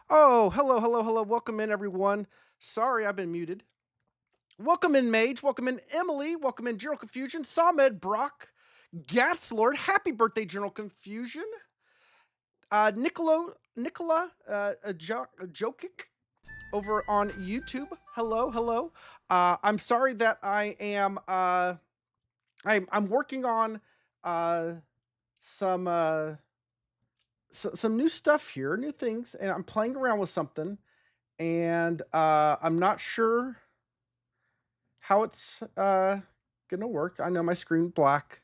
Oh, hello, hello, hello. Welcome in, everyone. Sorry, I've been muted. Welcome in, Mage. Welcome in, Emily. Welcome in, Journal Confusion. Samed, Brock, Gatslord. Happy birthday, Journal Confusion. Jokic over on YouTube. Hello, hello. I'm sorry that I am. I'm working on uh, some some new stuff here, new things, and I'm playing around with something, and I'm not sure how it's gonna work. I know my screen black.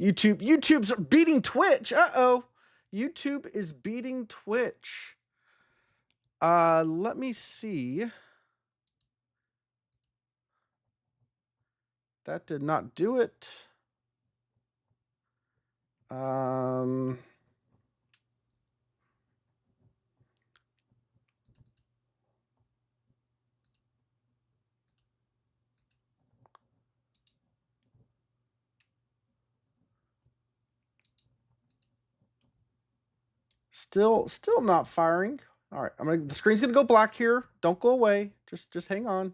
YouTube's beating Twitch. Uh-oh. YouTube is beating Twitch. Let me see. That did not do it. Um still not firing. All right, the screen's gonna go black here. Don't go away. Just hang on.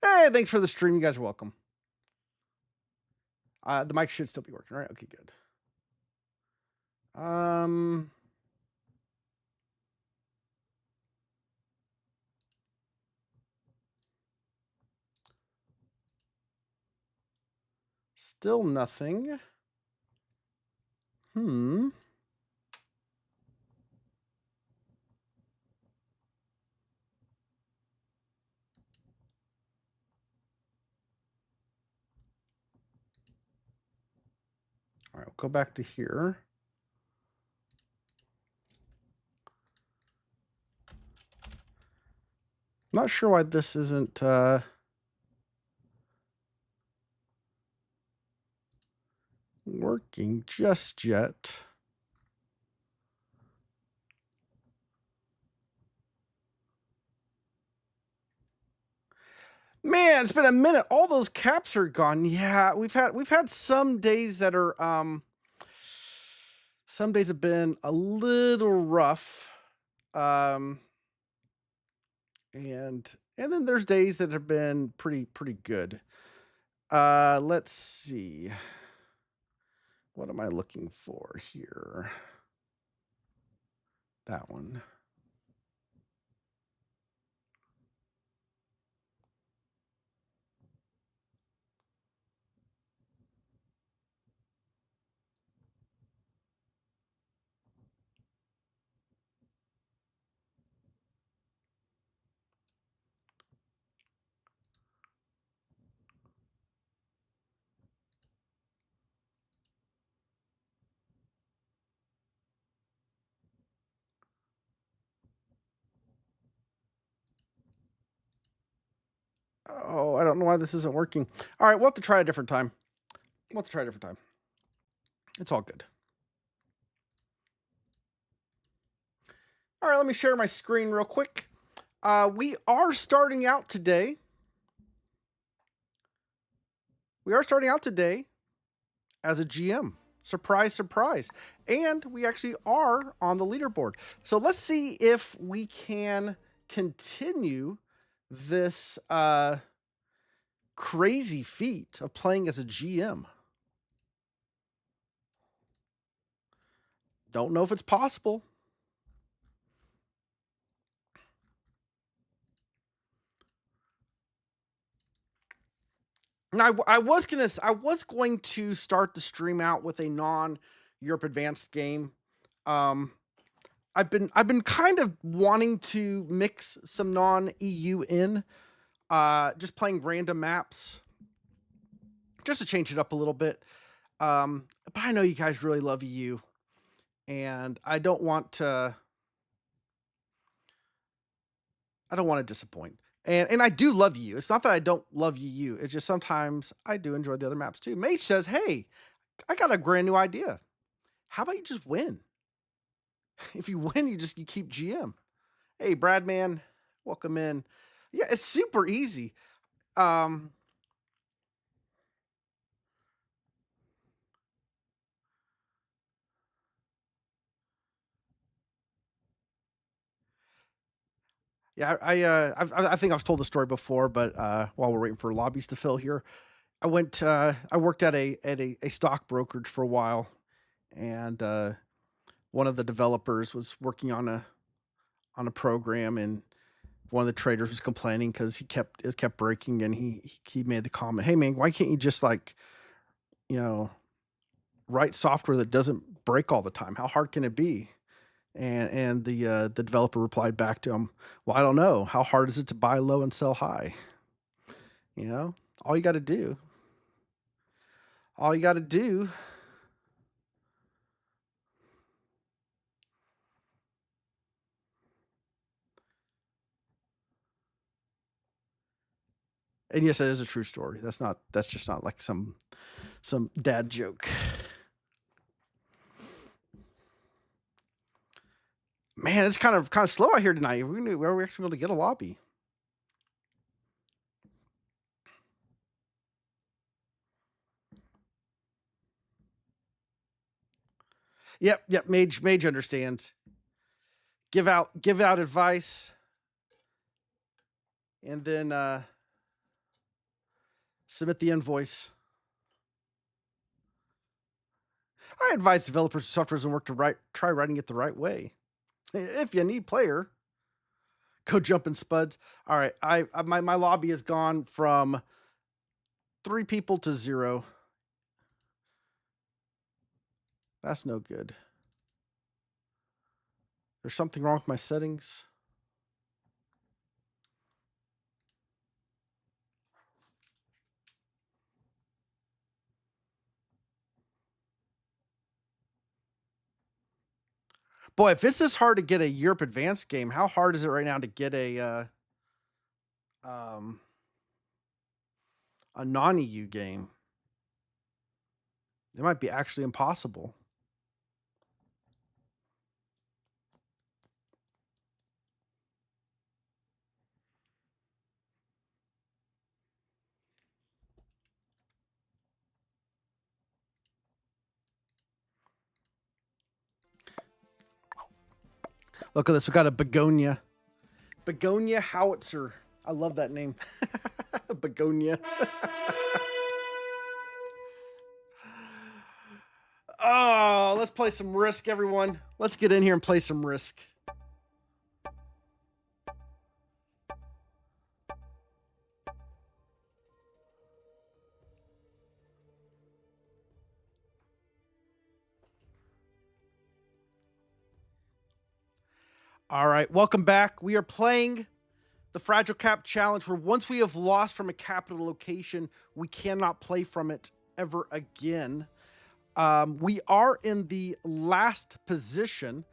Hey, thanks for the stream. You guys are welcome. The mic should still be working, right? Okay, good. Still nothing. Hmm. All right, we'll go back to here. Not sure why this isn't working just yet. Man, it's been a minute. All those caps are gone. Yeah, we've had some days that are some days have been a little rough. Um and then there's days that have been pretty good. Let's see. What am I looking for here? That one. Oh, I don't know why this isn't working. All right, we'll have to try a different time. We'll have to try a different time. It's all good. All right, let me share my screen real quick. We are starting out today. We are starting out today as a GM. Surprise, surprise. And we actually are on the leaderboard. So let's see if we can continue this crazy feat of playing as a GM. Don't know if it's possible. And I was going to start the stream out with a non Europe Advanced game. Um, I've been kind of wanting to mix some non EU in, just playing random maps, just to change it up a little bit. But I know you guys really love EU, and I don't want to disappoint. And I do love EU. It's not that I don't love EU. It's just sometimes I do enjoy the other maps too. Mage says, "Hey, I got a brand new idea. How about you just win? If you win, you keep GM." Hey, Brad man. Welcome in. Yeah, it's super easy. Um, yeah, I think I've told the story before, but while we're waiting for lobbies to fill here, I worked at a stock brokerage for a while, and one of the developers was working on a program, and one of the traders was complaining because it kept breaking, and he made the comment, "Hey man, why can't you just like you know write software that doesn't break all the time? How hard can it be?" And the developer replied back to him, "Well, I don't know. How hard is it to buy low and sell high? You know, all you got to do, all you got to do." And yes, that is a true story. That's just not like some dad joke. Man, it's kind of slow out here tonight. We're actually able to get a lobby. Yep. Mage understands. Give out advice, and then submit the invoice. I advise developers of software doesn't work to try writing it the right way. If you need player, go jump in spuds. All right, my lobby has gone from 3 people to 0. That's no good. There's something wrong with my settings. Boy, if it's this hard to get a Europe Advanced game, how hard is it right now to get um, a non-EU game? It might be actually impossible. Look at this. We got a begonia howitzer. I love that name. Begonia. Oh, let's play some Risk, everyone. Let's get in here and play some Risk. All right, welcome back. We are playing the Fragile Cap Challenge, where once we have lost from a capital location, we cannot play from it ever again. We are in the last position.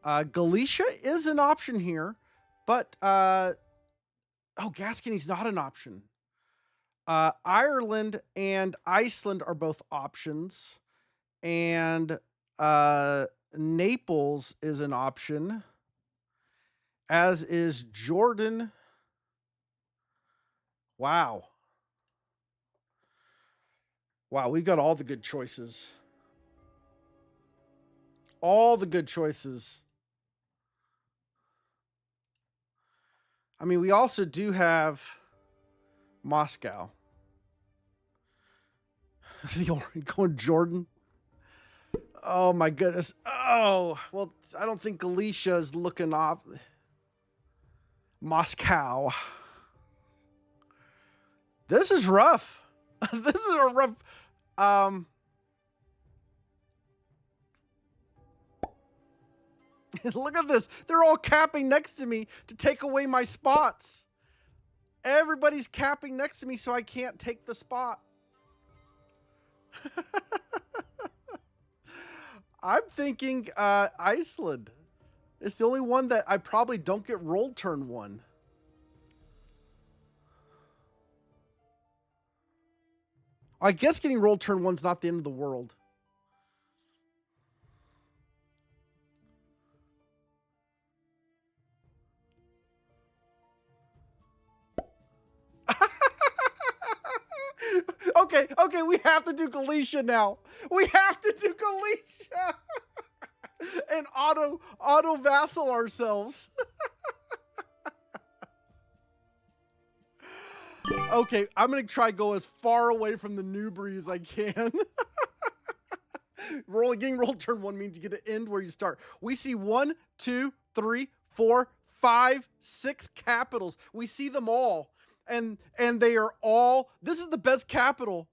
Galicia is an option here, but Gascony's not an option. Ireland and Iceland are both options, and Naples is an option, as is Jordan. Wow. Wow, we've got all the good choices. All the good choices. I mean, we also do have Moscow. Going Jordan. Oh my goodness. Oh, well, I don't think Galicia is looking off. Moscow. This is rough. This is a rough. Look at this. They're all capping next to me to take away my spots. Everybody's capping next to me so I can't take the spot. I'm thinking Iceland. It's the only one that I probably don't get rolled turn 1. I guess getting rolled turn 1's not the end of the world. Okay, we have to do Galicia now. We have to do Galicia. And auto vassal ourselves. Okay, I'm gonna try to go as far away from the Newbury as I can. Getting rolled turn 1 means you get to end where you start. We see 1, 2, 3, 4, 5, 6 capitals. We see them all. And they are all, this is the best capital.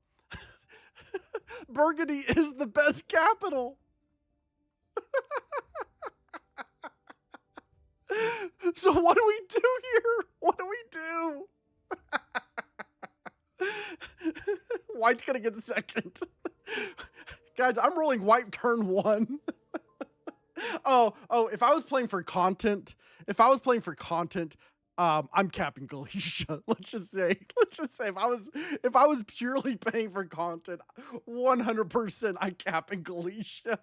Burgundy is the best capital. So what do we do here? What do we do? White's gonna get second. Guys, I'm rolling white turn 1. Oh, if I was playing for content, I'm capping Galicia. Let's just say if I was purely paying for content, 100% I cap in Galicia.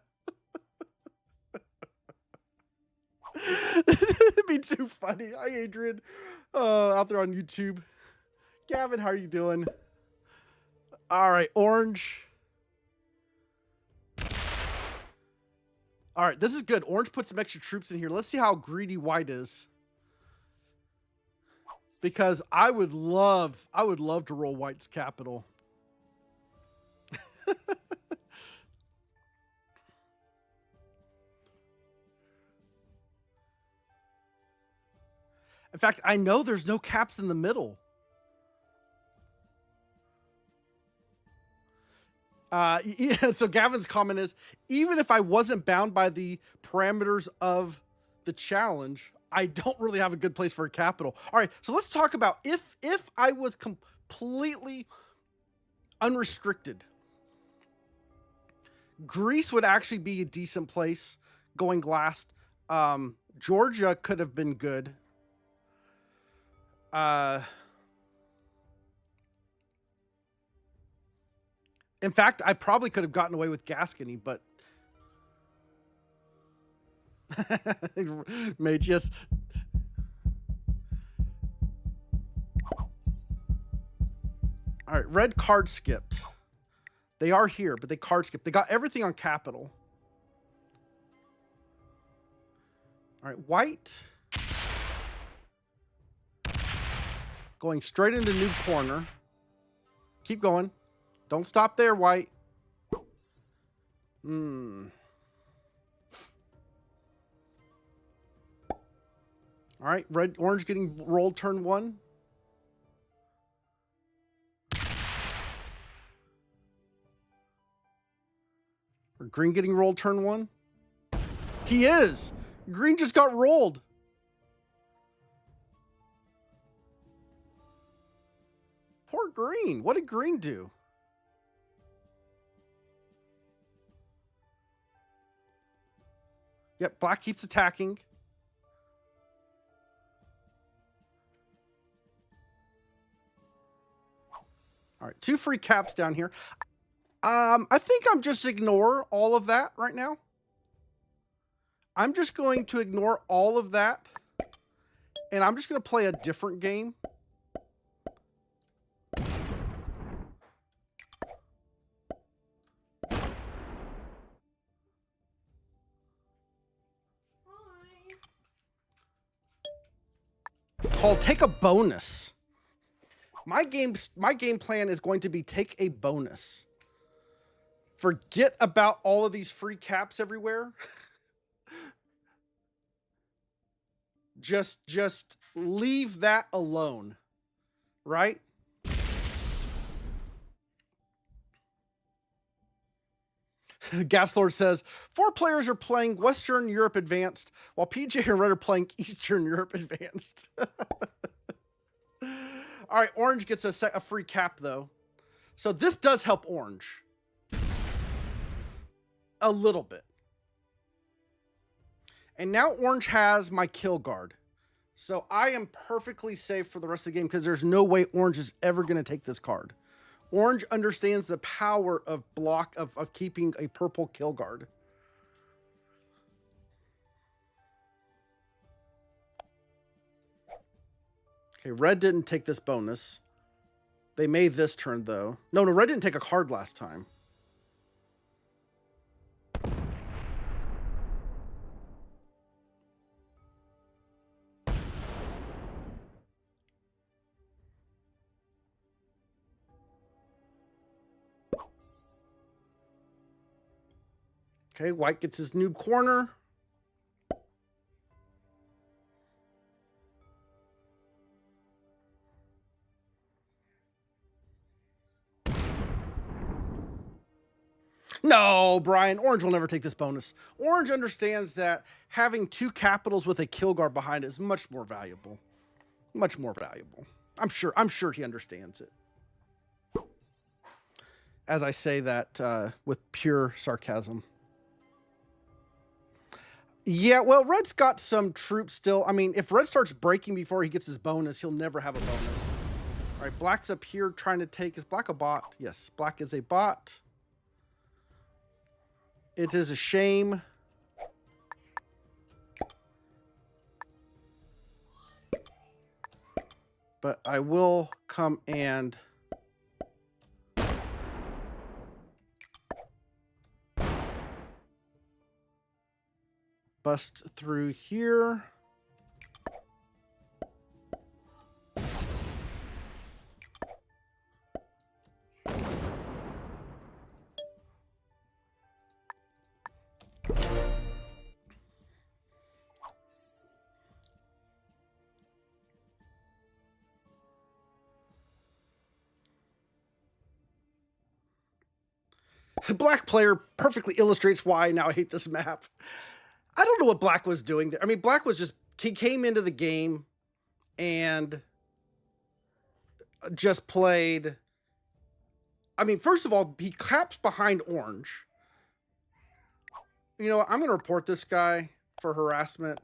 It'd be too funny. Hi, Adrian, out there on YouTube. Gavin, how are you doing? All right, orange. All right, this is good. Orange put some extra troops in here. Let's see how greedy white is. Because I would love to roll white's capital. In fact, I know there's no caps in the middle. Yeah, so Gavin's comment is, even if I wasn't bound by the parameters of the challenge, I don't really have a good place for a capital. All right, so let's talk about if I was completely unrestricted, Greece would actually be a decent place going last. Georgia could have been good. In fact, I probably could have gotten away with Gascony, but Mage, yes. All right, red card skipped. They are here, but they card skipped. They got everything on capital. All right, white. Going straight into new corner. Keep going. Don't stop there, white. All right, orange getting rolled turn 1. Or green getting rolled turn 1. He is. Green just got rolled. Poor green. What did green do? Yep, black keeps attacking. All right, 2 free caps down here. I think I'm just ignore all of that right now. I'm just going to ignore all of that. And I'm just going to play a different game. Called take a bonus. My game plan is going to be take a bonus. Forget about all of these free caps everywhere. Just leave that alone, right? Gaslord says 4 players are playing Western Europe Advanced, while PJ and Red are playing Eastern Europe Advanced. All right, orange gets a free cap though, so this does help orange a little bit. And now orange has my kill guard, so I am perfectly safe for the rest of the game because there's no way orange is ever going to take this card. Orange understands the power of of keeping a purple kill guard. Okay, red didn't take this bonus. They made this turn, though. No, red didn't take a card last time. Okay, white gets his noob corner. No, Brian, orange will never take this bonus. Orange understands that having 2 capitals with a kill guard behind it is much more valuable. Much more valuable. I'm sure he understands it. As I say that with pure sarcasm. Yeah, well, red's got some troops still. I mean, if red starts breaking before he gets his bonus, he'll never have a bonus. All right, black's up here trying to take... Is black a bot? Yes, black is a bot. It is a shame. But I will come and... bust through here. The black player perfectly illustrates why now I hate this map. I don't know what black was doing there. I mean, black was just... He came into the game and just played... I mean, first of all, he claps behind orange. You know what? I'm going to report this guy for harassment.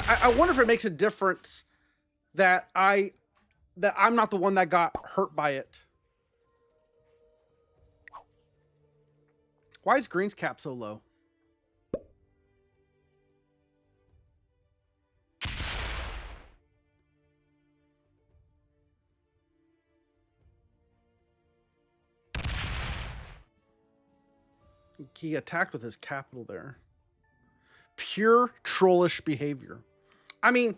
I wonder if it makes a difference that I'm not the one that got hurt by it. Why is green's cap so low? He attacked with his capital there. Pure trollish behavior. I mean,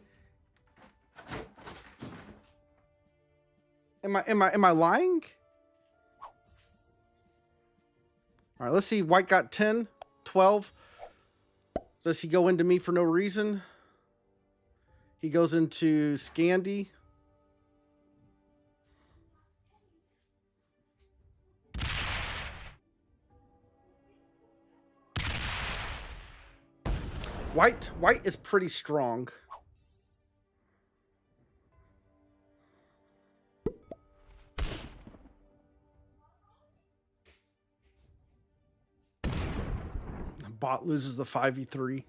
am I lying? All right, let's see. White got 10, 12. Does he go into me for no reason? He goes into Scandi. White is pretty strong. Bot loses the 5v3.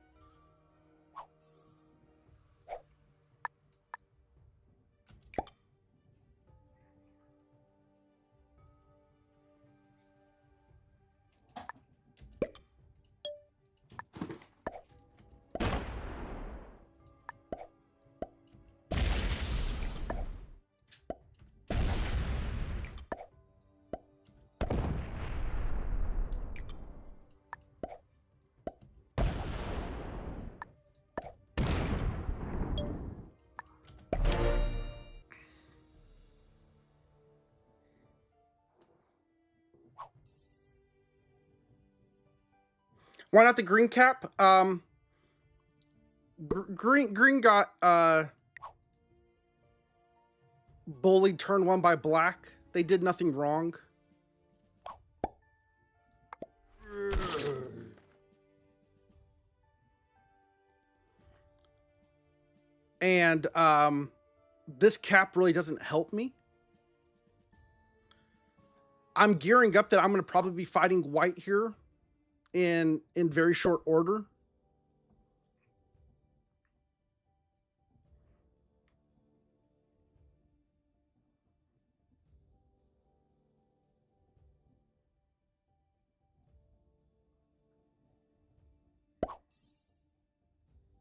Why not the green cap? Green got bullied turn 1 by black. They did nothing wrong. And this cap really doesn't help me. I'm gearing up that I'm going to probably be fighting white here in very short order.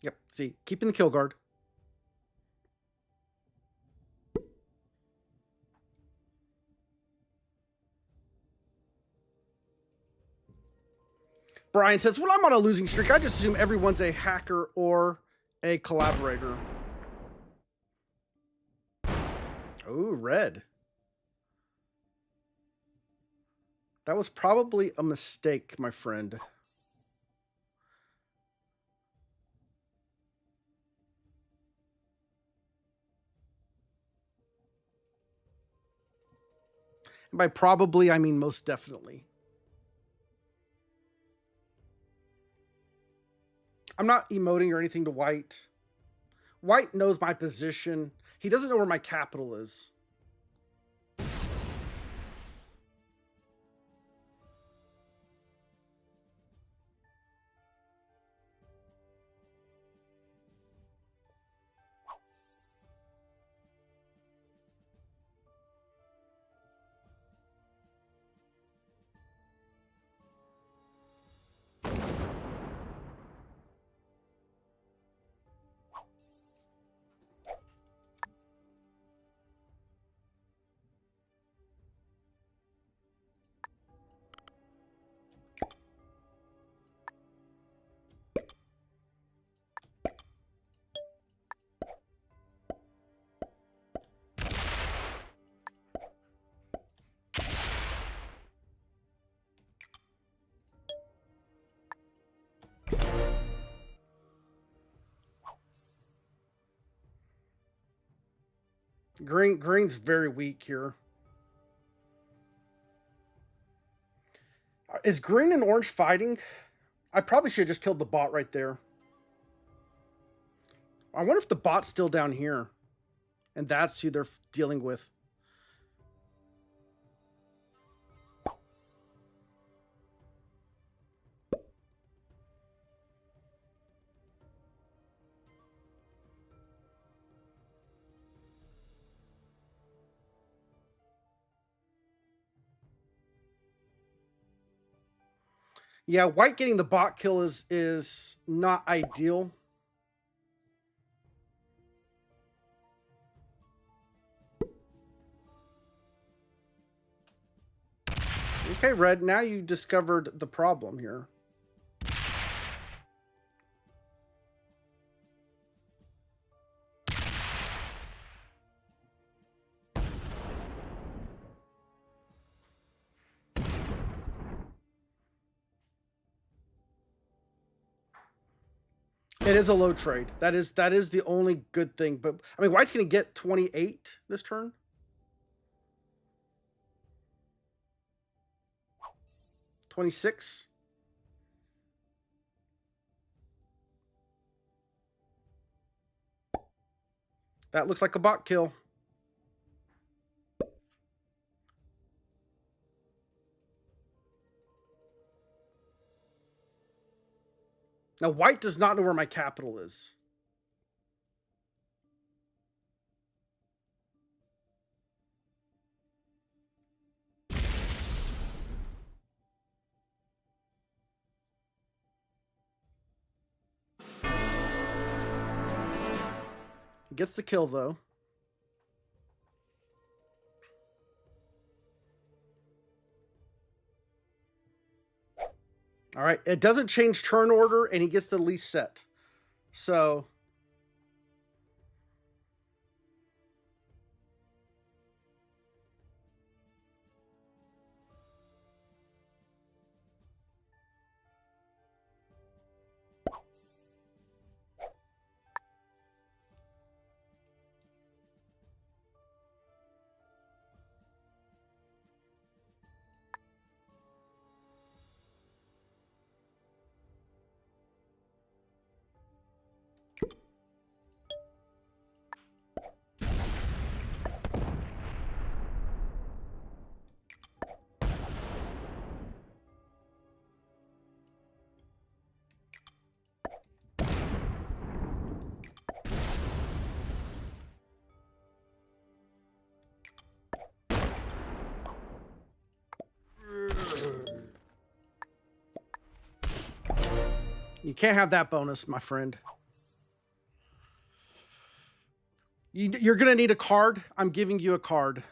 Yep. See, keeping the kill guard. Brian says, "When I'm on a losing streak, I just assume everyone's a hacker or a collaborator." Oh, red. That was probably a mistake, my friend. And by probably, I mean most definitely. I'm not emoting or anything to White. White knows my position. He doesn't know where my capital is. Green's very weak here. Is green and orange fighting? I probably should have just killed the bot right there. I wonder if the bot's still down here. And that's who they're dealing with. Yeah, White getting the bot kill is not ideal. Okay, Red, now you discovered the problem here. It is a low trade. That is the only good thing. But I mean, White's going to get 28 this turn. 26. That looks like a bot kill. Now, White does not know where my capital is. Gets the kill, though. All right. It doesn't change turn order, and he gets the least set. So... You can't have that bonus, my friend. You're going to need a card. I'm giving you a card.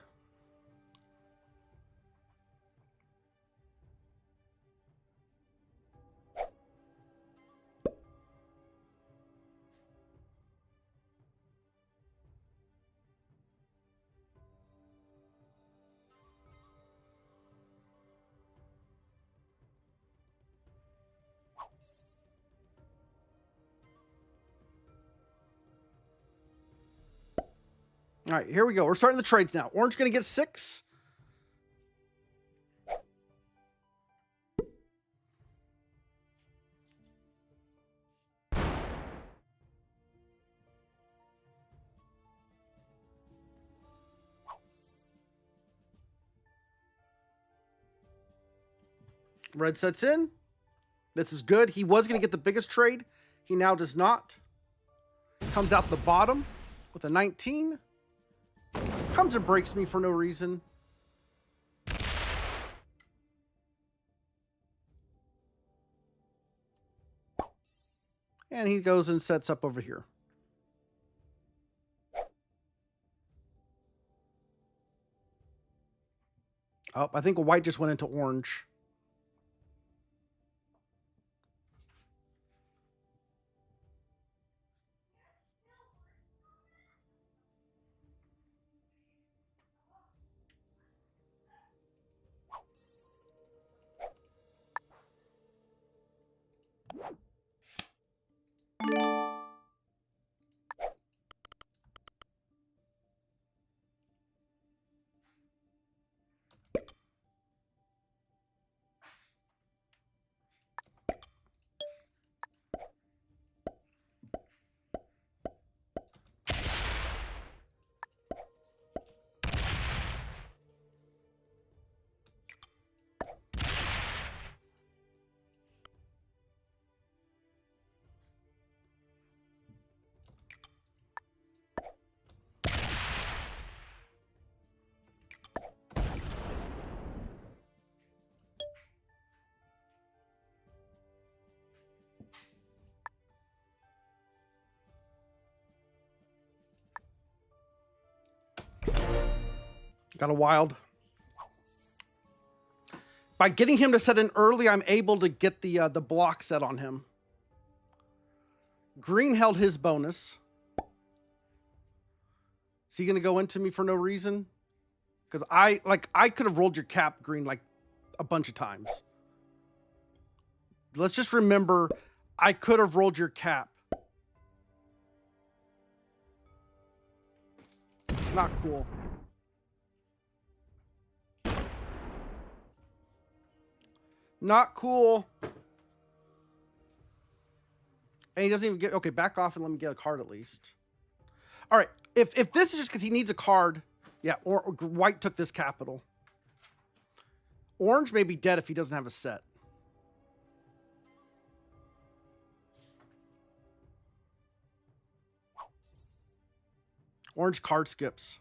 All right, here we go. We're starting the trades now. Orange going to get 6. Red sets in. This is good. He was going to get the biggest trade. He now does not. Comes out the bottom with a 19. Comes and breaks me for no reason. And he goes and sets up over here. Oh, I think white just went into orange. Got a wild. By getting him to set in early, I'm able to get the block set on him. Green held his bonus. Is he going to go into me for no reason? Because I could have rolled your cap, green, like a bunch of times. Let's just remember, I could have rolled your cap. Not cool. Not cool. And he doesn't even get... Okay, back off and let me get a card at least. All right. If this is just because he needs a card... Yeah, or white took this capital. Orange may be dead if he doesn't have a set. Orange card skips.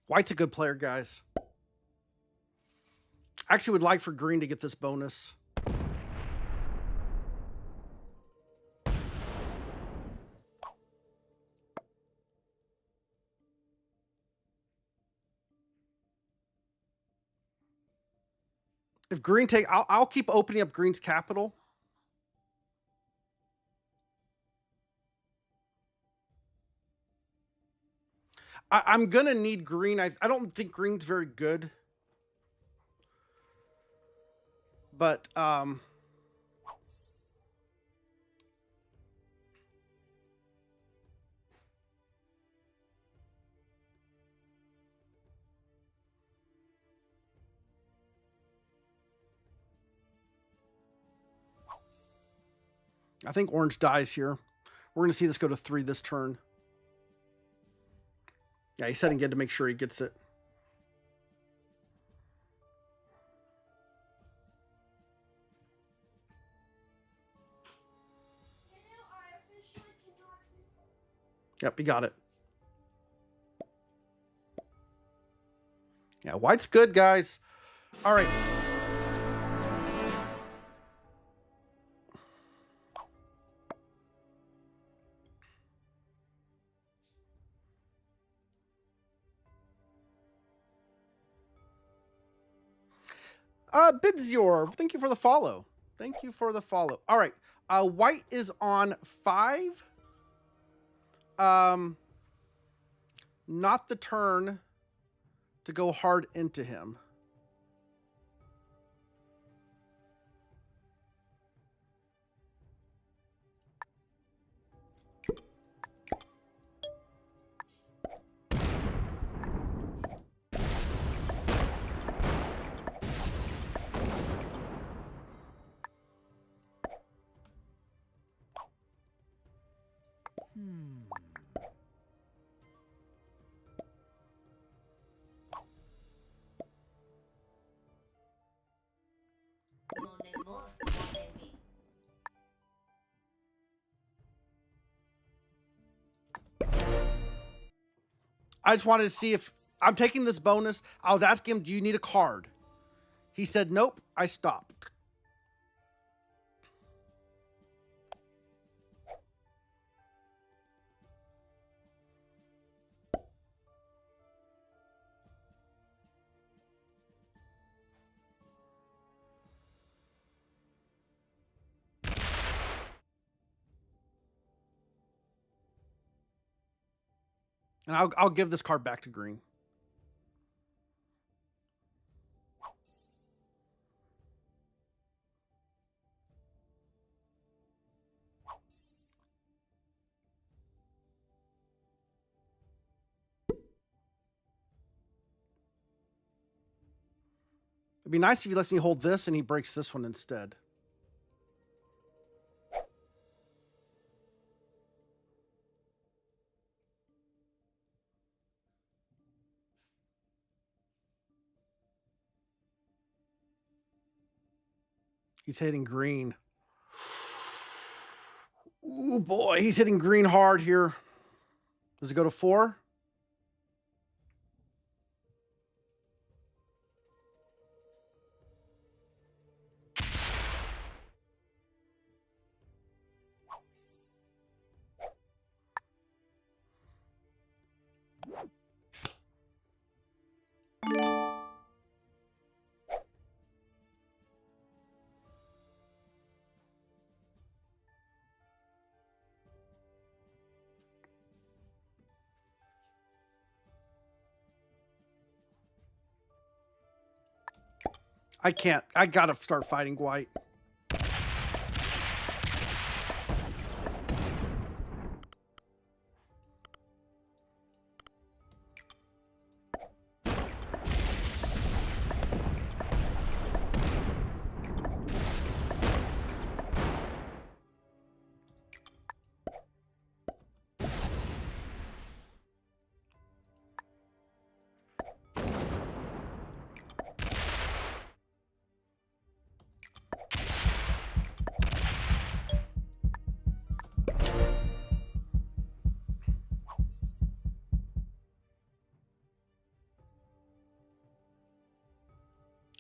White's a good player, guys. I actually would like for green to get this bonus. If green take, I'll keep opening up green's capital. I'm gonna need green. I don't think green's very good, but I think orange dies here. We're gonna see this go to 3 this turn. Yeah, he's setting again to make sure he gets it. Yep, he got it. Yeah, white's good, guys. All right. Bidzior, thank you for the follow. Thank you for the follow. All right. White is on 5. Not the turn to go hard into him. I just wanted to see if I'm taking this bonus. I was asking him, do you need a card? He said, nope. I stopped. And I'll give this card back to green. It'd be nice if he lets me hold this and he breaks this one instead. He's hitting green. Ooh, boy, he's hitting green hard here. Does it go to 4? I can't. I gotta start fighting white.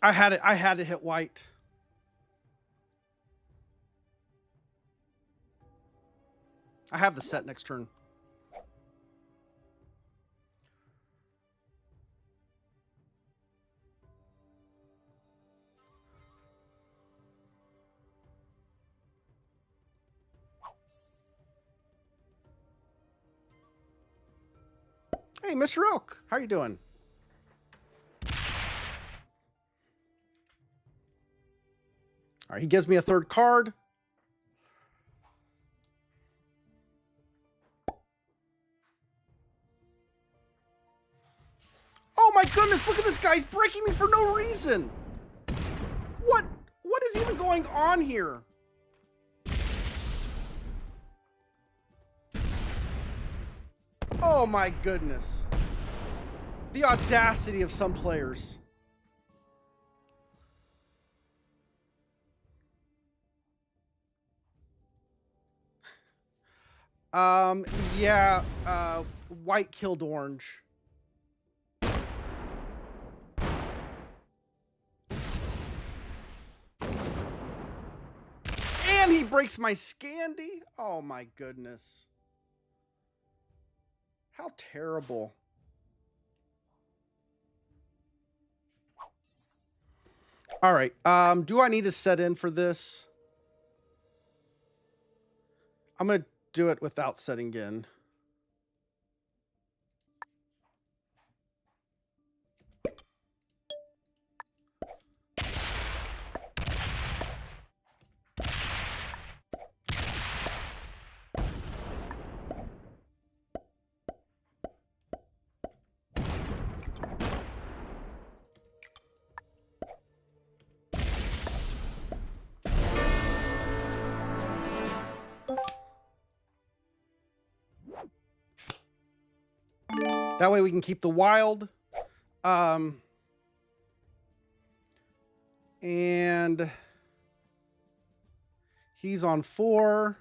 I had it. I had to hit white. I have the set next turn. Hey, Mr. Oak, how you doing? All right, he gives me a third card. Oh my goodness, look at this guy. He's breaking me for no reason. What is even going on here? Oh my goodness. The audacity of some players. Yeah, white killed orange. And he breaks my Scandi? Oh my goodness. How terrible. All right, do I need to set in for this? I'm gonna do it without setting in. That way we can keep the wild. And he's on 4.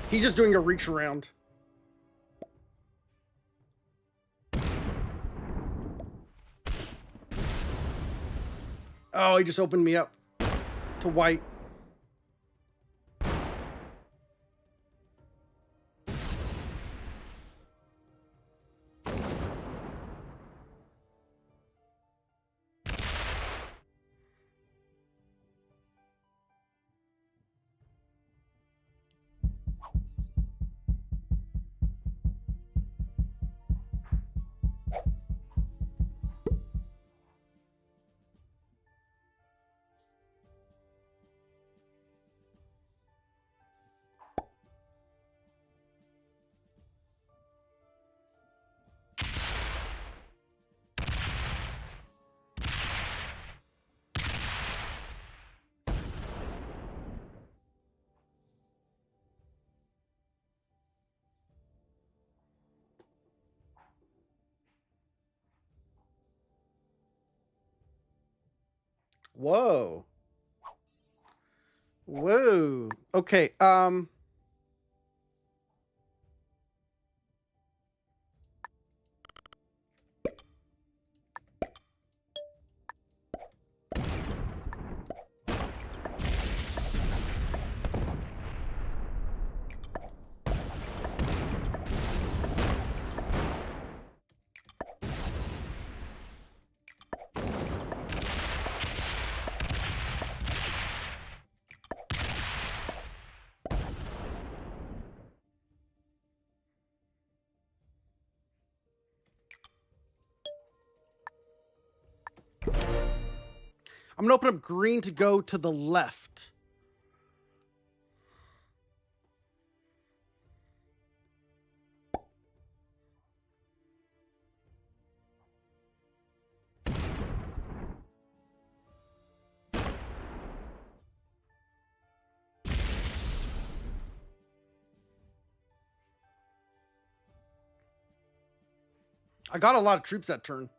He's just doing a reach around. Oh, he just opened me up to white. Whoa. Whoa. Okay, I'm gonna open up green to go to the left. I got a lot of troops that turn.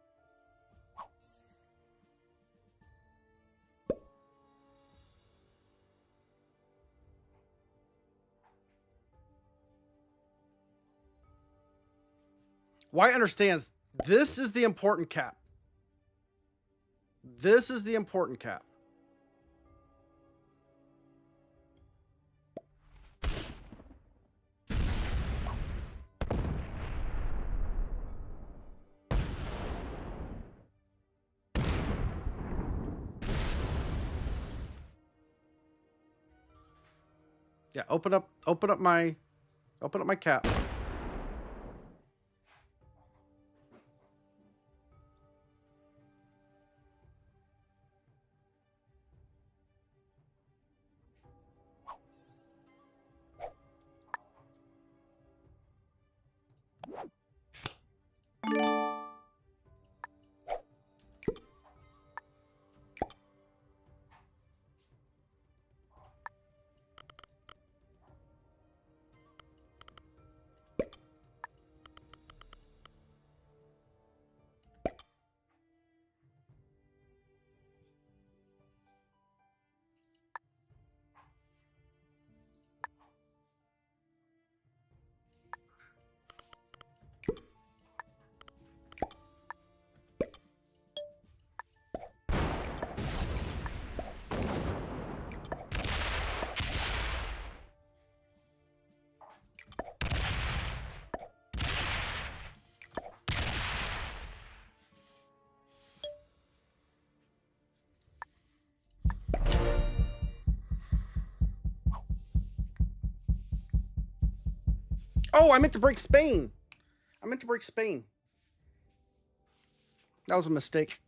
White understands this is the important cap. This is the important cap. Yeah, open up my cap. Oh, I meant to break Spain. I meant to break Spain. That was a mistake.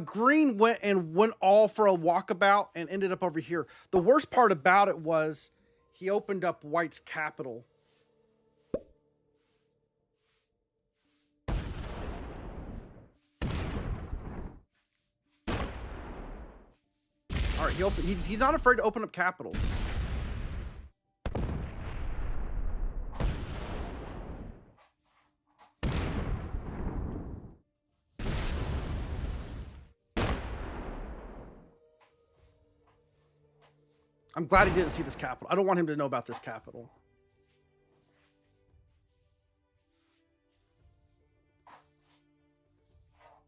Green went all for a walkabout and ended up over here. The worst part about it was he opened up White's capital. All right, he's not afraid to open up capitals. I'm glad he didn't see this capital. I don't want him to know about this capital.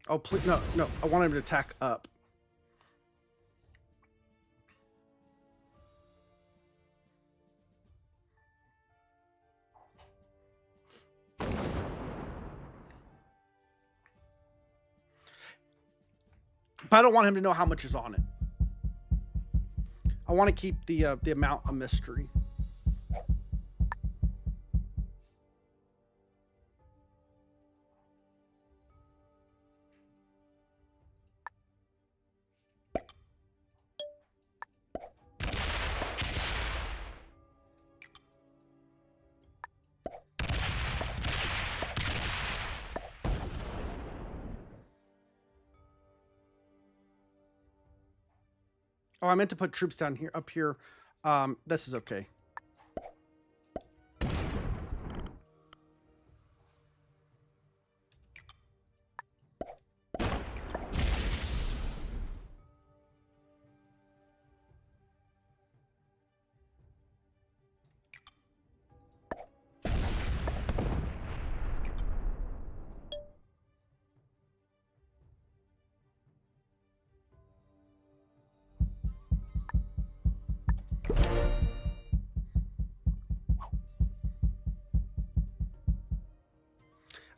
Oh, please, no. I want him to attack up. But I don't want him to know how much is on it. I want to keep the amount a mystery. Oh, I meant to put troops down here, up here. This is okay.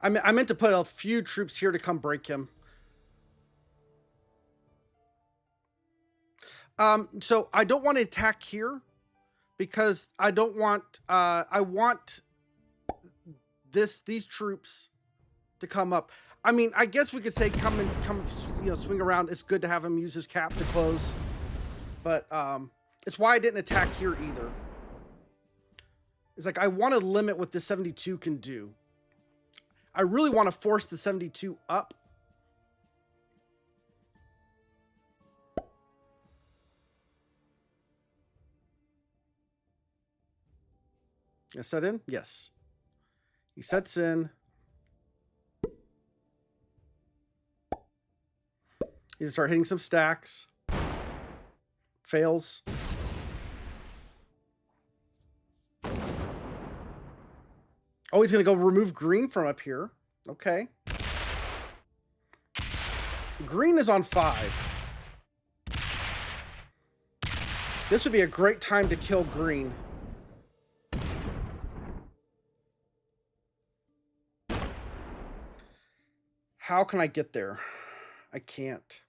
I meant to put a few troops here to come break him. So I don't want to attack here because I don't want. I want these troops to come up. I mean, I guess we could say come, swing around. It's good to have him use his cap to close, but it's why I didn't attack here either. It's like I want to limit what this 72 can do. I really want to force the 72 up. Is set in? Yes. He sets in. He's gonna start hitting some stacks. Fails. Oh, he's gonna go remove green from up here. Okay. Green is on 5. This would be a great time to kill green. How can I get there? I can't.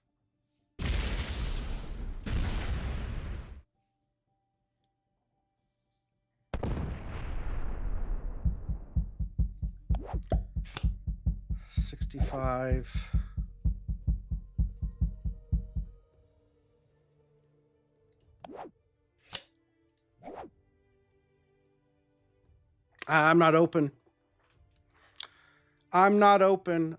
$65. I'm not open. I'm not open.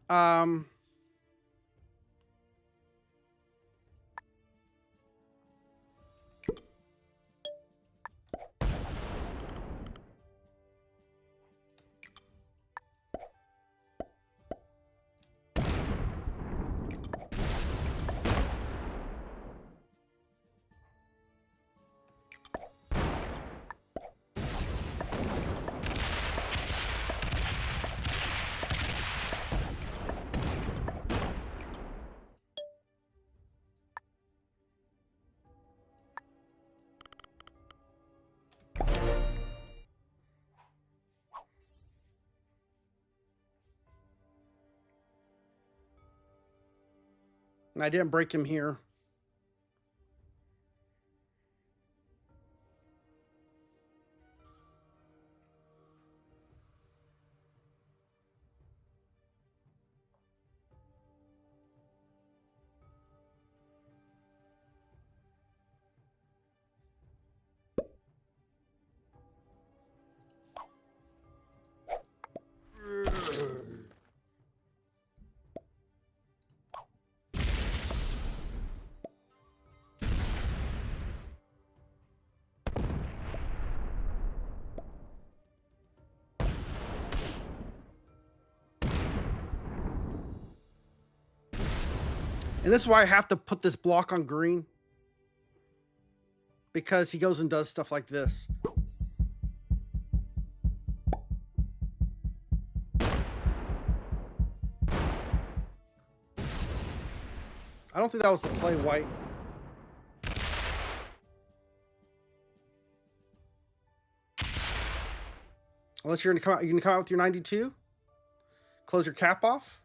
And I didn't break him here. And this is why I have to put this block on green. Because he goes and does stuff like this. I don't think that was the play, white. Unless you're gonna come out with your 92. Close your cap off.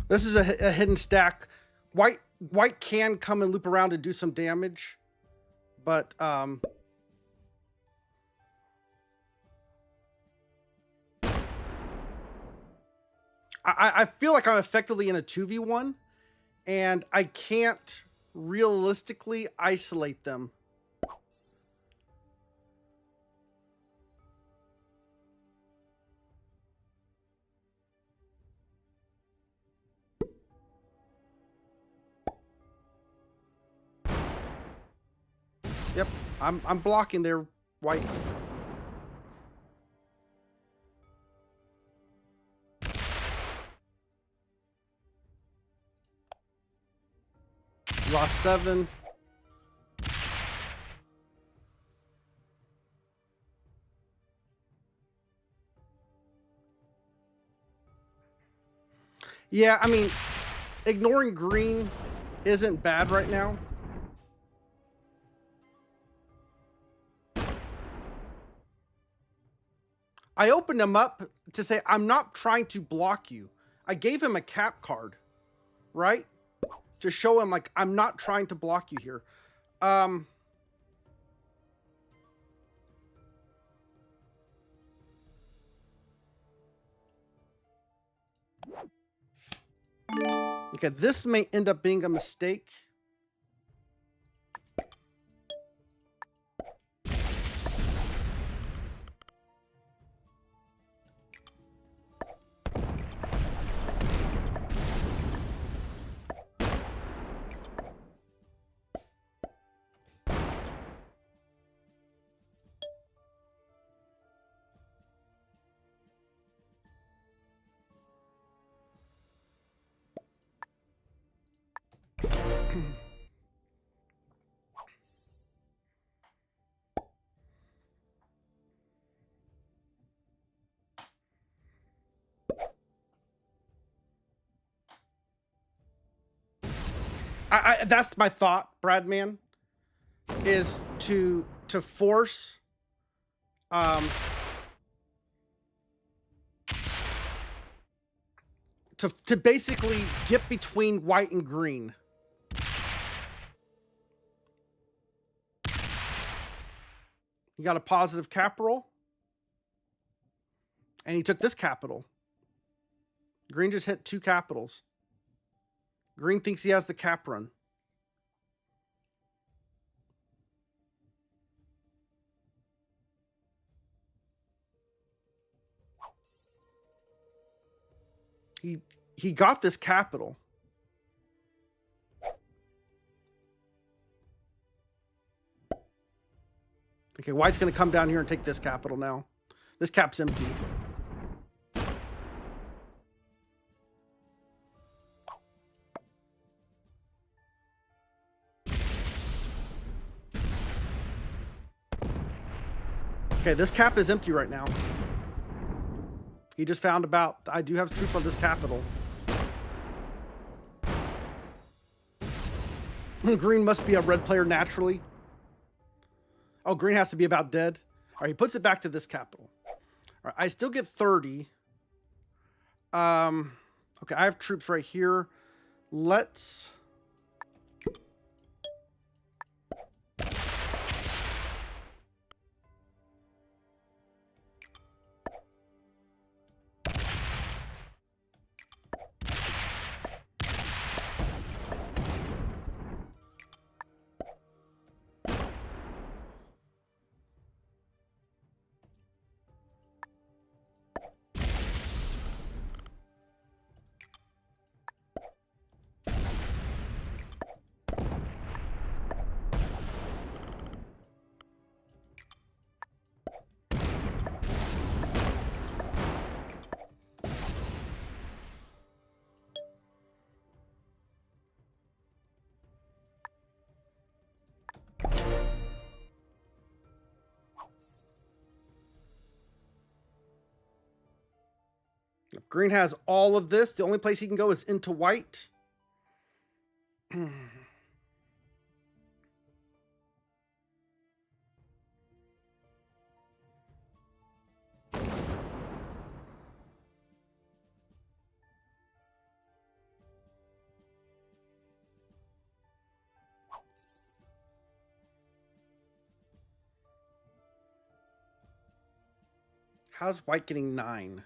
This is a hidden stack. White can come and loop around and do some damage, but I feel like I'm effectively in a 2v1, and I can't realistically isolate them. Yep, I'm blocking their white. Lost 7. Yeah, I mean, ignoring green isn't bad right now. I opened him up to say, I'm not trying to block you. I gave him a cap card, right? To show him, like, I'm not trying to block you here. Okay, this may end up being a mistake. That's my thought, Bradman, is to force to basically get between white and green. He got a positive cap roll, and he took this capital. Green just hit 2 capitals. Green thinks he has the cap run. He got this capital. Okay, white's going to come down here and take this capital now. This cap's empty. Okay, this cap is empty right now. He just found about, I do have troops on this capital. Green must be a red player naturally. Oh, green has to be about dead. All right, he puts it back to this capital. All right, I still get 30. Okay, I have troops right here. Let's... Green has all of this. The only place he can go is into white. How's white getting 9?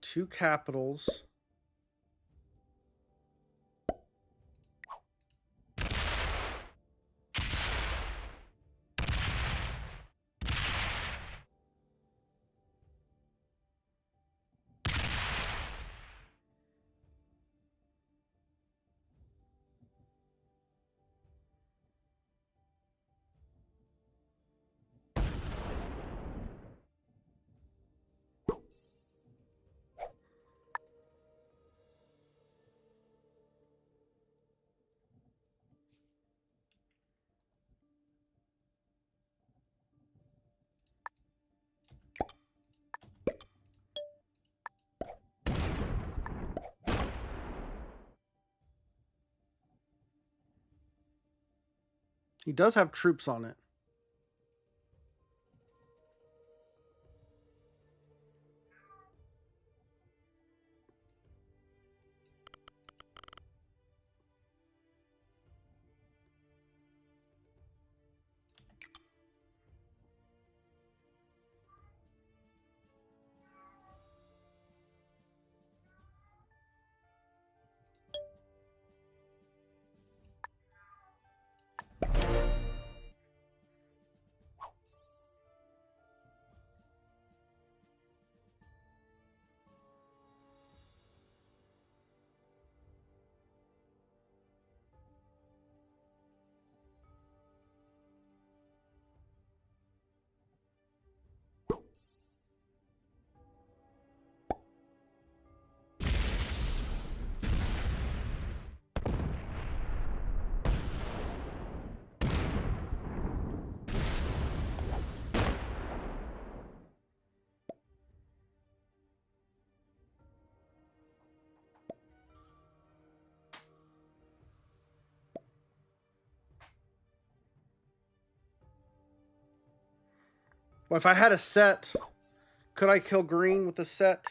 2 capitals. He does have troops on it. Well, if I had a set, could I kill green with a set?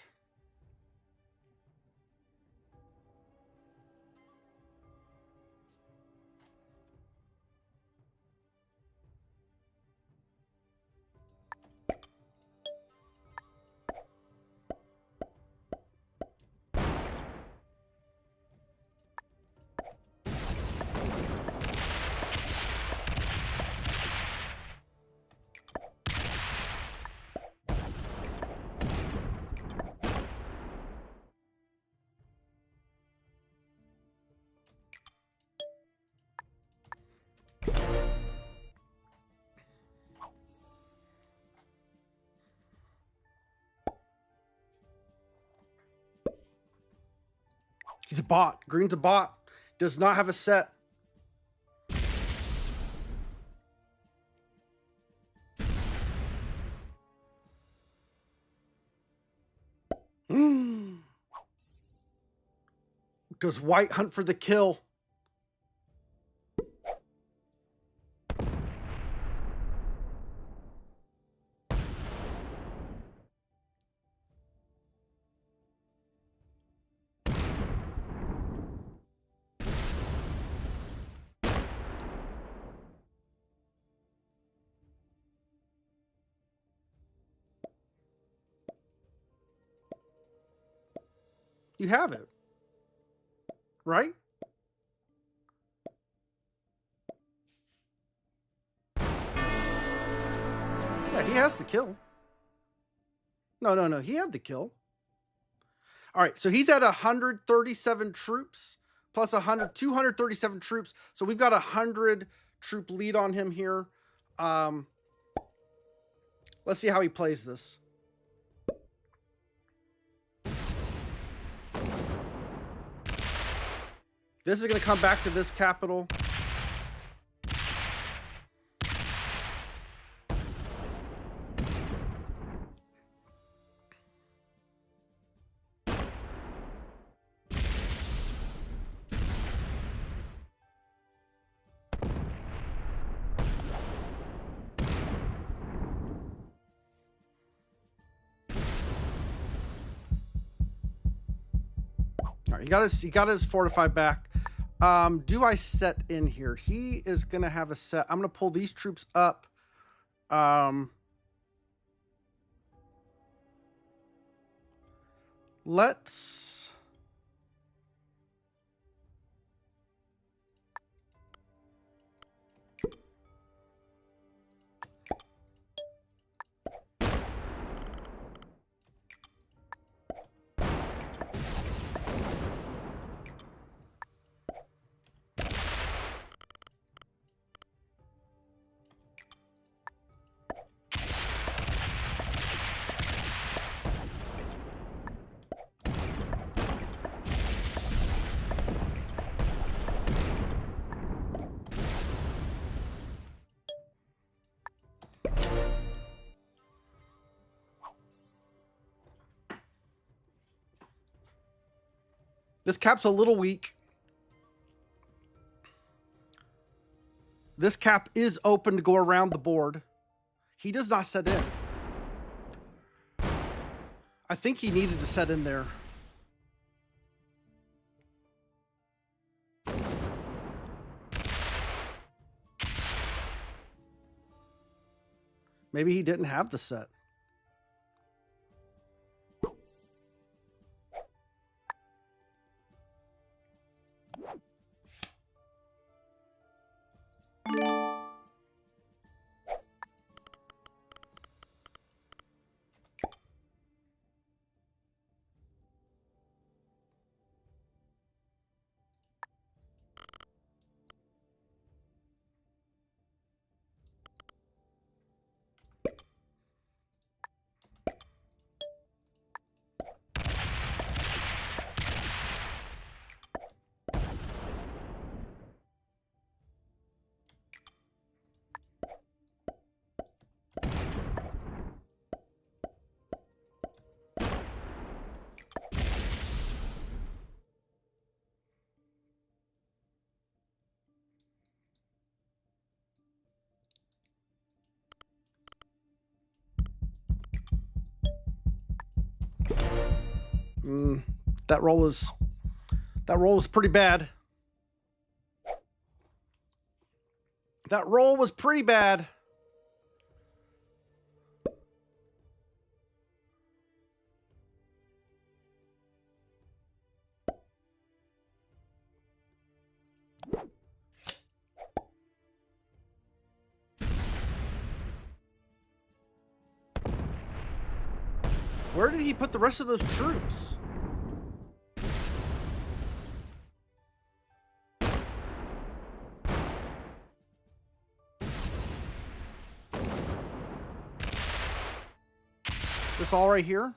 He's a bot. Green's a bot. Does not have a set. Does white hunt for the kill? You have it, right? Yeah, he has the kill. No. He had the kill. All right, so he's at 137 troops plus 237 troops. So we've got 100 troop lead on him here. Let's see how he plays this. This is going to come back to this capital. All right, he got his fortified back. Do I set in here? He is gonna have a set. I'm gonna pull these troops up. Let's this cap's a little weak. This cap is open to go around the board. He does not set in. I think he needed to set in there. Maybe he didn't have the set. That roll was pretty bad. That roll was pretty bad. Where did he put the rest of those troops? This all right here?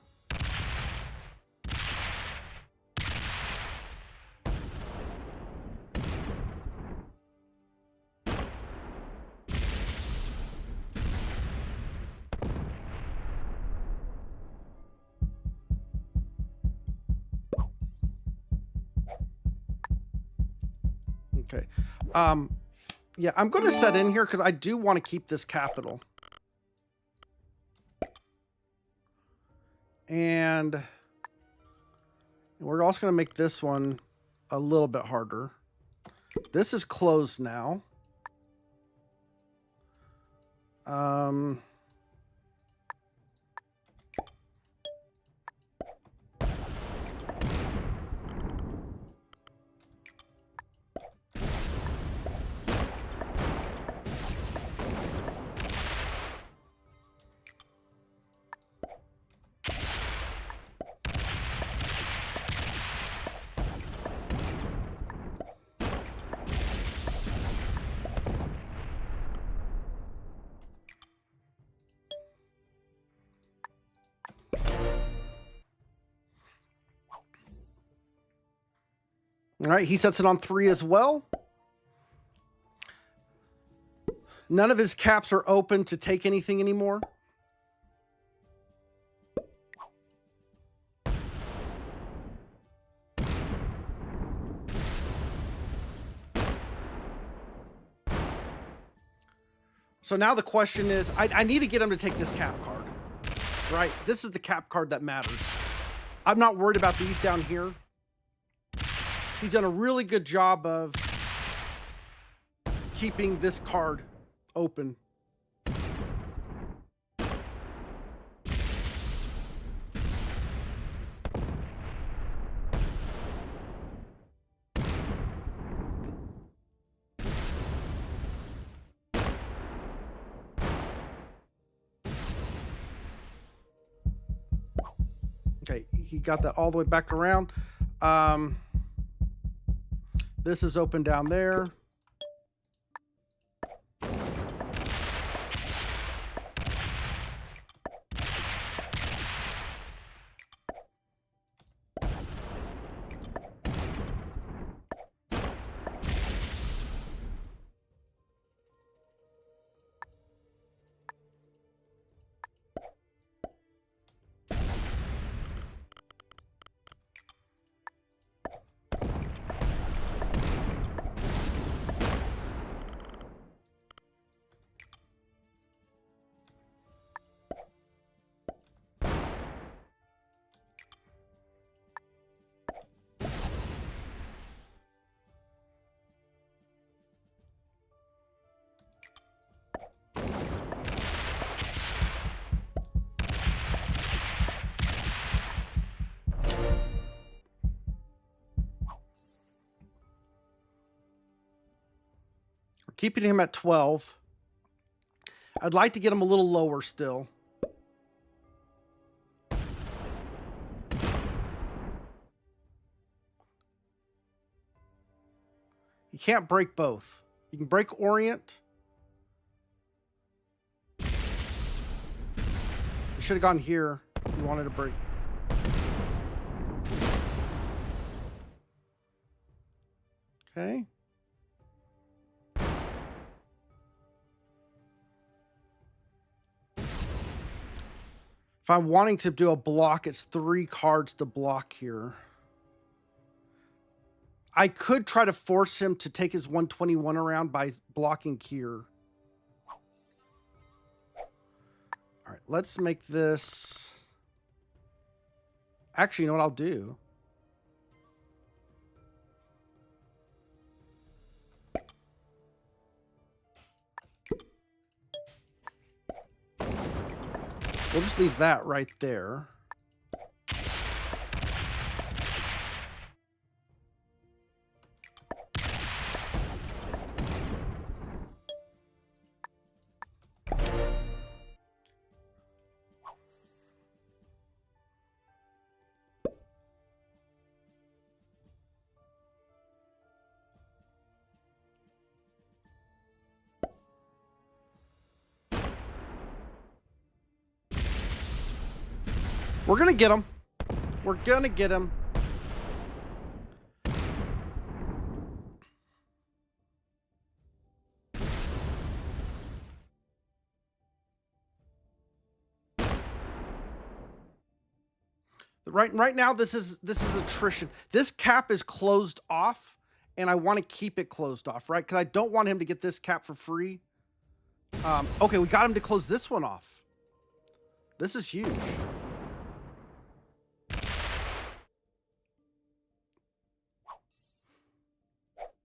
Okay. Yeah, I'm going to set in here because I do want to keep this capital. And we're also going to make this one a little bit harder. This is closed now. All right, he sets it on 3 as well. None of his caps are open to take anything anymore. So now the question is, I need to get him to take this cap card, right? This is the cap card that matters. I'm not worried about these down here. He's done a really good job of keeping this card open. Okay, he got that all the way back around. This is open down there. Keeping him at 12. I'd like to get him a little lower still. You can't break both. You can break Orient. You should have gone here if you wanted to break. Okay. If I'm wanting to do a block, it's 3 cards to block here. I could try to force him to take his 121 around by blocking here. All right, let's make this. Actually, you know what I'll do? We'll just leave that right there. We're going to get him. We're going to get him. Right now, this is attrition. This cap is closed off, and I want to keep it closed off, right? Because I don't want him to get this cap for free. Okay, we got him to close this one off. This is huge.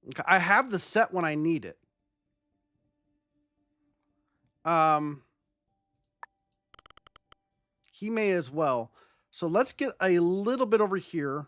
Okay, I have the set when I need it. He may as well. So let's get a little bit over here.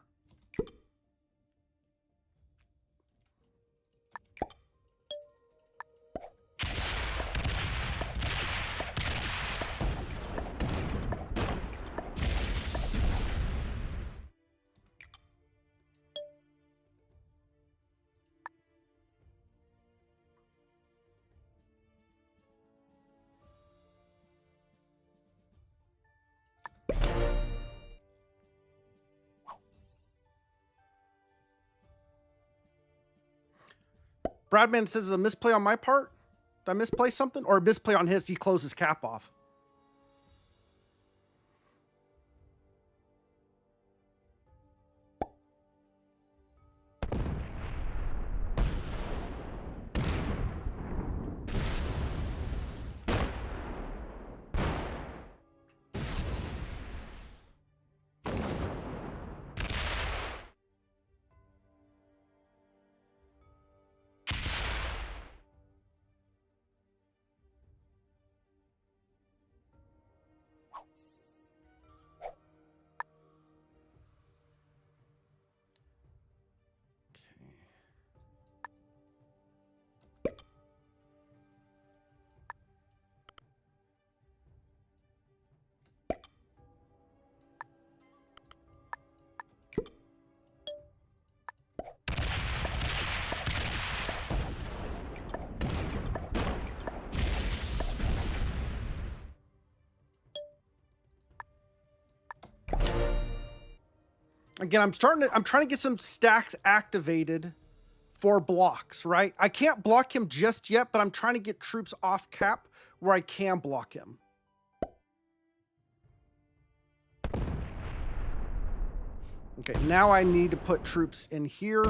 Bradman says a misplay on my part. Did I misplay something? Or a misplay on his? He closed his cap off. Again, I'm trying to get some stacks activated for blocks, right? I can't block him just yet, but I'm trying to get troops off cap where I can block him. Okay, now I need to put troops in here.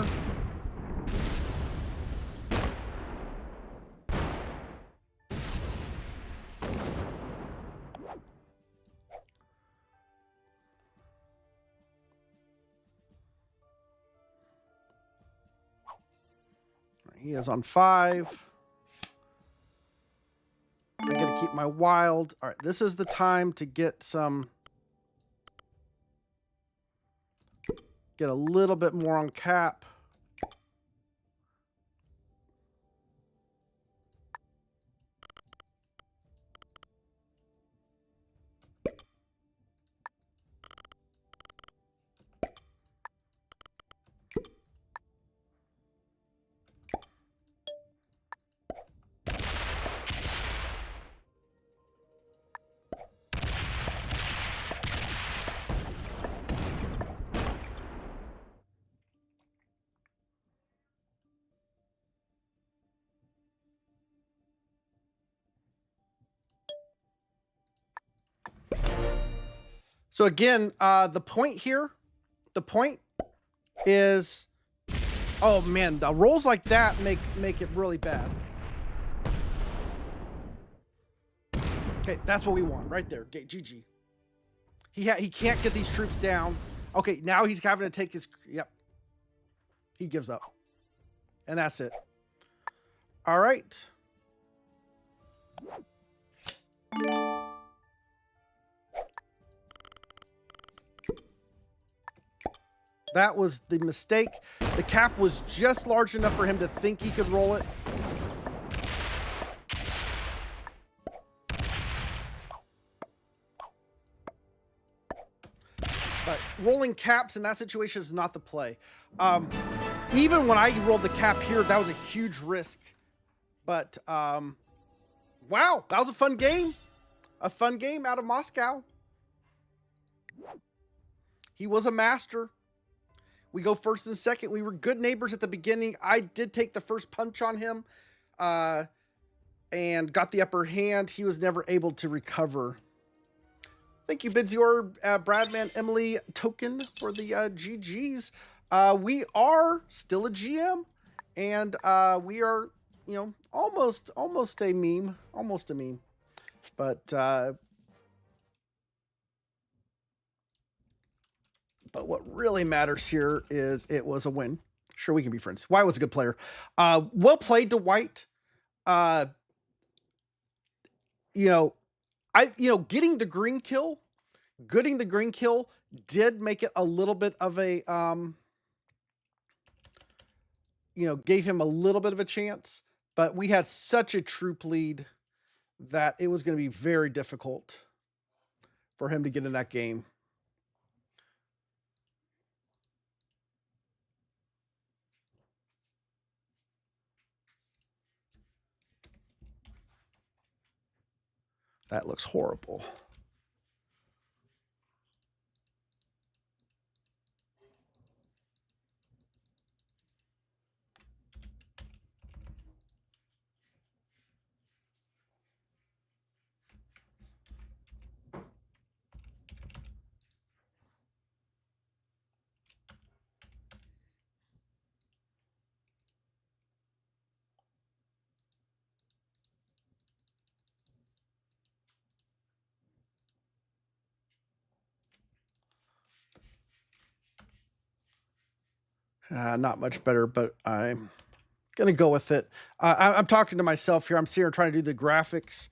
He is on 5. I gotta keep my wild. All right, this is the time to get a little bit more on cap. So again, the point is, oh man, the rolls like that make it really bad. Okay, that's what we want right there. GG. He can't get these troops down. Okay, now he's having to take his. Yep. He gives up, and that's it. All right. That was the mistake. The cap was just large enough for him to think he could roll it. But rolling caps in that situation is not the play. Even when I rolled the cap here, that was a huge risk. But wow, that was a fun game. A fun game out of Moscow. He was a master. We go first and second. We were good neighbors at the beginning. I did take the first punch on him and got the upper hand. He was never able to recover. Thank you, Bidzior, Bradman, Emily, Token for the GGs. We are still a GM, and we are, you know, almost a meme. Almost a meme. But what really matters here is it was a win. Sure, we can be friends. White was a good player. Well played to White. Getting the green kill did make it a little bit of a, gave him a little bit of a chance. But we had such a troop lead that it was going to be very difficult for him to get in that game. That looks horrible. Not much better, but I'm going to go with it. I'm talking to myself here. I'm sitting here trying to do the graphics.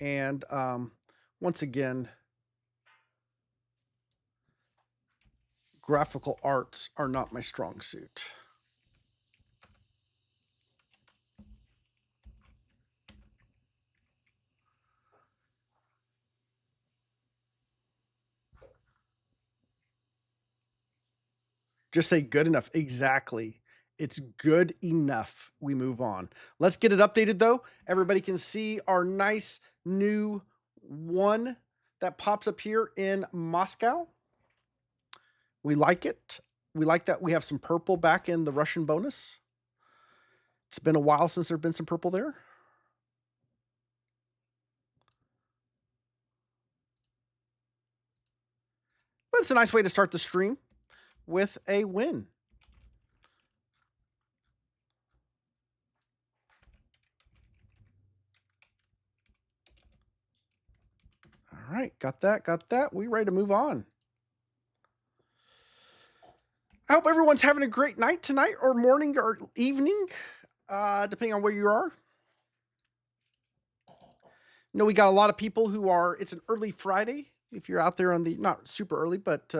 And once again, graphical arts are not my strong suit. Just say good enough. Exactly. It's good enough. We move on. Let's get it updated, though. Everybody can see our nice new one that pops up here in Moscow. We like it. We like that we have some purple back in the Russian bonus. It's been a while since there's been some purple there. But it's a nice way to start the stream with a win. All right, got that. We ready to move on. I hope everyone's having a great night tonight or morning or evening, depending on where you are. We got a lot of people who are, it's an early Friday. If you're out there on the, not super early, but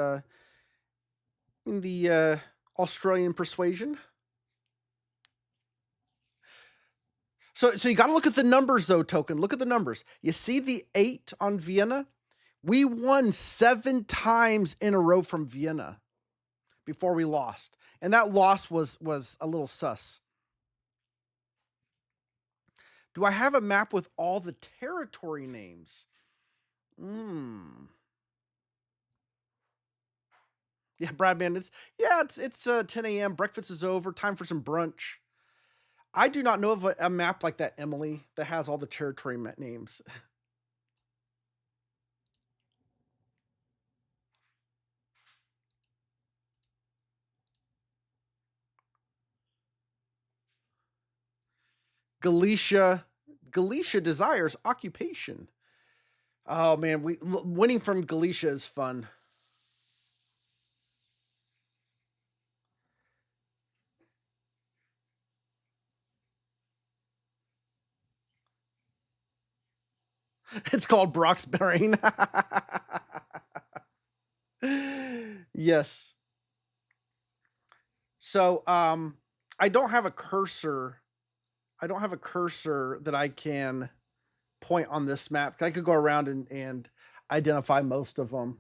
in the Australian persuasion. So you got to look at the numbers, though, Token. Look at the numbers. You see the 8 on Vienna? We won 7 times in a row from Vienna before we lost. And that loss was a little sus. Do I have a map with all the territory names? Yeah, Bradman, it's 10 a.m. Breakfast is over. Time for some brunch. I do not know of a map like that, Emily, that has all the territory names. Galicia. Galicia desires occupation. Oh man, winning from Galicia is fun. It's called Brock's Brain. Yes. So, I don't have a cursor. I don't have a cursor that I can point on this map. I could go around and identify most of them.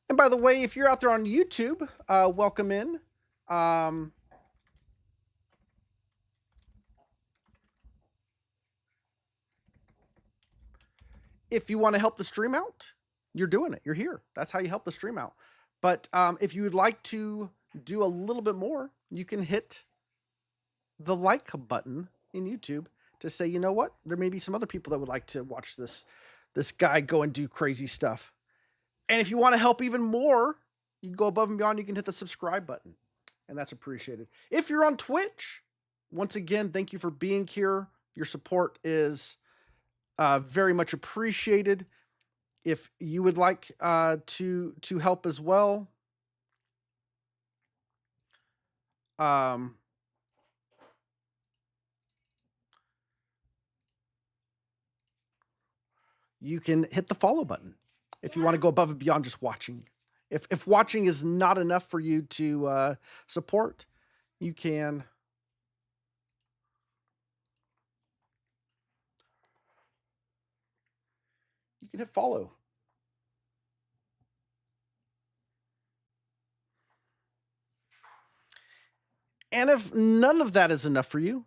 And by the way, if you're out there on YouTube, welcome in. Um, if you want to help the stream out, you're doing it. You're here. That's how you help the stream out. But if you would like to do a little bit more, you can hit the like button in YouTube to say, you know what, there may be some other people that would like to watch this guy go and do crazy stuff. And if you want to help even more, you can go above and beyond. You can hit the subscribe button, and that's appreciated. If you're on Twitch, once again, thank you for being here. Your support is very much appreciated. If you would like to help as well, you can hit the follow button if you want to go above and beyond just watching. If watching is not enough for you to support, you can hit follow. And if none of that is enough for you,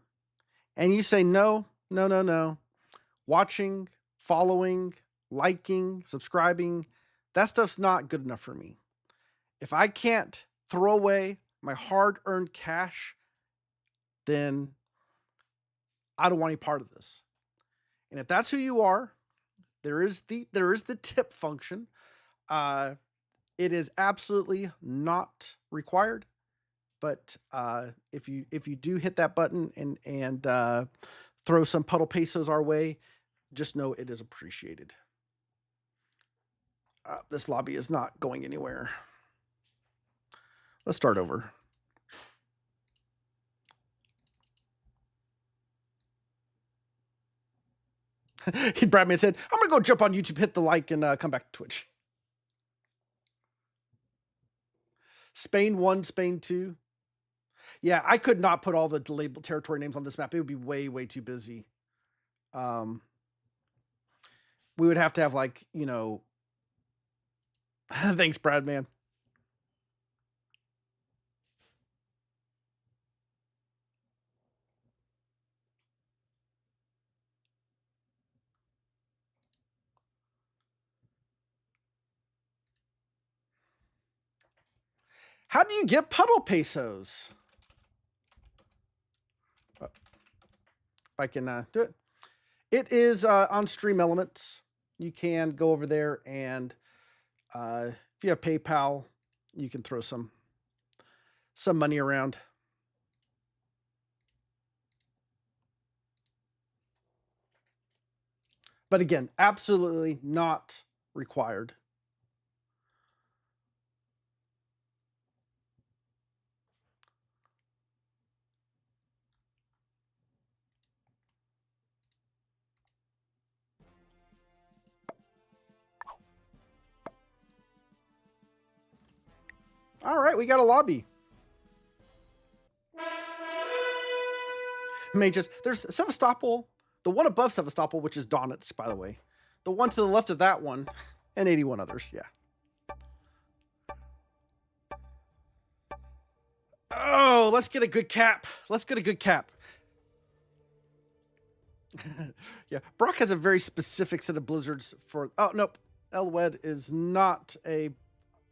and you say no, watching, following, liking, subscribing, that stuff's not good enough for me. If I can't throw away my hard-earned cash, then I don't want any part of this. And if that's who you are, there is the tip function. It is absolutely not required, but if you do hit that button and throw some puddle pesos our way, just know it is appreciated. This lobby is not going anywhere. Let's start over. Bradman said, I'm going to go jump on YouTube, hit the like, and come back to Twitch. Spain 1, Spain 2. Yeah, I could not put all the labeled territory names on this map. It would be way, way too busy. We would have to have, like, you know... Thanks, Bradman. How do you get puddle pesos? If I can do it. It is on Stream Elements. You can go over there and if you have PayPal, you can throw some money around. But again, absolutely not required. All right, we got a lobby. There's Sevastopol, the one above Sevastopol, which is Donetsk, by the way. The one to the left of that one, and 81 others, yeah. Oh, let's get a good cap. Let's get a good cap. Yeah, Brock has a very specific set of blizzards for... Oh, nope. Elwed is not a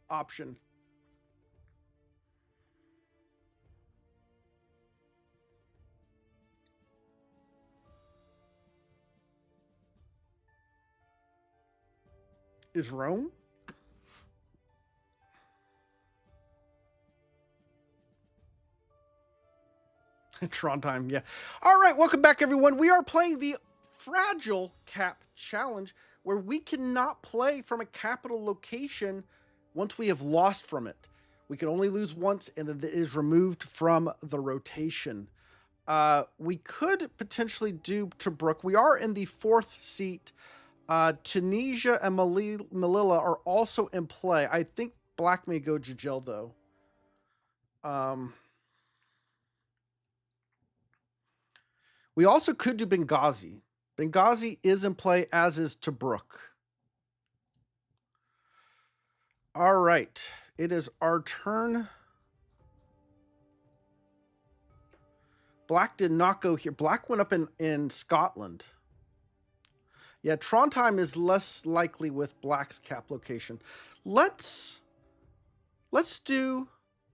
option. is Rome. Tron time, yeah. All right, welcome back, everyone. We are playing the Fragile Cap Challenge, where we cannot play from a capital location once we have lost from it. We can only lose once, and then it is removed from the rotation. We could potentially do Tobruk. We are in the 4th seat. Tunisia and Melilla are also in play. I think Black may go Jajel, though. We also could do Benghazi. Benghazi is in play, as is Tobruk. All right. It is our turn. Black did not go here. Black went up in Scotland. Yeah, Trondheim is less likely with Black's cap location. Let's do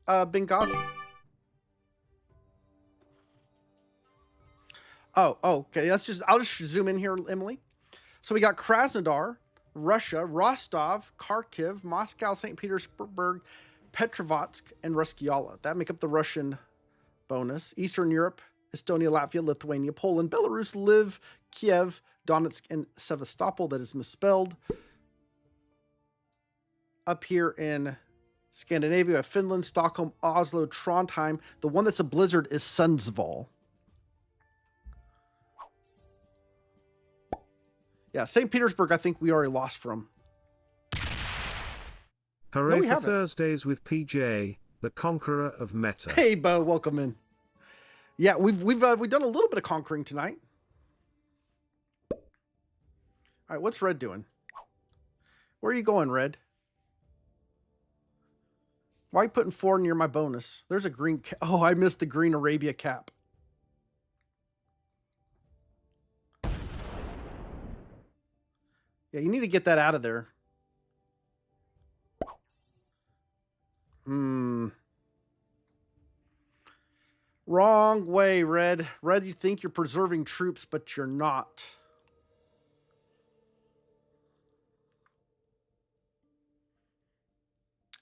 Benghazi. Oh, okay. I'll just zoom in here, Emily. So we got Krasnodar, Russia, Rostov, Kharkiv, Moscow, St. Petersburg, Petrovsk, and Ruskiala. That make up the Russian bonus. Eastern Europe, Estonia, Latvia, Lithuania, Poland, Belarus, Lviv, Kiev, Donetsk, and Sevastopol. That is misspelled. Up here in Scandinavia, Finland, Stockholm, Oslo, Trondheim. The one that's a blizzard is Sundsvall. Yeah, St. Petersburg, I think we already lost from. Hooray for Thursdays with PJ, the conqueror of meta. Hey, Bo, welcome in. Yeah, we've done a little bit of conquering tonight. All right, what's Red doing? Where are you going, Red? Why are you putting 4 near my bonus? There's a green. Oh, I missed the green Arabia cap. Yeah, you need to get that out of there. Wrong way, Red. Red, you think you're preserving troops, but you're not.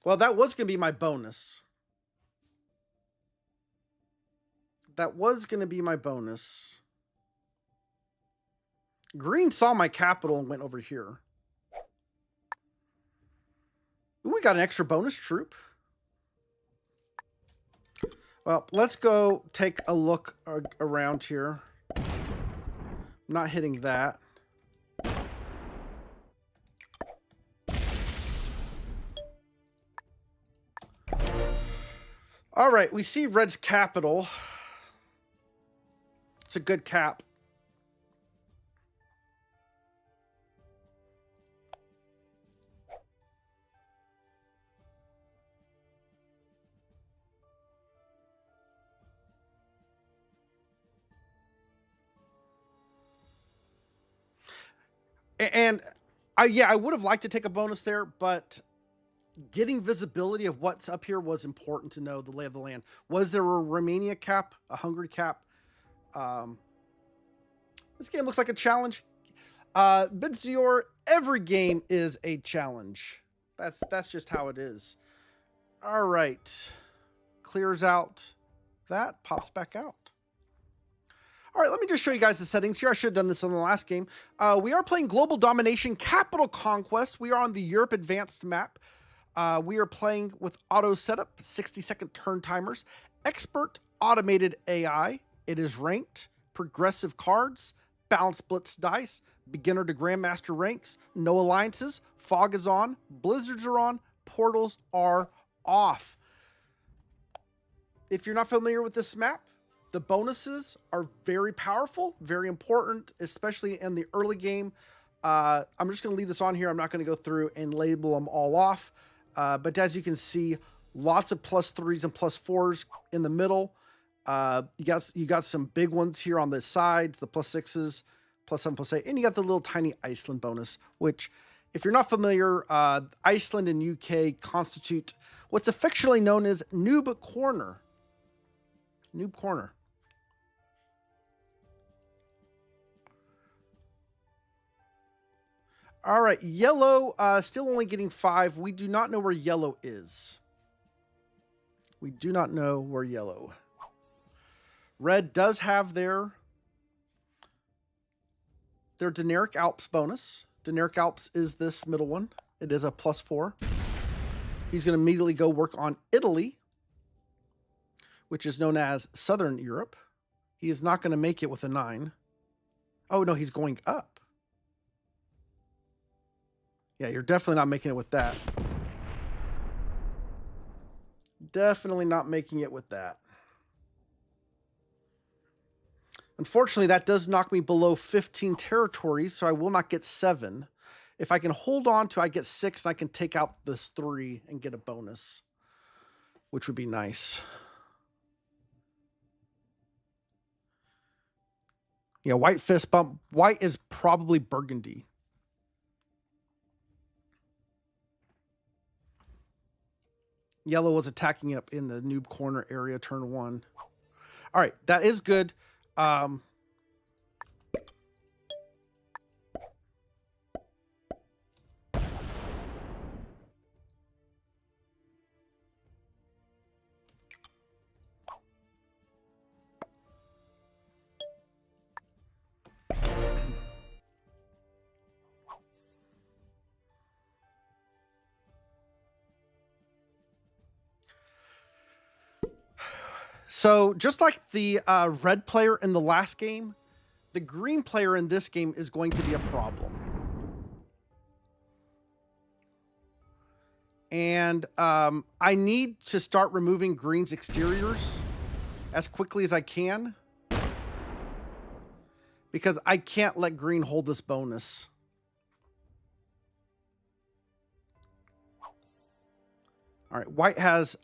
Well, that was going to be my bonus. Green saw my capital and went over here. Ooh, we got an extra bonus troop. Well, let's go take a look around here. I'm not hitting that. All right, we see Red's capital. It's a good cap. And I would have liked to take a bonus there, but getting visibility of what's up here was important to know the lay of the land. Was there a Romania cap, a Hungary cap? This game looks like a challenge. Bidzior, every game is a challenge. That's just how it is. All right. Clears out that, pops back out. All right, let me just show you guys the settings here. I should have done this in the last game. We are playing Global Domination, Capital Conquest. We are on the Europe Advanced map. We are playing with auto setup, 60-second turn timers, expert automated AI. It is ranked, progressive cards, balanced blitz dice, beginner to Grandmaster ranks, no alliances, fog is on, blizzards are on, portals are off. If you're not familiar with this map, the bonuses are very powerful, very important, especially in the early game. I'm just going to leave this on here. I'm not going to go through and label them all off. But as you can see, lots of +3s and +4s in the middle. You got some big ones here on the sides, the +6s, +7, +8, and you got the little tiny Iceland bonus, which, if you're not familiar, Iceland and UK constitute what's affectionately known as Noob Corner. Noob Corner. All right, yellow still only getting 5. We do not know where yellow is. We do not know where yellow. Red does have their Generic Alps bonus. Generic Alps is this middle one. It is a +4. He's going to immediately go work on Italy, which is known as Southern Europe. He is not going to make it with a 9. Oh, no, he's going up. Yeah, you're definitely not making it with that. Definitely not making it with that. Unfortunately, that does knock me below 15 territories, so I will not get 7. If I can hold on to, I get 6, and I can take out this 3 and get a bonus, which would be nice. Yeah, white fist bump. White is probably burgundy. Yellow was attacking up in the noob corner area turn 1. All right, that is good. So just like the red player in the last game, the green player in this game is going to be a problem. And I need to start removing green's exteriors as quickly as I can, because I can't let green hold this bonus. All right, white has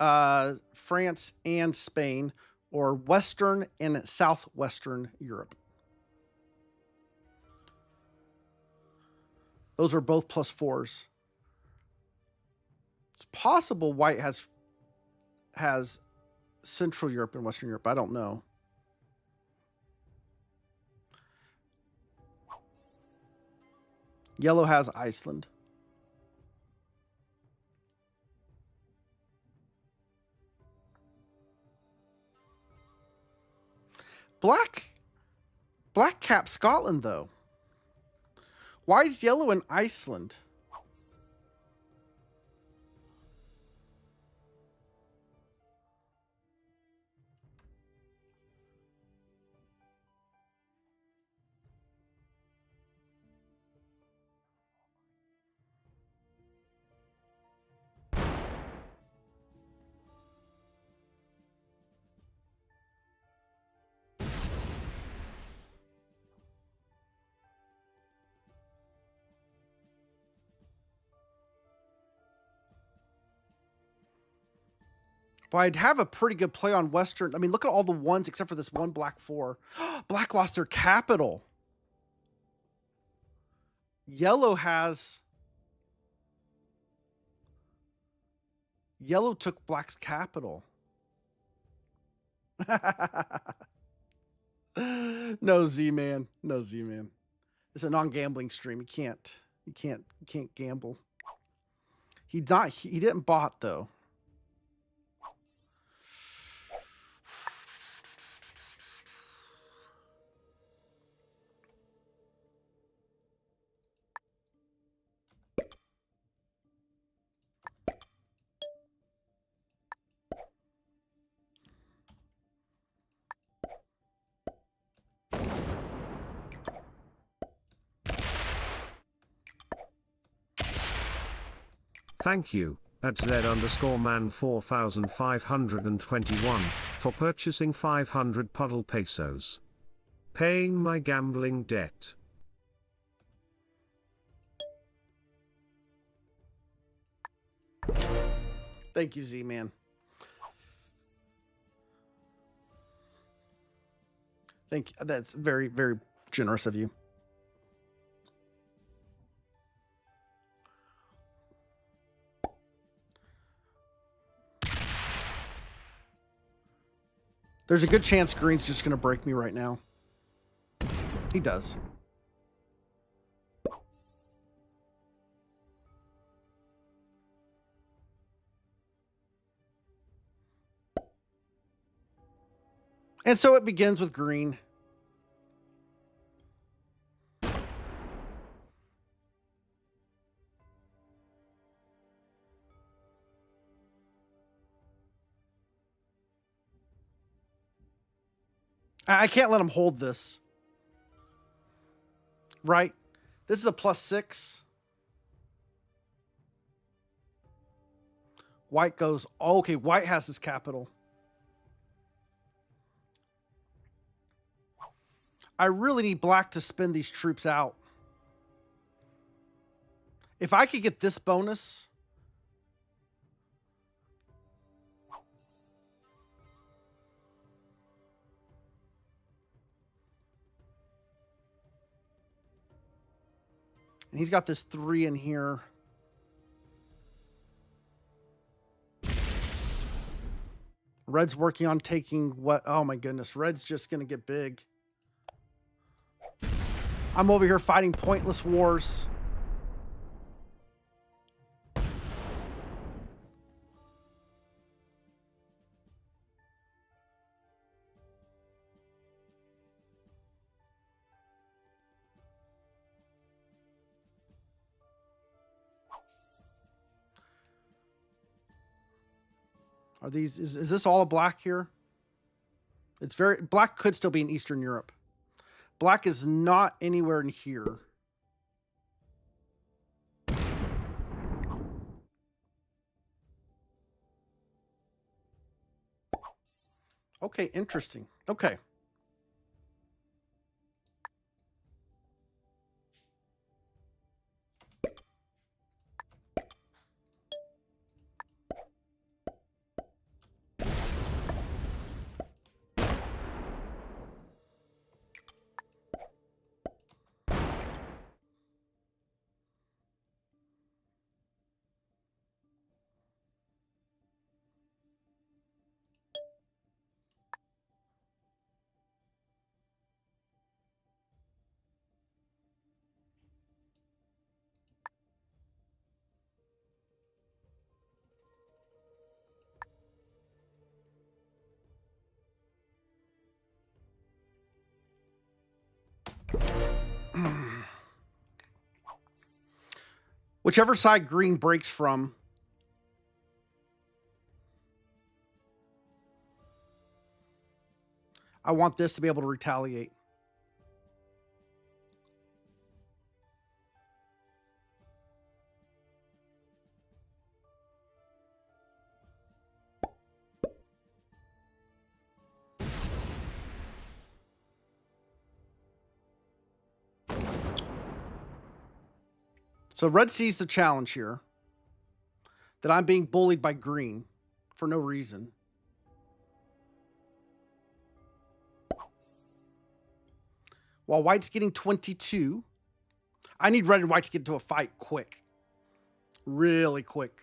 France and Spain, or Western and Southwestern Europe. Those are both +4s. It's possible white has Central Europe and Western Europe. I don't know. Yellow has Iceland. Black cap Scotland, though. Why is yellow in Iceland? But I'd have a pretty good play on Western. I mean, look at all the ones except for this one black 4. Black lost their capital. Yellow took black's capital. No, Z-Man. No, Z-Man. It's a non-gambling stream. You can't gamble. He didn't bot, though. Thank you, at Z_man 4521, for purchasing 500 puddle pesos. Paying my gambling debt. Thank you, Z-Man. Thank you. That's very, very generous of you. There's a good chance green's just going to break me right now. He does. And so it begins with green. I can't let him hold this. Right? This is a +6. White goes, oh, okay, white has his capital. I really need black to spin these troops out. If I could get this bonus. And he's got this 3 in here. Red's working on taking what? Oh my goodness. Red's just going to get big. I'm over here fighting pointless wars. Are these, is this all black here? It's very, black could still be in Eastern Europe. Black is not anywhere in here. Okay, interesting. Okay. Whichever side green breaks from. I want this to be able to retaliate. So red sees the challenge here. That I'm being bullied by green for no reason. While white's getting 22. I need red and white to get into a fight quick. Really quick.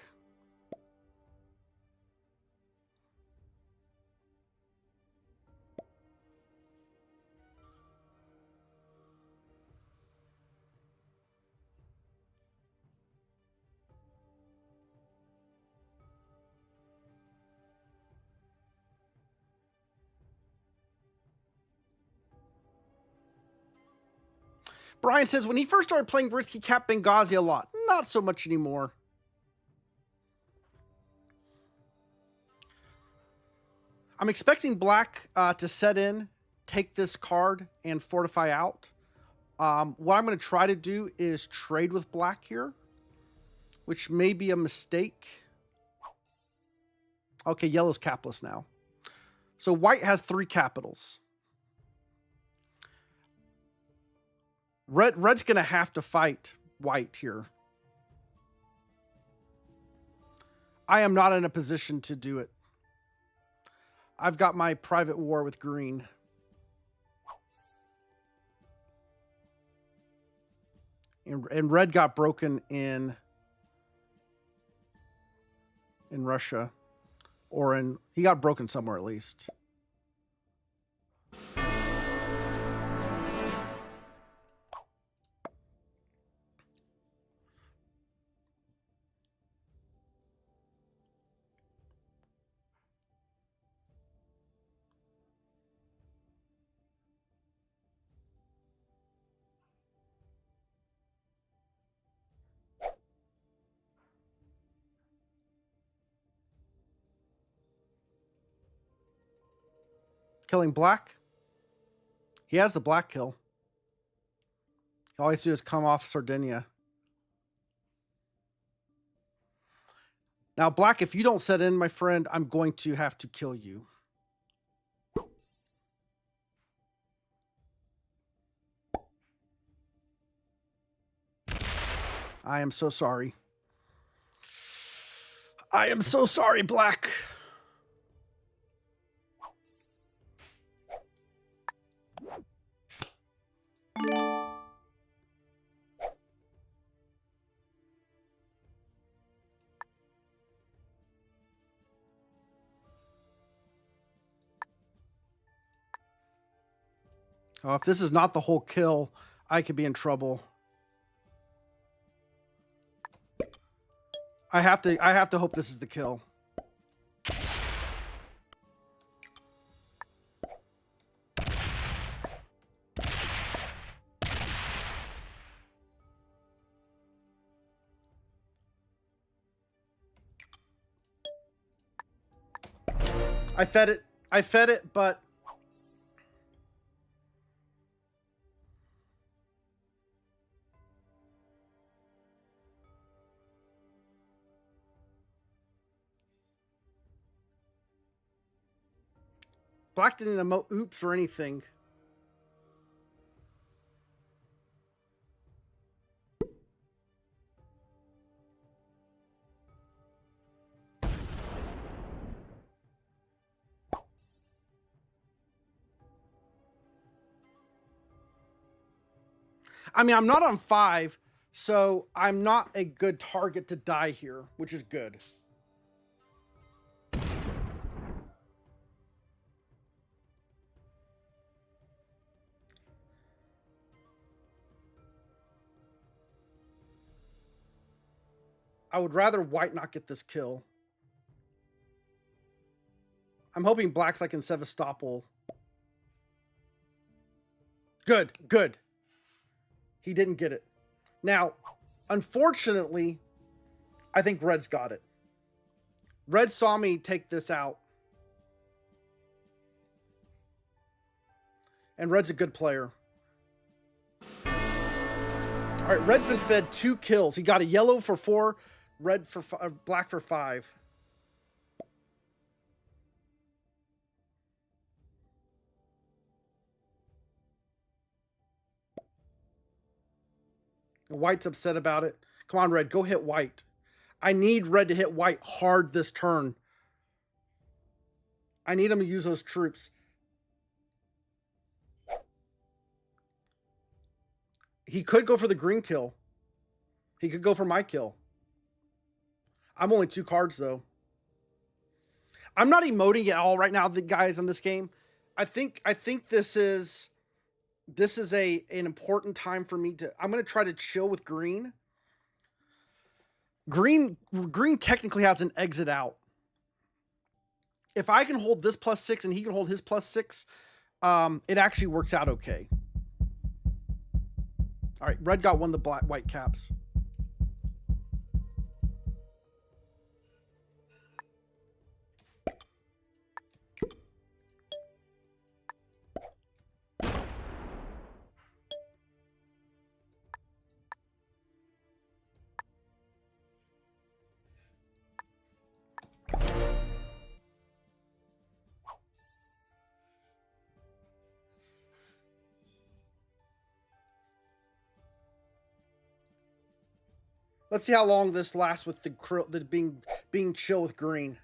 Brian says, when he first started playing Risk, he capped Benghazi a lot. Not so much anymore. I'm expecting black to set in, take this card, and fortify out. What I'm going to try to do is trade with black here, which may be a mistake. Okay, yellow's capless now. So white has 3 capitals. Red's going to have to fight white here. I am not in a position to do it. I've got my private war with green. And red got broken in Russia. Or he got broken somewhere at least. Killing black. He has the black kill. All he has to do is come off Sardinia. Now, black, if you don't set in, my friend, I'm going to have to kill you. I am so sorry. I am so sorry, black. Oh, if this is not the whole kill, I could be in trouble. I have to hope this is the kill. I fed it, but black didn't emote oops or anything. I mean, I'm not on 5, so I'm not a good target to die here, which is good. I would rather white not get this kill. I'm hoping black's like in Sevastopol. Good, good. He didn't get it. Now, unfortunately, I think red's got it. Red saw me take this out. And red's a good player. All right, red's been fed 2 kills. He got a yellow for 4, red for black for 5. White's upset about it. Come on, red, go hit white. I need red to hit white hard this turn. I need him to use those troops. He could go for the green kill. He could go for my kill. I'm only 2 cards, though. I'm not emoting at all right now, the guys in this game. I think this is an important time for me to. I'm going to try to chill with green. Green technically has an exit out. If I can hold this +6 and he can hold his +6, it actually works out okay. All right, red got 1 of the white caps. Let's see how long this lasts with the being chill with green.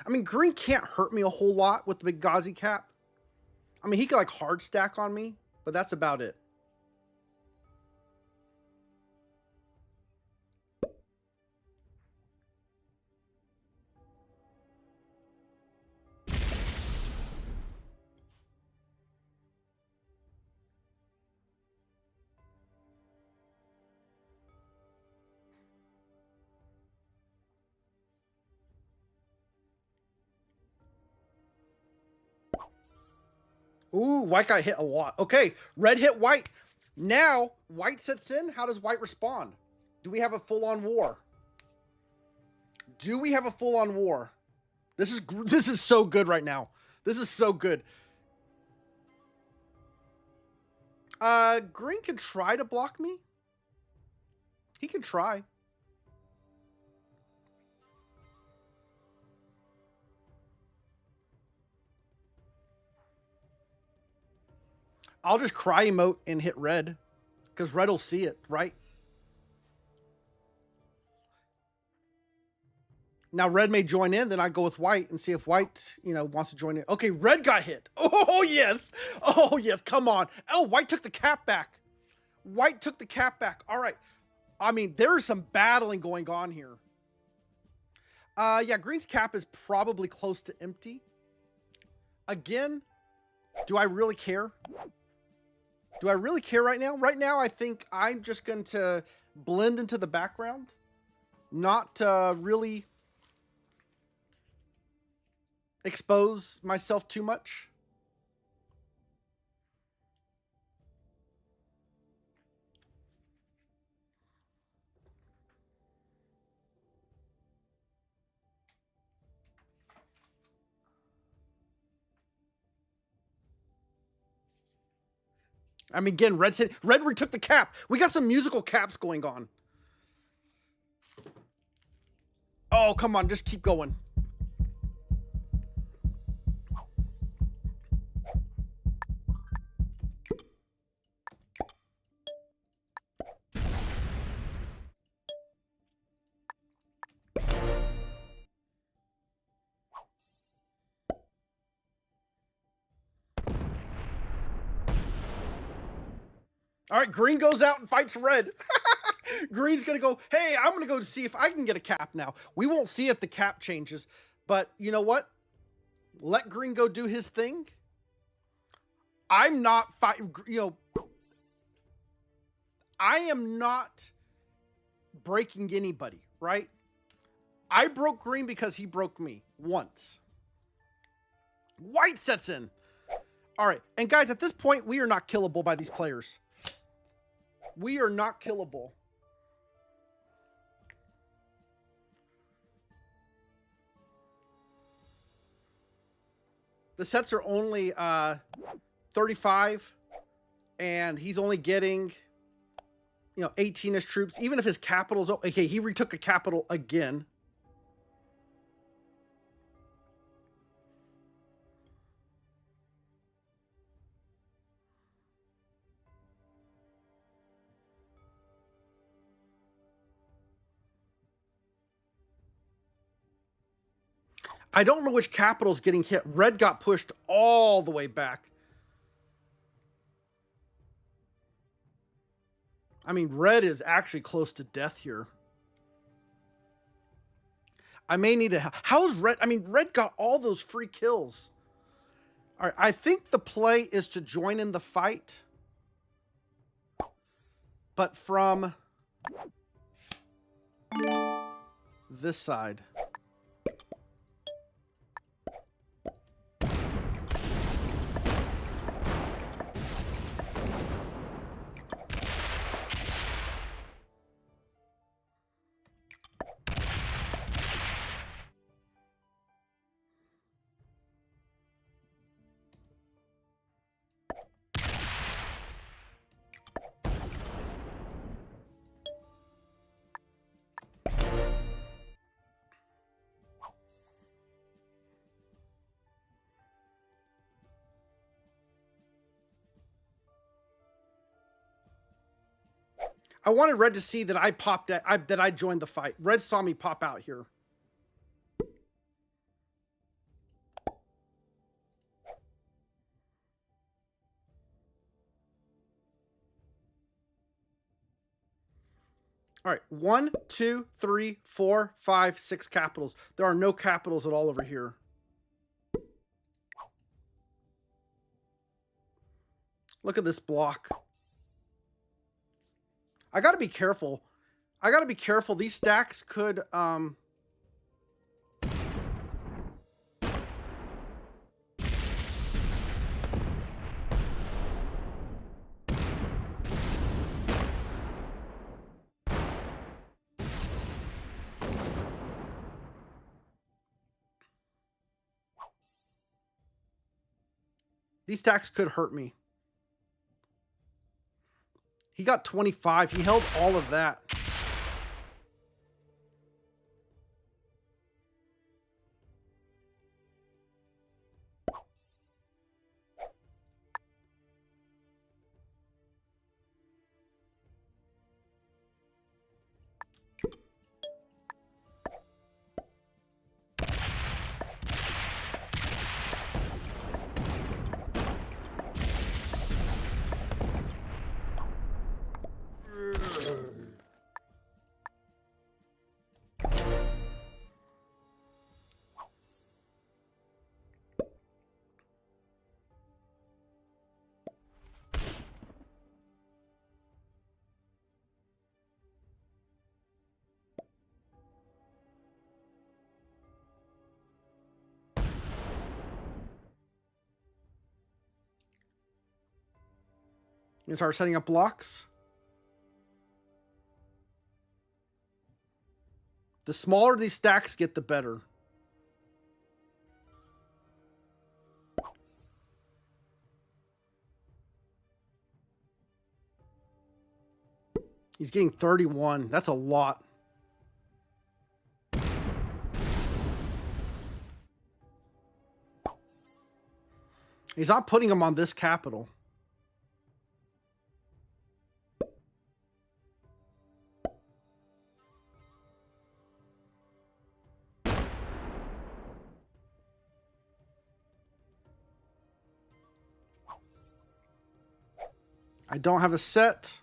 I mean, green can't hurt me a whole lot with the Benghazi cap. I mean, he could like hard stack on me, but that's about it. Ooh, white got hit a lot. Okay, red hit white. Now, white sets in. How does white respond? Do we have a full-on war? Do we have a full-on war? This is so good right now. This is so good. Green can try to block me. He can try. I'll just cry emote and hit red, because red will see it, right? Now red may join in, then I go with white and see if white, wants to join in. Okay, red got hit. Oh yes. Oh yes, come on. Oh, white took the cap back. White took the cap back. All right. I mean, there's some battling going on here. Yeah, green's cap is probably close to empty. Again, do I really care? Do I really care right now? Right now, I think I'm just going to blend into the background. Not really expose myself too much. I mean, again, red retook the cap. We got some musical caps going on. Oh, come on, just keep going. All right, green goes out and fights red. Green's going to go, hey, I'm going to go see if I can get a cap now. We won't see if the cap changes, but you know what? Let green go do his thing. I'm not fighting, I am not breaking anybody, right? I broke green because he broke me once. White sets in. All right, and guys, at this point, we are not killable by these players. We are not killable. The sets are only 35, and he's only getting, 18-ish troops. Even if his capital's okay, he retook a capital again. I don't know which capital's getting hit. Red got pushed all the way back. I mean, red is actually close to death here. I may need to... How is red... I mean, red got all those free kills. All right, I think the play is to join in the fight. But from this side. I wanted red to see that I popped at, that I joined the fight. Red saw me pop out here. All right, 1, 2, 3, 4, 5, 6 capitals. There are no capitals at all over here. Look at this block. I got to be careful. I got to be careful. These stacks could these stacks could hurt me. He got 25. He held all of that. You start setting up blocks. The smaller these stacks get, the better. He's getting 31. That's a lot. He's not putting him on this capital. I don't have a set.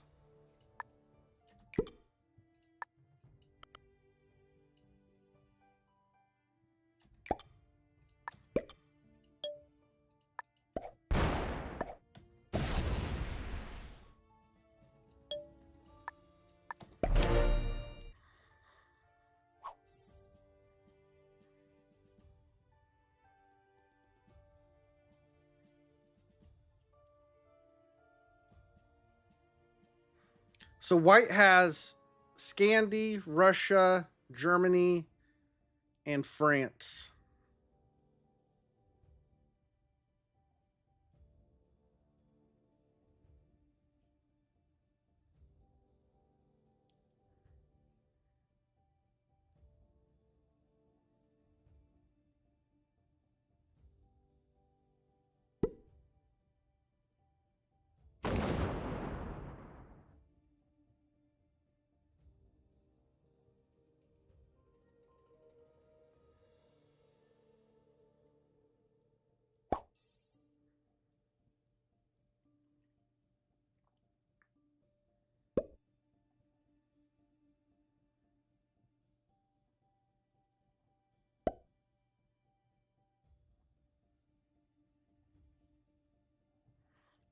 So white has Scandi, Russia, Germany, and France.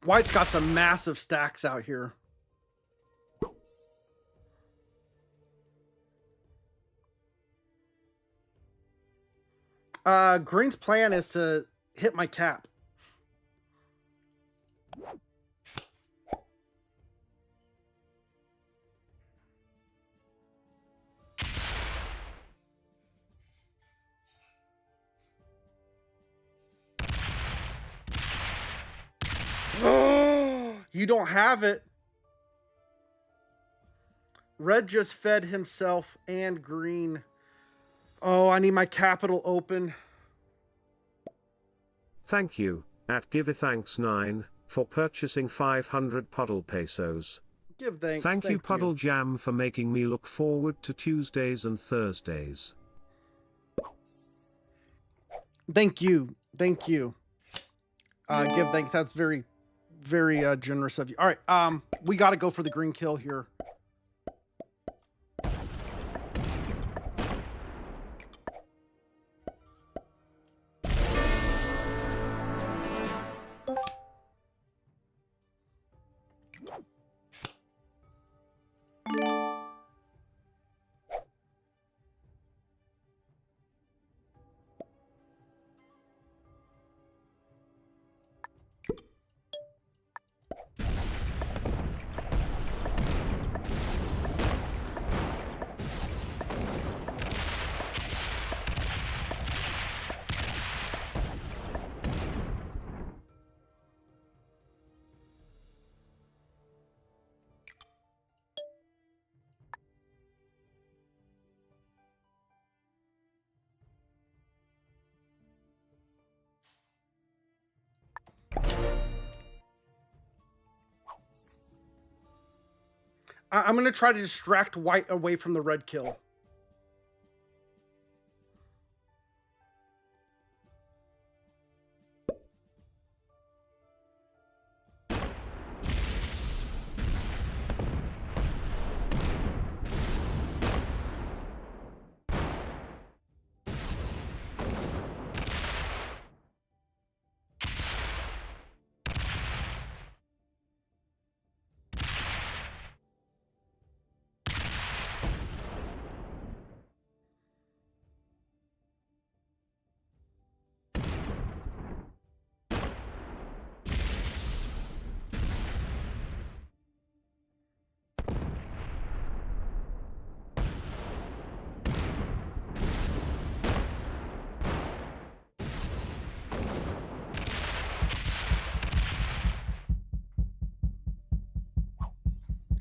White's got some massive stacks out here. Green's plan is to hit my cap. You don't have it. Red just fed himself and green. Oh, I need my capital open. Thank you, at GiveThanks9, for purchasing 500 puddle pesos. Give thanks. Thank you, Puddle Jam, for making me look forward to Tuesdays and Thursdays. Thank you. Thank you. Give thanks. That's very, very generous of you. All right. We got to go for the green kill here. I'm going to try to distract white away from the red kill.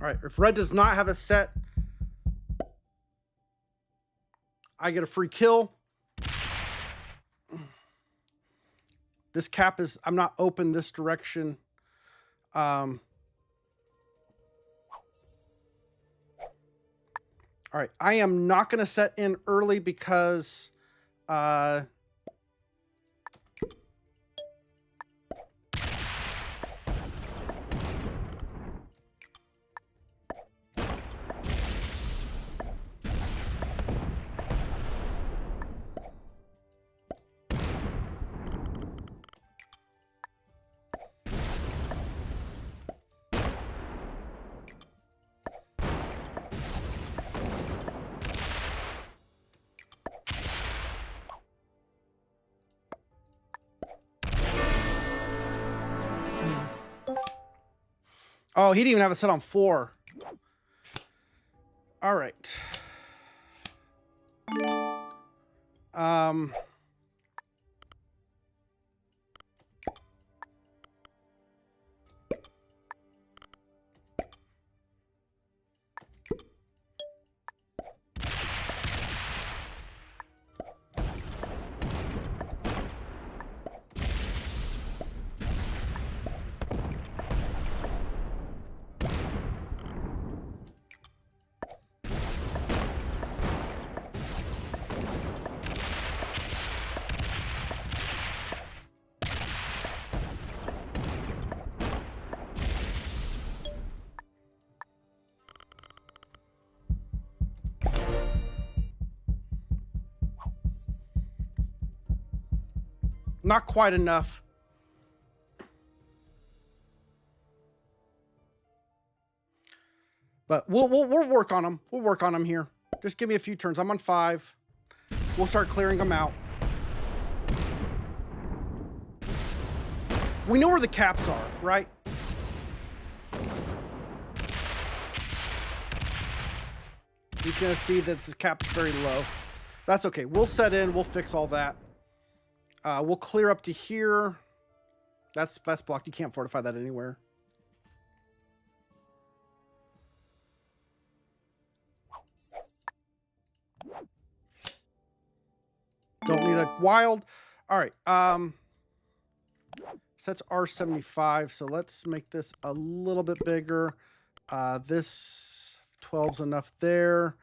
All right, if red does not have a set, I get a free kill. This cap is, I'm not open this direction. All right, I am not going to set in early because oh, he didn't even have a set on 4. All right. Not quite enough. But we'll work on them. We'll work on them here. Just give me a few turns. I'm on 5. We'll start clearing them out. We know where the caps are, right? He's going to see that this cap's very low. That's okay. We'll set in. We'll fix all that. We'll clear up to here. That's blocked. You can't fortify that anywhere. Don't need a wild. All right. Sets R75. So let's make this a little bit bigger. This 12's enough there.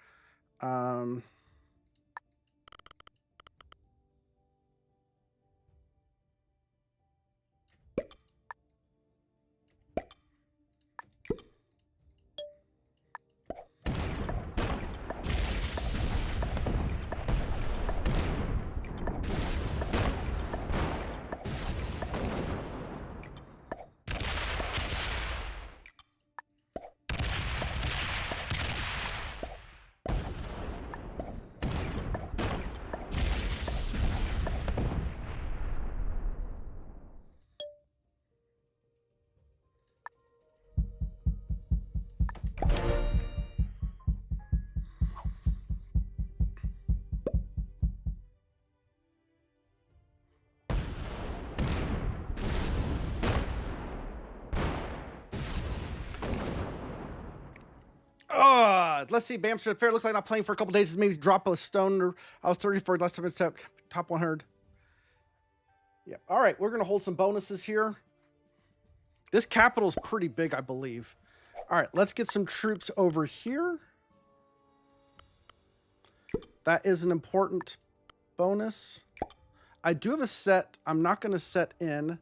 Let's see. Bamster Fair looks like not playing for a couple days. Maybe drop a stone. Or I was 34 last time it's top 100. Yeah. All right. We're going to hold some bonuses here. This capital is pretty big, I believe. All right, let's get some troops over here. That is an important bonus. I do have a set. I'm not going to set in.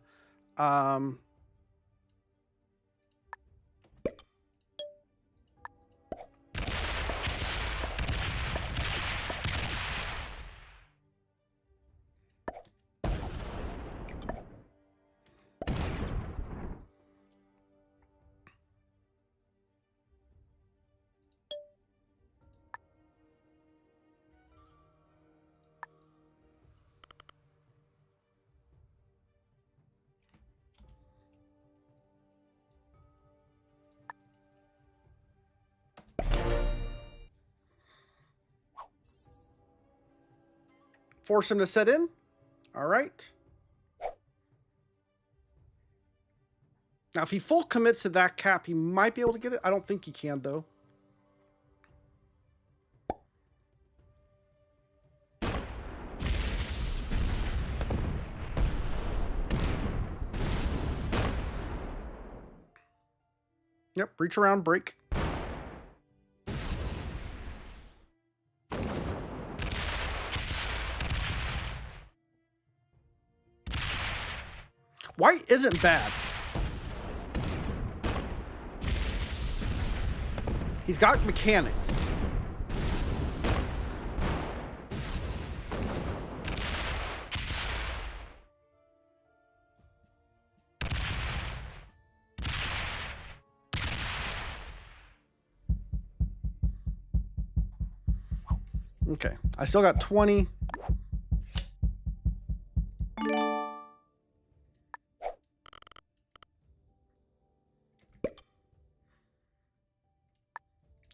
Force him to set in. All right. Now, if he full commits to that cap, he might be able to get it. I don't think he can, though. Yep, reach around, break. White isn't bad. He's got mechanics. Okay, I still got 20.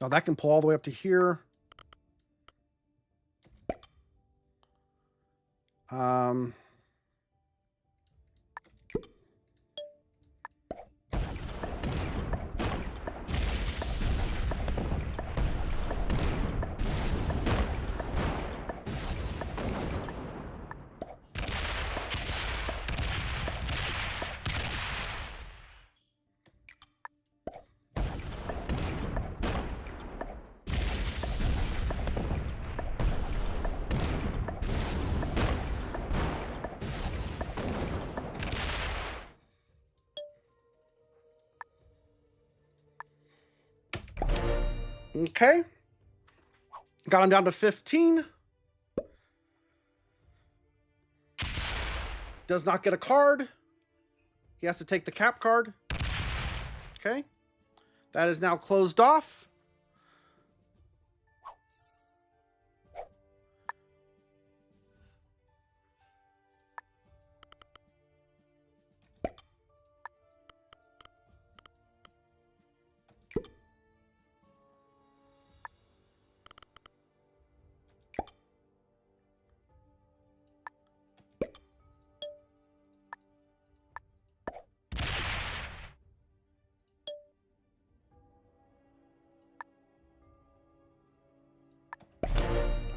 Oh, that can pull all the way up to here. Okay. Got him down to 15. Does not get a card. He has to take the cap card. Okay. That is now closed off.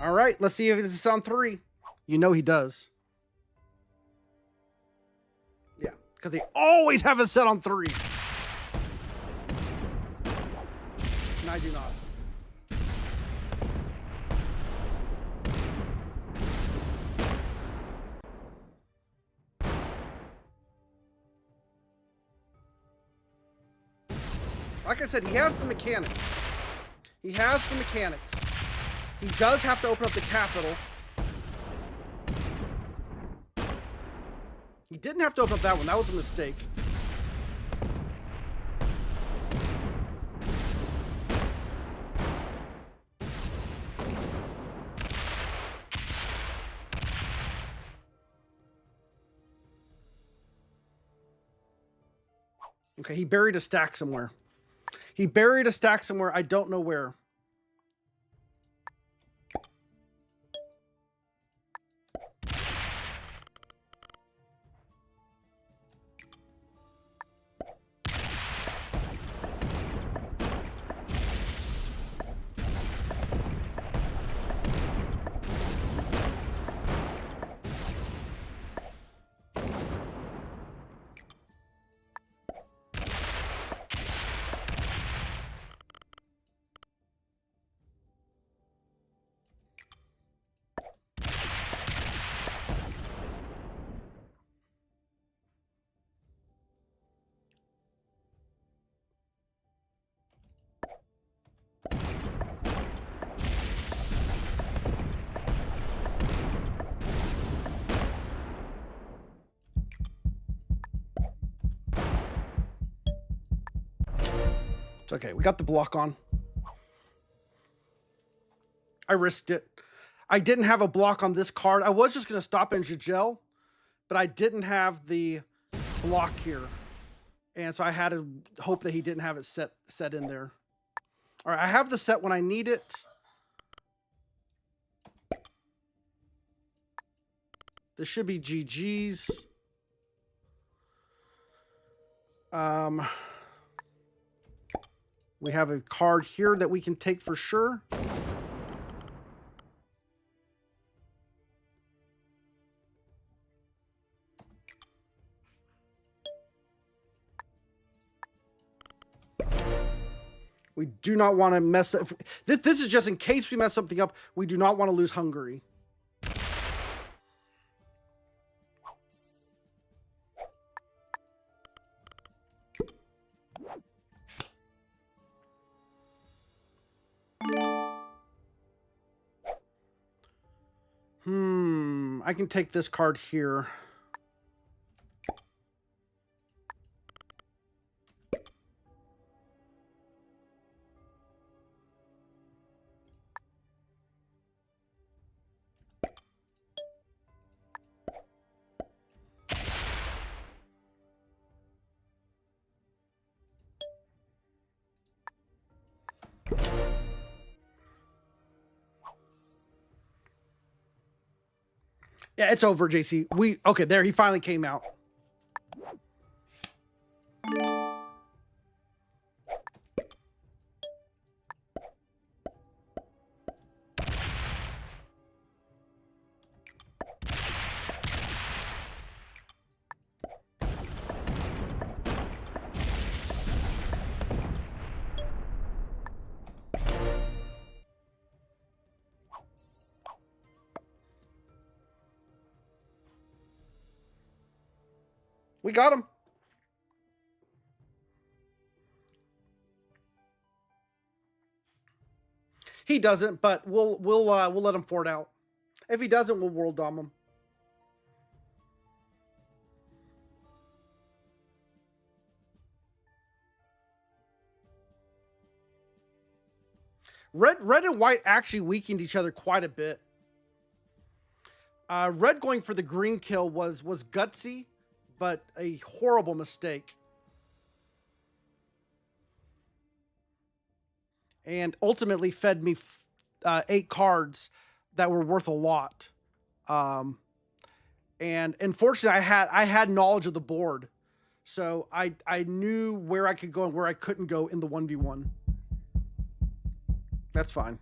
All right, let's see if it's on 3. You know he does. Yeah, because they always have it set on 3. And I do not. Like I said, he has the mechanics. He has the mechanics. He does have to open up the capital. He didn't have to open up that one. That was a mistake. Okay, he buried a stack somewhere. He buried a stack somewhere. I don't know where. It's okay. We got the block on. I risked it. I didn't have a block on this card. I was just going to stop in Jajel, but I didn't have the block here. And so I had to hope that he didn't have it set in there. All right, I have the set when I need it. This should be GG's. We have a card here that we can take for sure. We do not want to mess up. This is just in case we mess something up. We do not want to lose Hungary. I can take this card here. Yeah, it's over, JC. Okay, there, he finally came out. We got him. He doesn't, but we'll let him fort out. If he doesn't, we'll world dom him. Red and white actually weakened each other quite a bit. Red going for the green kill was gutsy, but a horrible mistake. And ultimately fed me 8 cards that were worth a lot. And unfortunately, I had knowledge of the board, so I knew where I could go and where I couldn't go in the 1v1. That's fine.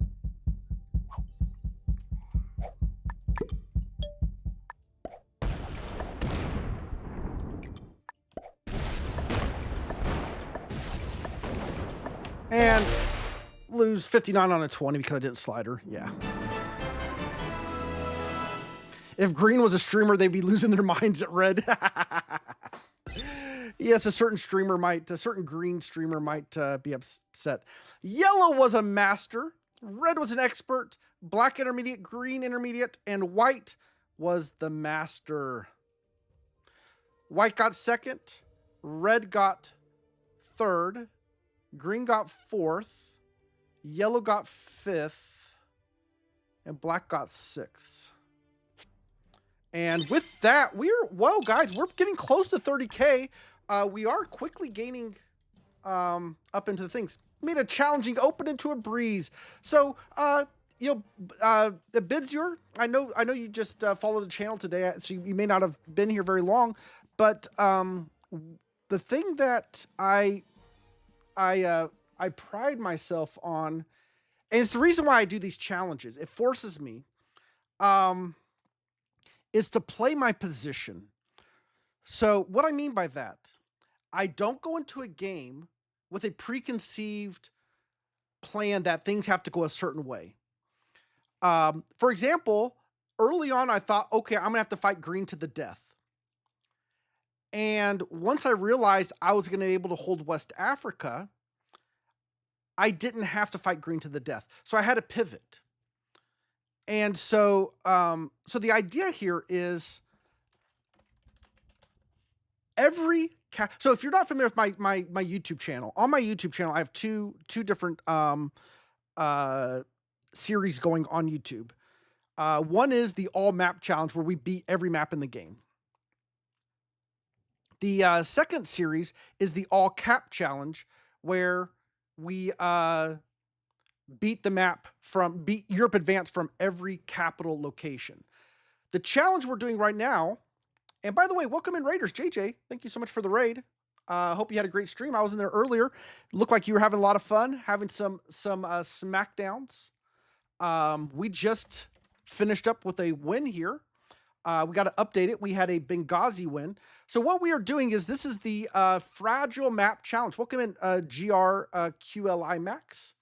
And lose 59 on a 20 because I didn't slider. Yeah. If green was a streamer, they'd be losing their minds at red. Yes, a certain green streamer might be upset. Yellow was a master. Red was an expert. Black intermediate, green intermediate, and white was the master. White got second. Red got third. Green got fourth. Yellow got fifth. And black got sixth. And with that, whoa, guys, we're getting close to 30K. We are quickly gaining up into the things. Made a challenging open into a breeze. So, the Bidsure, I know you just followed the channel today, so you may not have been here very long, but the thing that I pride myself on, and it's the reason why I do these challenges, it forces me, is to play my position. So what I mean by that, I don't go into a game with a preconceived plan that things have to go a certain way. For example, early on, I thought, okay, I'm gonna have to fight green to the death. And once I realized I was gonna be able to hold West Africa, I didn't have to fight green to the death. So I had to pivot. And so, so the idea here is every So if you're not familiar with my YouTube channel, on my YouTube channel, I have two different uh, series going on YouTube. One is the all map challenge where we beat every map in the game. The second series is the all cap challenge where we beat Europe Advanced from every capital location. The challenge we're doing right now, and by the way, welcome in Raiders, JJ. Thank you so much for the raid. Hope you had a great stream. I was in there earlier. Looked like you were having a lot of fun, having some smackdowns. We just finished up with a win here. We got to update it. We had a Benghazi win. So what we are doing is this is the fragile map challenge. Welcome in GRQLI Max.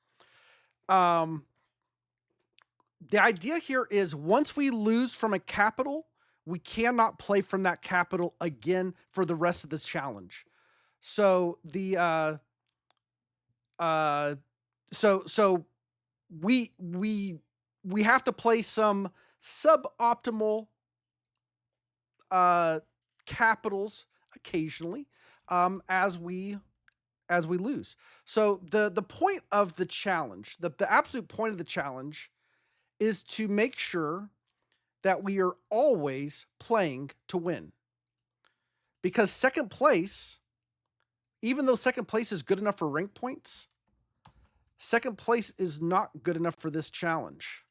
The idea here is once we lose from a capital, we cannot play from that capital again for the rest of this challenge. So the so we have to play some suboptimal capitals occasionally as we lose. So the point of the challenge, the absolute point of the challenge is to make sure that we are always playing to win. Because second place, even though second place is good enough for rank points, second place is not good enough for this challenge.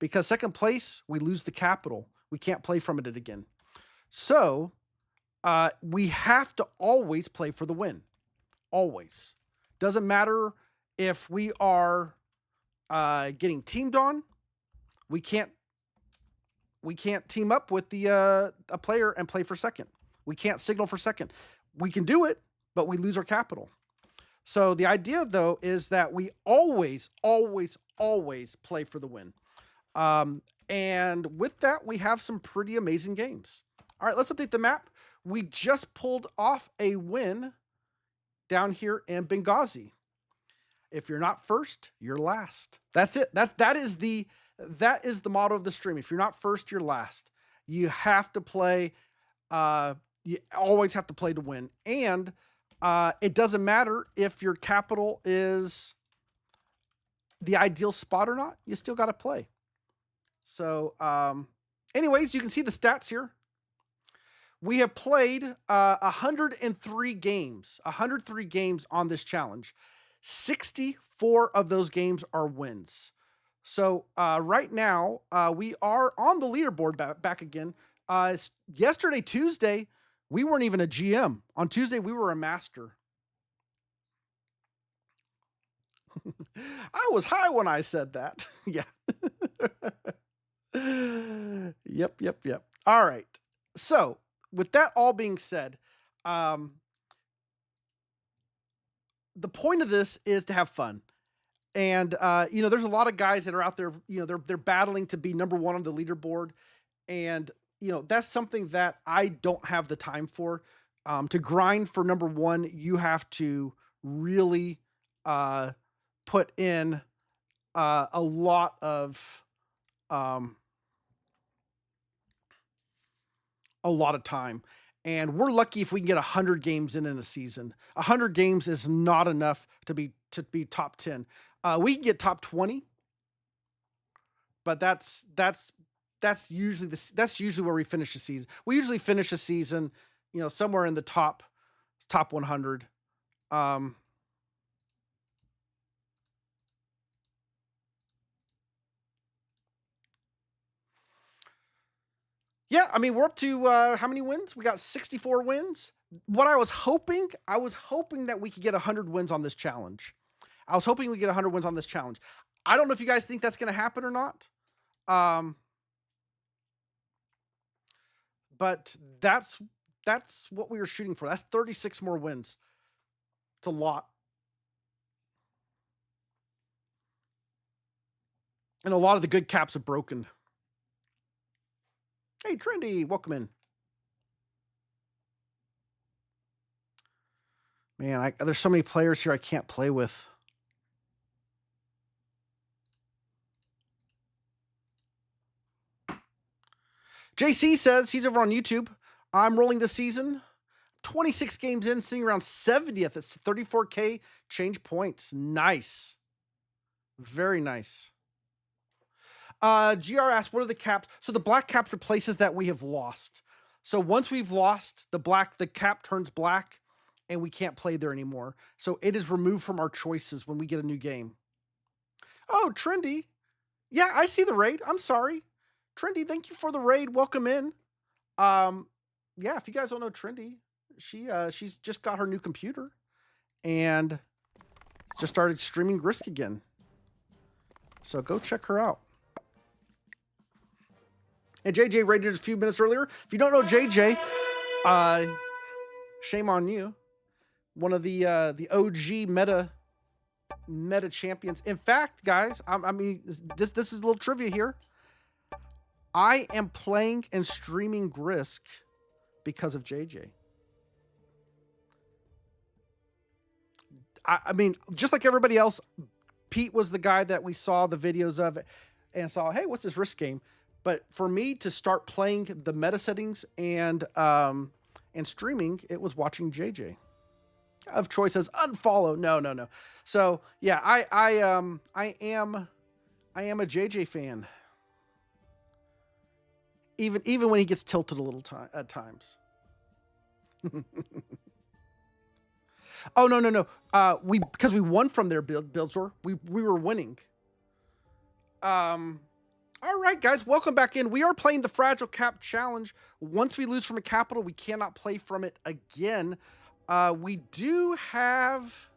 Because second place, we lose the capital. We can't play from it again. So we have to always play for the win. Always. Doesn't matter if we are getting teamed on. We can't team up with a player and play for second. We can't signal for second. We can do it, but we lose our capital. So the idea, though, is that we always, always, always play for the win. And with that, we have some pretty amazing games. All right, let's update the map. We just pulled off a win down here in Benghazi. If you're not first, you're last. That's it. That is the motto of the stream. If you're not first, you're last. You have to play. You always have to play to win. And it doesn't matter if your capital is the ideal spot or not. You still got to play. So anyways, you can see the stats here. We have played 103 games. 103 games on this challenge. 64 of those games are wins. So right now, we are on the leaderboard back again. Yesterday, Tuesday, we weren't even a GM. On Tuesday, we were a master. I was high when I said that. Yeah. Yep. All right. So with that all being said, the point of this is to have fun. And there's a lot of guys that are out there, they're battling to be number one on the leaderboard. And, that's something that I don't have the time for. To grind for number one, you have to really put in a lot of time. And we're lucky if we can get 100 games in a season. 100 games is not enough to be top 10. We can get top 20, but that's usually where we finish the season. We usually finish a season, somewhere in the top 100. Yeah, I mean, we're up to how many wins? We got 64 wins. What I was hoping that we could get 100 wins on this challenge. I was hoping we get 100 wins on this challenge. I don't know if you guys think that's going to happen or not. But that's what we were shooting for. That's 36 more wins. It's a lot. And a lot of the good caps have broken. Hey, Trendy, welcome in. Man, there's so many players here I can't play with. JC says he's over on YouTube. I'm rolling this season. 26 games in, sitting around 70th. It's 34K change points. Nice. Very nice. GR asked, what are the caps? So the black caps are places that we have lost. So once we've lost, the cap turns black and we can't play there anymore. So it is removed from our choices when we get a new game. Oh, Trendy. Yeah, I see the raid. I'm sorry. Trendy, thank you for the raid. Welcome in. Yeah, if you guys don't know Trendy, she's just got her new computer and just started streaming Risk again. So go check her out. And JJ rated us a few minutes earlier. If you don't know JJ, shame on you. One of the OG meta champions. In fact, guys, I mean, this is a little trivia here. I am playing and streaming Grisk because of JJ. I mean, just like everybody else, Pete was the guy that we saw the videos of and saw, hey, what's this Risk game? But for me to start playing the meta settings and streaming, it was watching JJ. Of choice says unfollow. No. So yeah, I am a JJ fan. Even when he gets tilted a little at times. Oh no. Because we won from their builds, or we were winning. All right, guys, welcome back in. We are playing the Fragile Cap Challenge. Once we lose from a capital, we cannot play from it again. We do have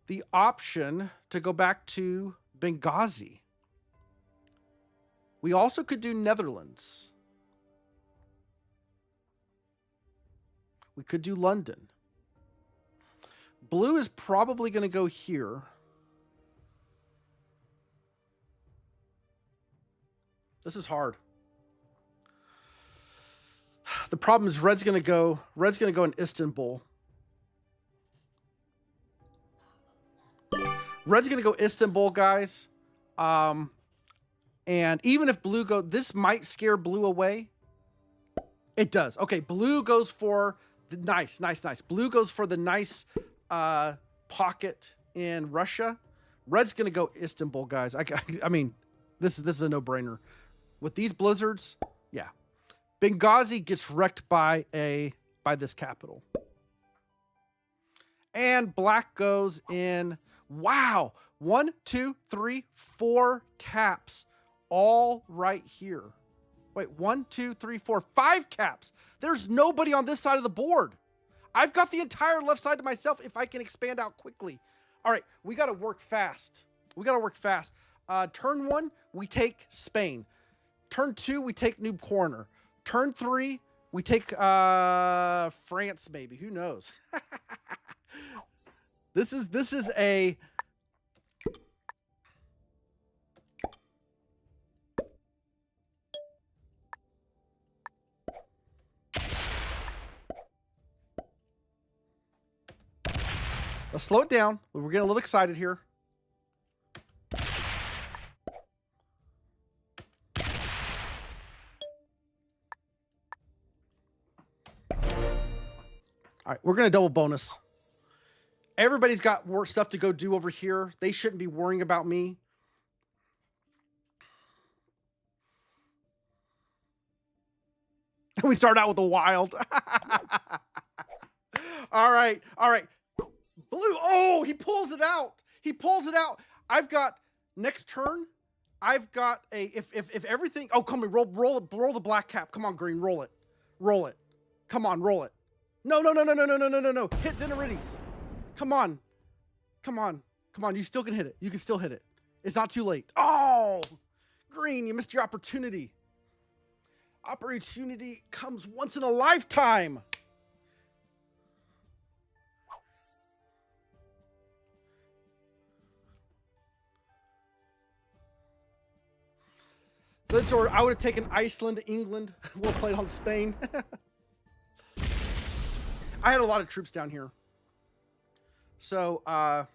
the option to go back to Benghazi. We also could do Netherlands. We could do London. Blue is probably going to go here. This is hard. The problem is red's going to go in Istanbul. Red's going to go Istanbul, guys. And even if blue this might scare blue away. It does. Okay, blue goes for the nice. Blue goes for the nice pocket in Russia. Red's going to go Istanbul, guys. I mean, this is a no-brainer. With these blizzards, yeah. Benghazi gets wrecked by this capital. And black goes in. Wow. 1, 2, 3, 4 caps. All right here. Wait, 1, 2, 3, 4, 5 caps. There's nobody on this side of the board. I've got the entire left side to myself if I can expand out quickly. All right, we got to work fast. Turn 1, we take Spain. Turn 2, we take Noob Corner. Turn 3, we take France, maybe. Who knows? This is a let's slow it down. We're getting a little excited here. All right, we're going to double bonus. Everybody's got more stuff to go do over here. They shouldn't be worrying about me. We start out with a wild. All right. Blue. Oh, he pulls it out. I've got next turn. I've got a if everything. Oh, come on, roll the black cap. Come on, green, roll it. Come on, roll it. No. Hit Dinarides. Come on. You still can hit it. You can still hit it. It's not too late. Oh, green, you missed your opportunity. Opportunity comes once in a lifetime. I would have taken Iceland, England. We'll play it on Spain. I had a lot of troops down here. So, all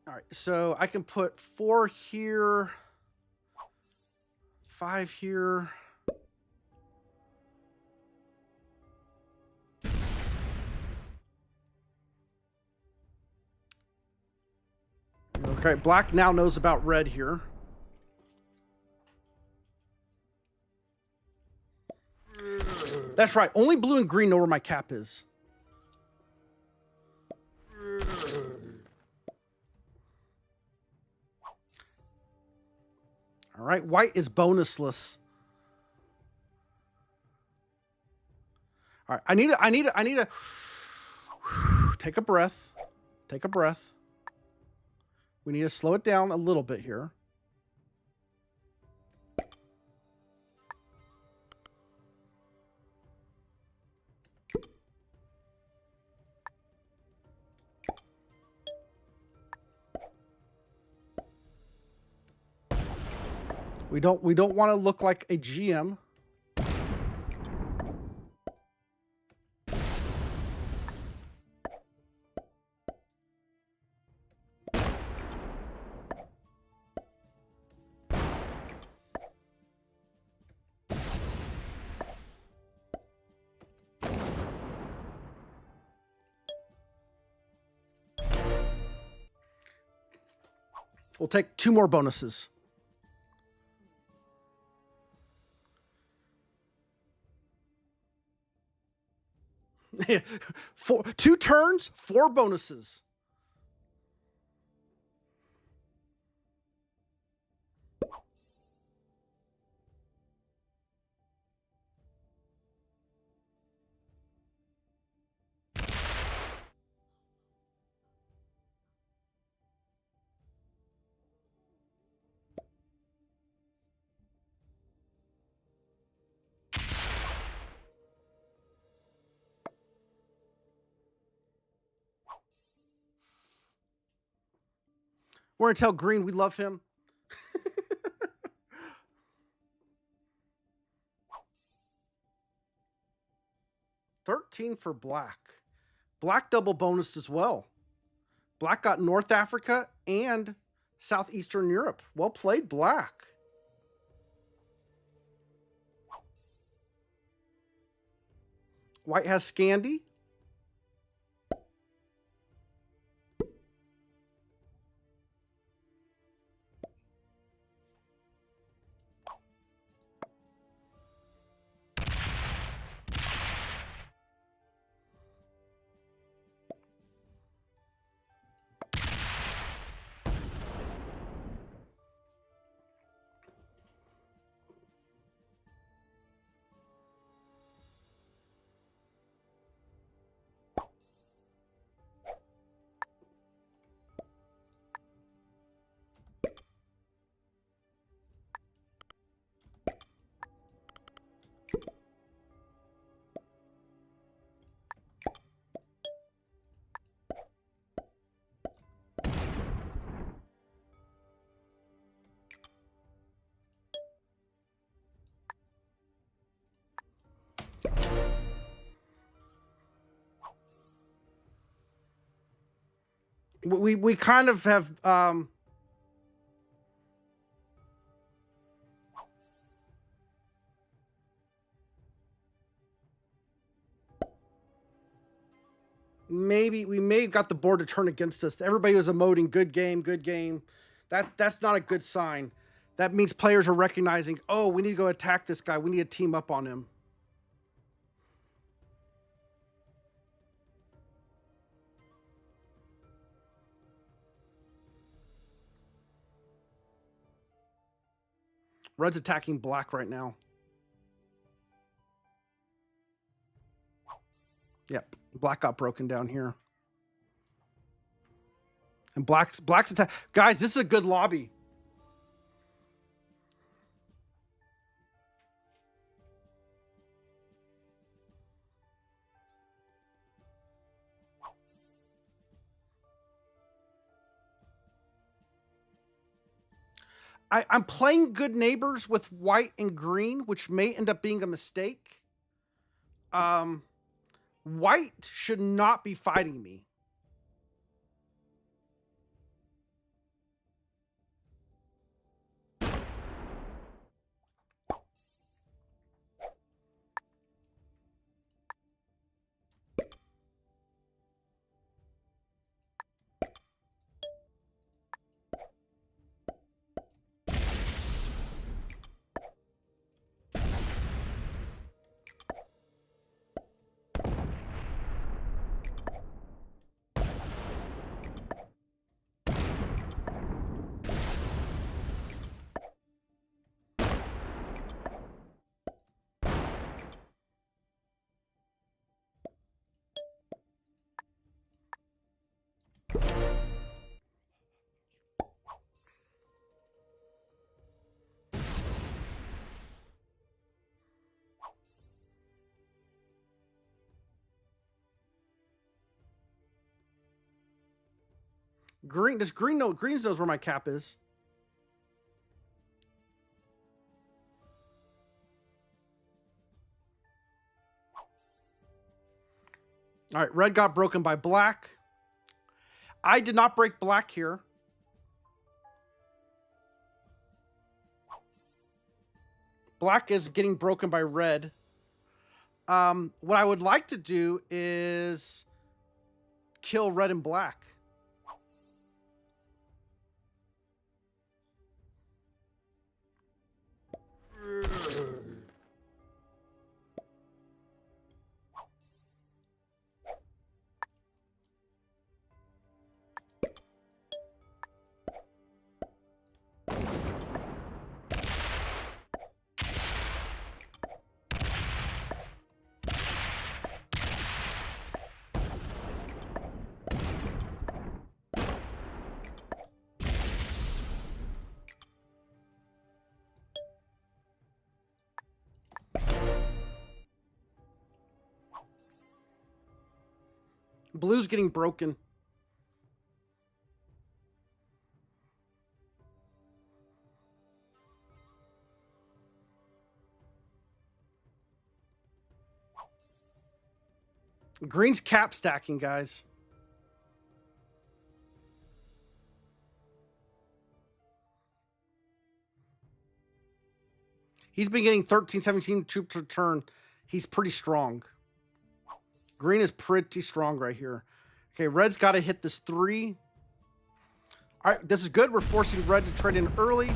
right. So I can put 4 here, 5 here. Okay, black now knows about red here. That's right. Only blue and green know where my cap is. All right, white is bonusless. All right, I need to take a breath. Take a breath. We need to slow it down a little bit here. We don't want to look like a GM. We'll take 2 more bonuses. Four, 2 turns, 4 bonuses. We're going to tell green we love him. 13 for black. Black double bonus as well. Black got North Africa and Southeastern Europe. Well played, black. White has Scandi. We kind of have maybe we may have got the board to turn against us. Everybody was emoting good game, good game. That's not a good sign. That means players are recognizing, oh, we need to go attack this guy. We need to team up on him. Red's attacking black right now. Yep, black got broken down here. And black's attack. Guys, this is a good lobby. I'm playing good neighbors with white and green, which may end up being a mistake. White should not be fighting me. Green, does green know? Greens knows where my cap is. All right, red got broken by black. I did not break black here. Black is getting broken by red. What I would like to do is kill red and black. Blue's getting broken. Green's cap stacking, guys. He's been getting 13, 17 troops per turn. He's pretty strong. Green is pretty strong right here. Okay, red's got to hit this 3. All right, this is good. We're forcing red to trade in early.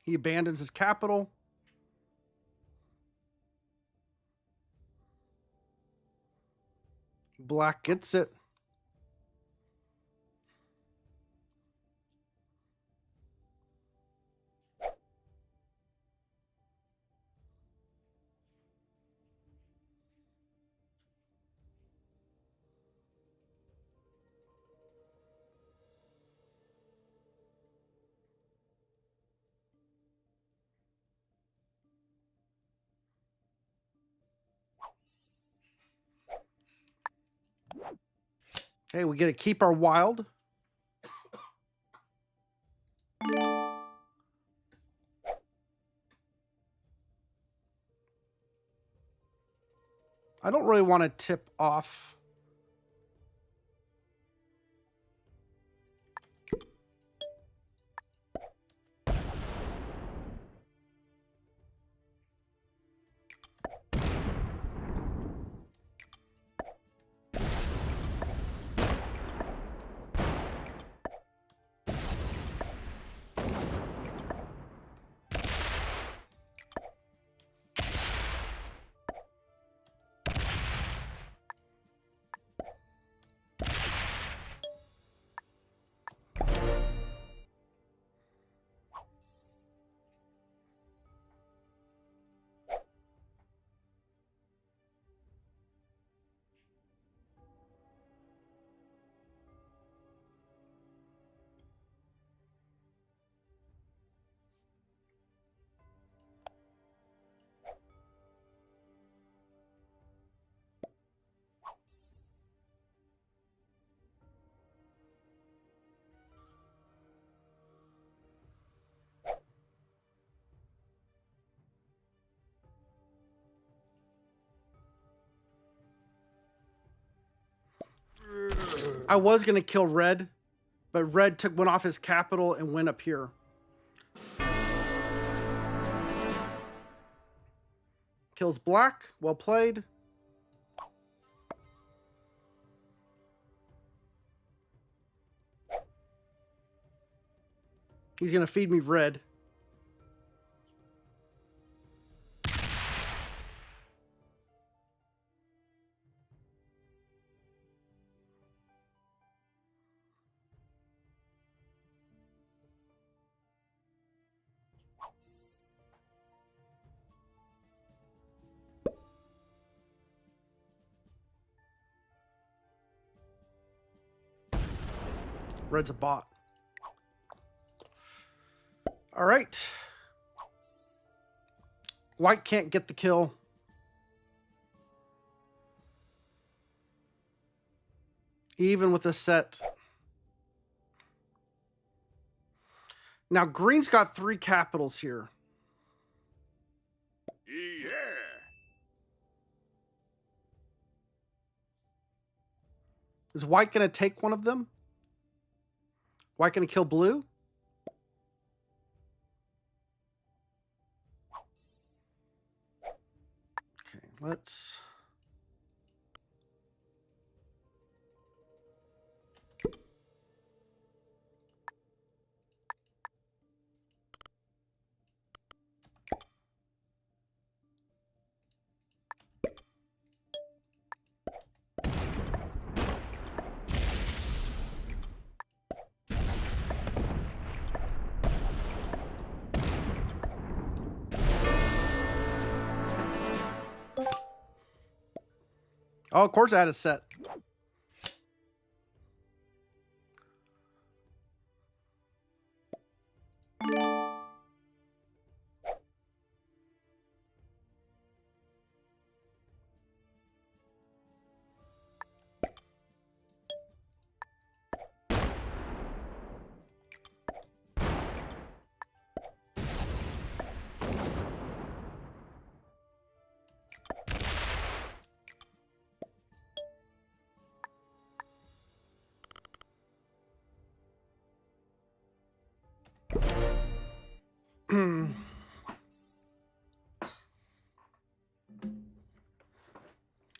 He abandons his capital. Black gets it. Okay, we get to keep our wild. I don't really want to tip off. I was going to kill red, but red took one off his capital and went up here. Kills black. Well played. He's going to feed me red. Red's a bot. All right. White can't get the kill. Even with a set. Now, green's got 3 capitals here. Yeah. Is white going to take one of them? White going to kill blue? Okay, let's... Oh, of course I had a set.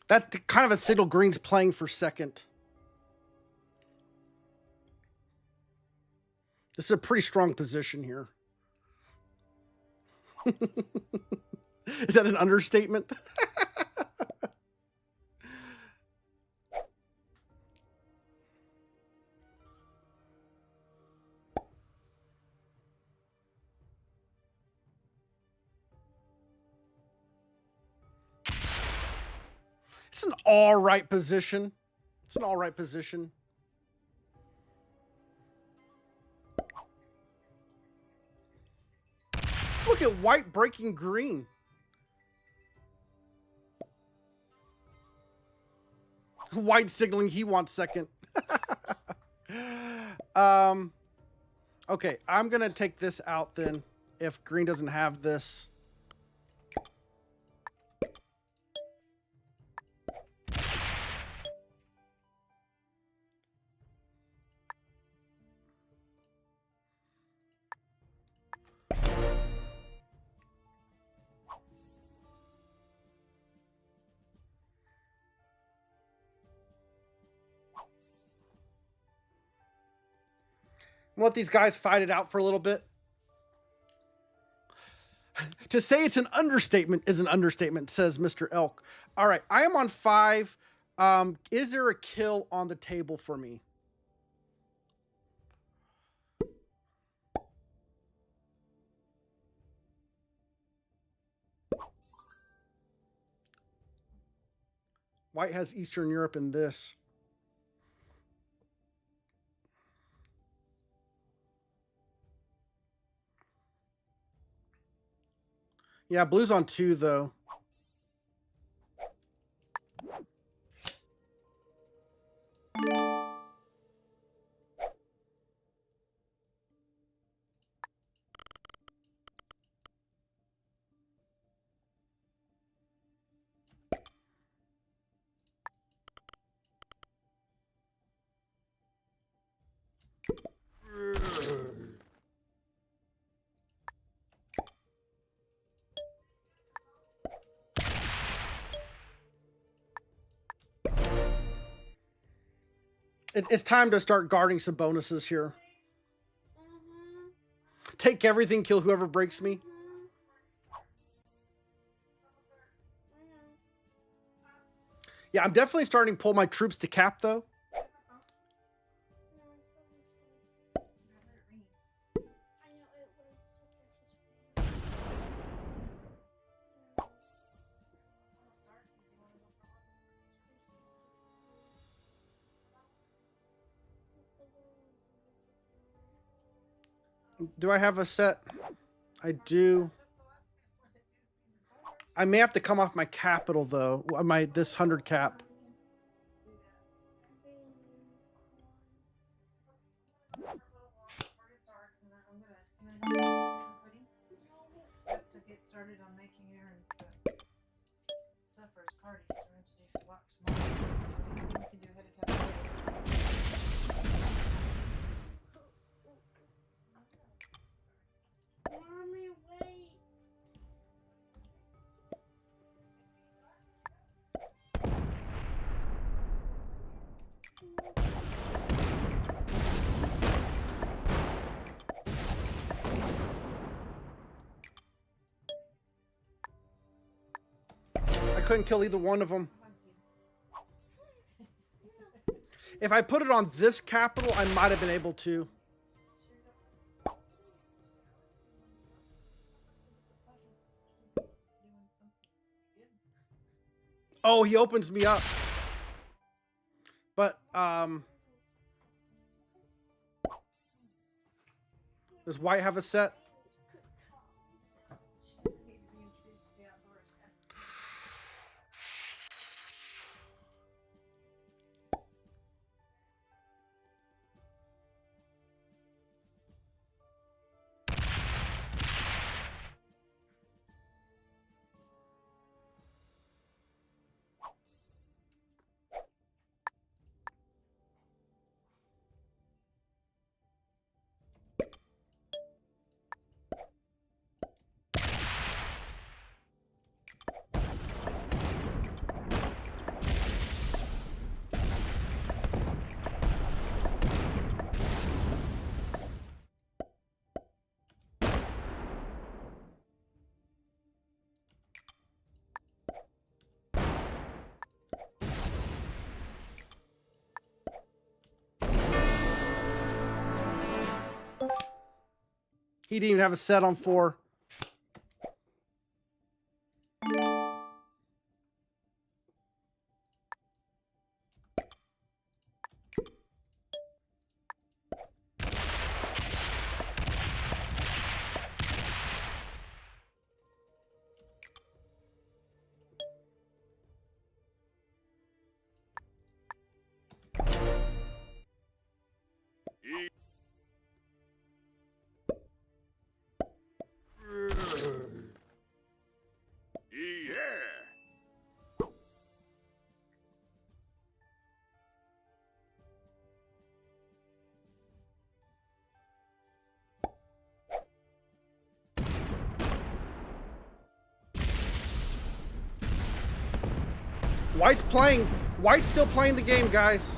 That's kind of a signal green's playing for second. This is a pretty strong position here. Is that an understatement? It's an all right position. It's an all right position. Look at white breaking green. White signaling he wants second. Okay, I'm gonna take this out then if green doesn't have this. Let these guys fight it out for a little bit. To say it's an understatement is an understatement, says Mr. Elk. All right, I am on 5. Is there a kill on the table for me? White has Eastern Europe in this. Yeah, blue's on 2, though. It's time to start guarding some bonuses here. Take everything, kill whoever breaks me. Yeah, I'm definitely starting to pull my troops to cap, though. Do I have a set? I do. I may have to come off my capital though. My this 100 cap. I couldn't kill either one of them. If I put it on this capital, I might have been able to. Oh, he opens me up. But, does white have a set? He didn't even have a set on 4. White's still playing the game, guys.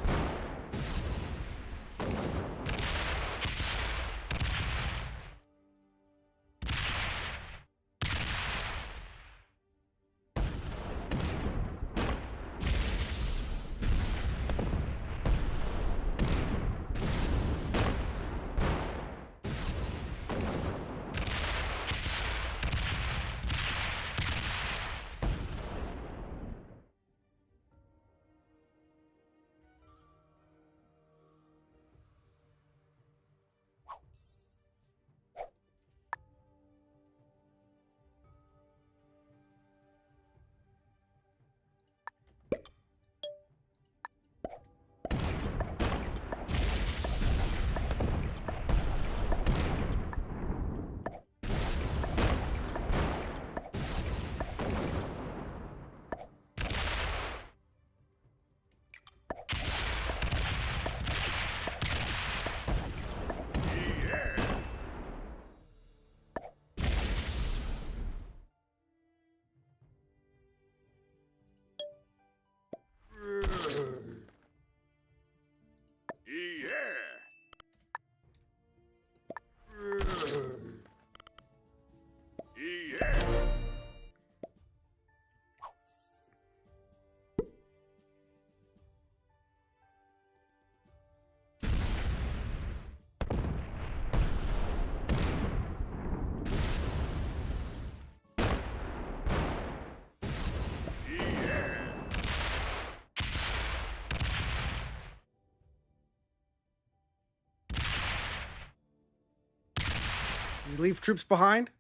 Does he leave troops behind?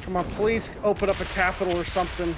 Come on, please open up a capital or something.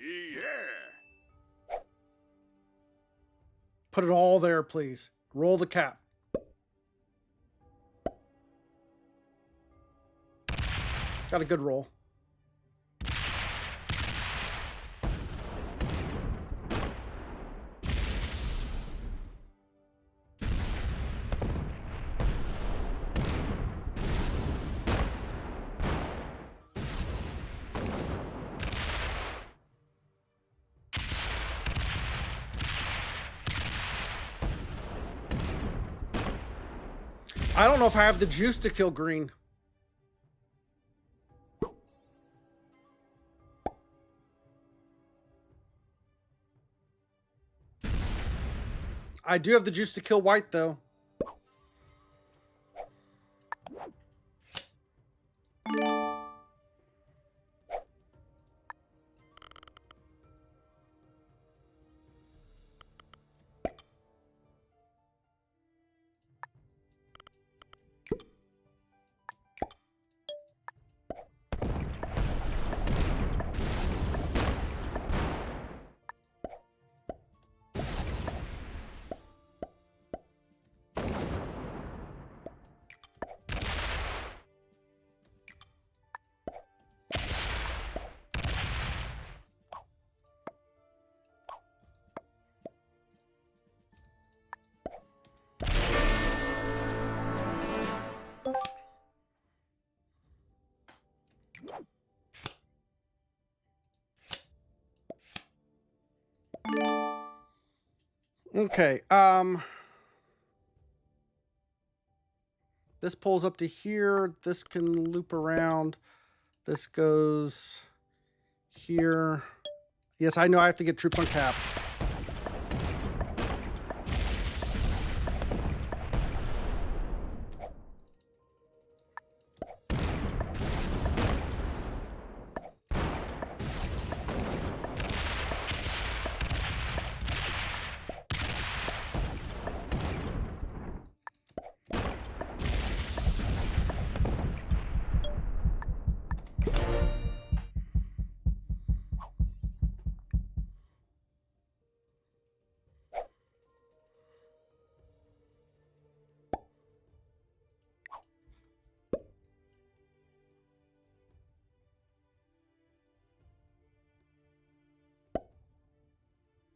Yeah. Put it all there, please. Roll the cap. Got a good roll. I don't know if I have the juice to kill green. I do have the juice to kill white, though. Okay, this pulls up to here. This can loop around. This goes here. Yes, I know I have to get troops on cap.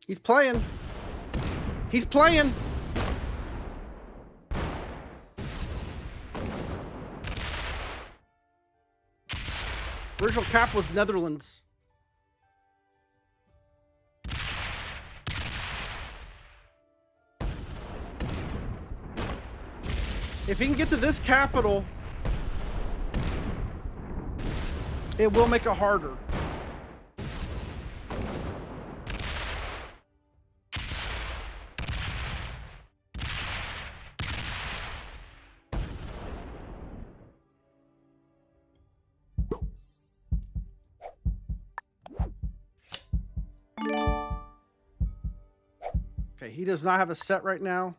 He's playing. He's playing. Original cap was Netherlands. If he can get to this capital, it will make it harder. Okay, he does not have a set right now.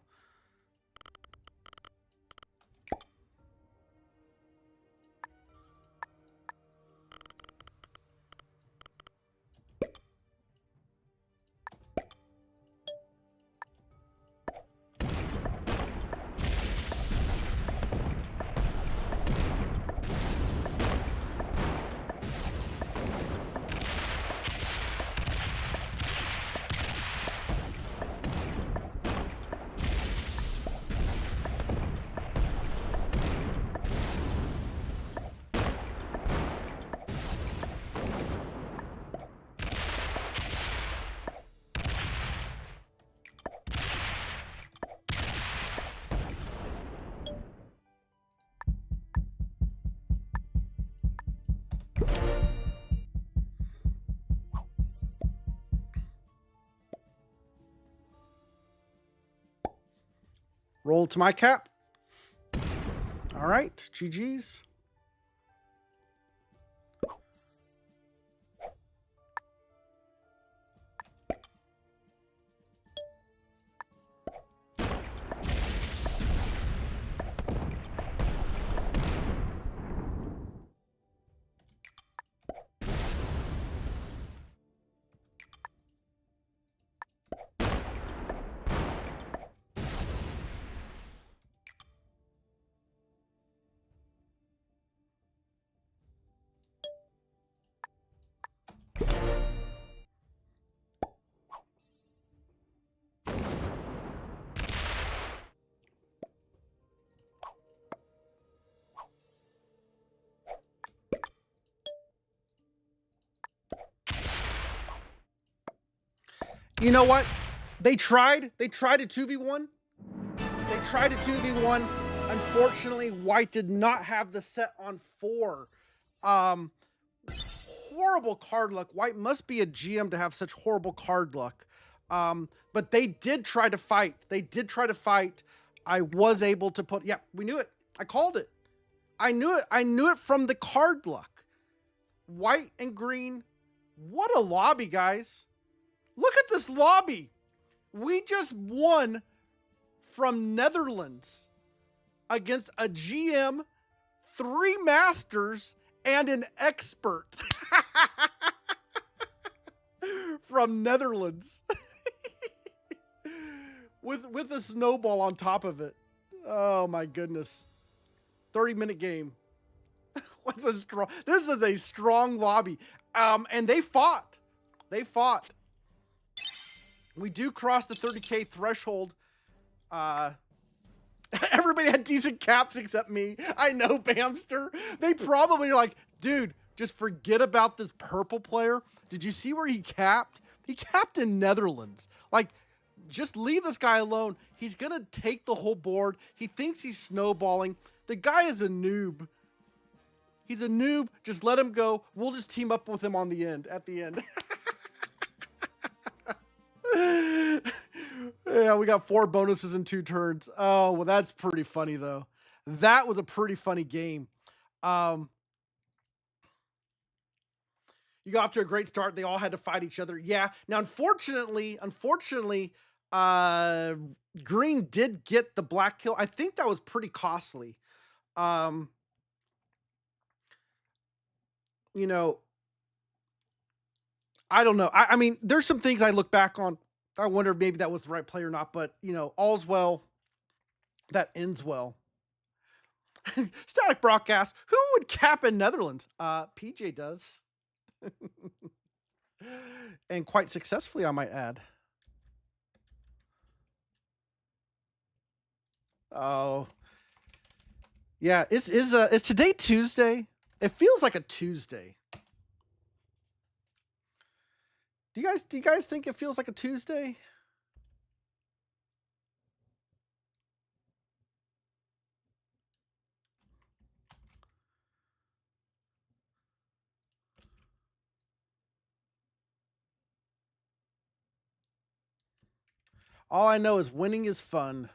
Roll to my cap. All right, GG's. You know what? They tried a 2v1. They tried a 2v1. Unfortunately, White did not have the set on 4. Horrible card luck. White must be a GM to have such horrible card luck. But they did try to fight. I was able to put, yeah, we knew it. I called it. I knew it from the card luck. White and green. What a lobby, guys. Look at this lobby. We just won from Netherlands against a GM, 3 masters, and an expert from Netherlands with a snowball on top of it. Oh my goodness. 30-minute game. This is a strong lobby. And they fought. We do cross the 30K threshold. Everybody had decent caps except me. I know, Bamster. They probably are like, dude, just forget about this purple player. Did you see where he capped? He capped in Netherlands. Like, just leave this guy alone. He's going to take the whole board. He thinks he's snowballing. The guy is a noob. He's a noob. Just let him go. We'll just team up with him at the end. Yeah, we got 4 bonuses in 2 turns. Oh, well, that's pretty funny, though. That was a pretty funny game. You got off to a great start. They all had to fight each other. Yeah. Now, unfortunately, green did get the black kill. I think that was pretty costly. You know, I don't know. I mean, there's some things I look back on. I wonder if maybe that was the right play or not, but you know, all's well that ends well. Static broadcast. Who would cap in Netherlands? PJ does. And quite successfully, I might add. Oh. Yeah, is today Tuesday? It feels like a Tuesday. Do you guys think it feels like a Tuesday? All I know is winning is fun.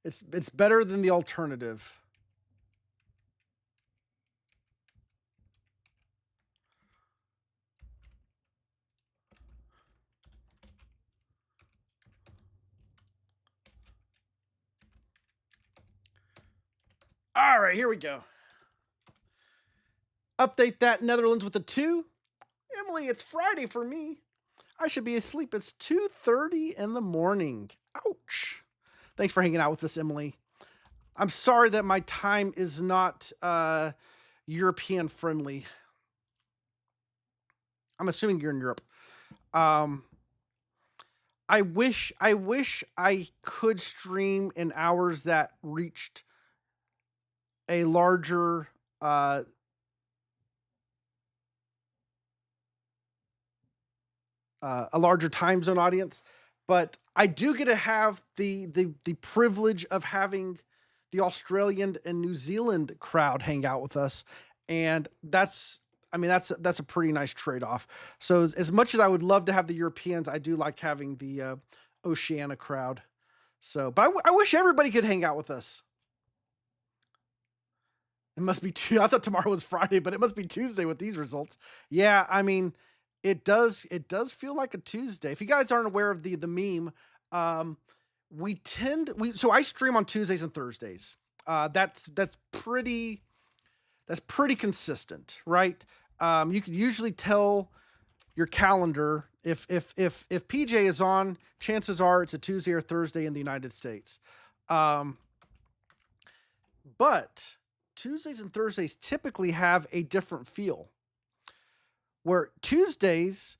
It's better than the alternative. All right, here we go. Update that Netherlands with a 2. Emily, it's Friday for me. I should be asleep. It's 2:30 in the morning. Ouch. Thanks for hanging out with us, Emily. I'm sorry that my time is not European friendly. I'm assuming you're in Europe. I wish I could stream in hours that reached a larger a larger time zone audience, but I do get to have the privilege of having the Australian and New Zealand crowd hang out with us, and that's I mean that's a pretty nice trade off. So as much as I would love to have the Europeans, I do like having the Oceania crowd. So, but I wish everybody could hang out with us. It must be I thought tomorrow was Friday, but it must be Tuesday with these results. Yeah, I mean, it does feel like a Tuesday. If you guys aren't aware of the meme, um, we so I stream on Tuesdays and Thursdays. That's pretty consistent, right? You can usually tell your calendar if PJ is on, chances are it's a Tuesday or Thursday in the United States. Um, but Tuesdays and Thursdays typically have a different feel. Where Tuesdays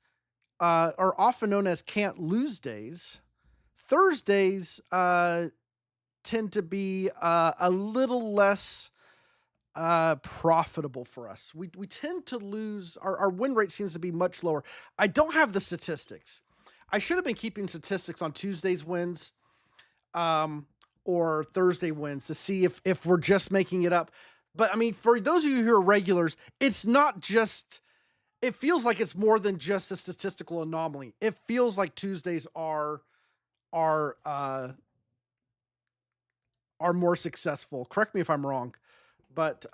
are often known as can't lose days, Thursdays tend to be a little less profitable for us. We tend to lose our win rate seems to be much lower. I don't have the statistics. I should have been keeping statistics on Tuesdays wins or Thursday wins to see if we're just making it up. But I mean, for those of you who are regulars, it's not just. It feels like it's more than just a statistical anomaly. It feels like Tuesdays are uh, are more successful. Correct me if I'm wrong, but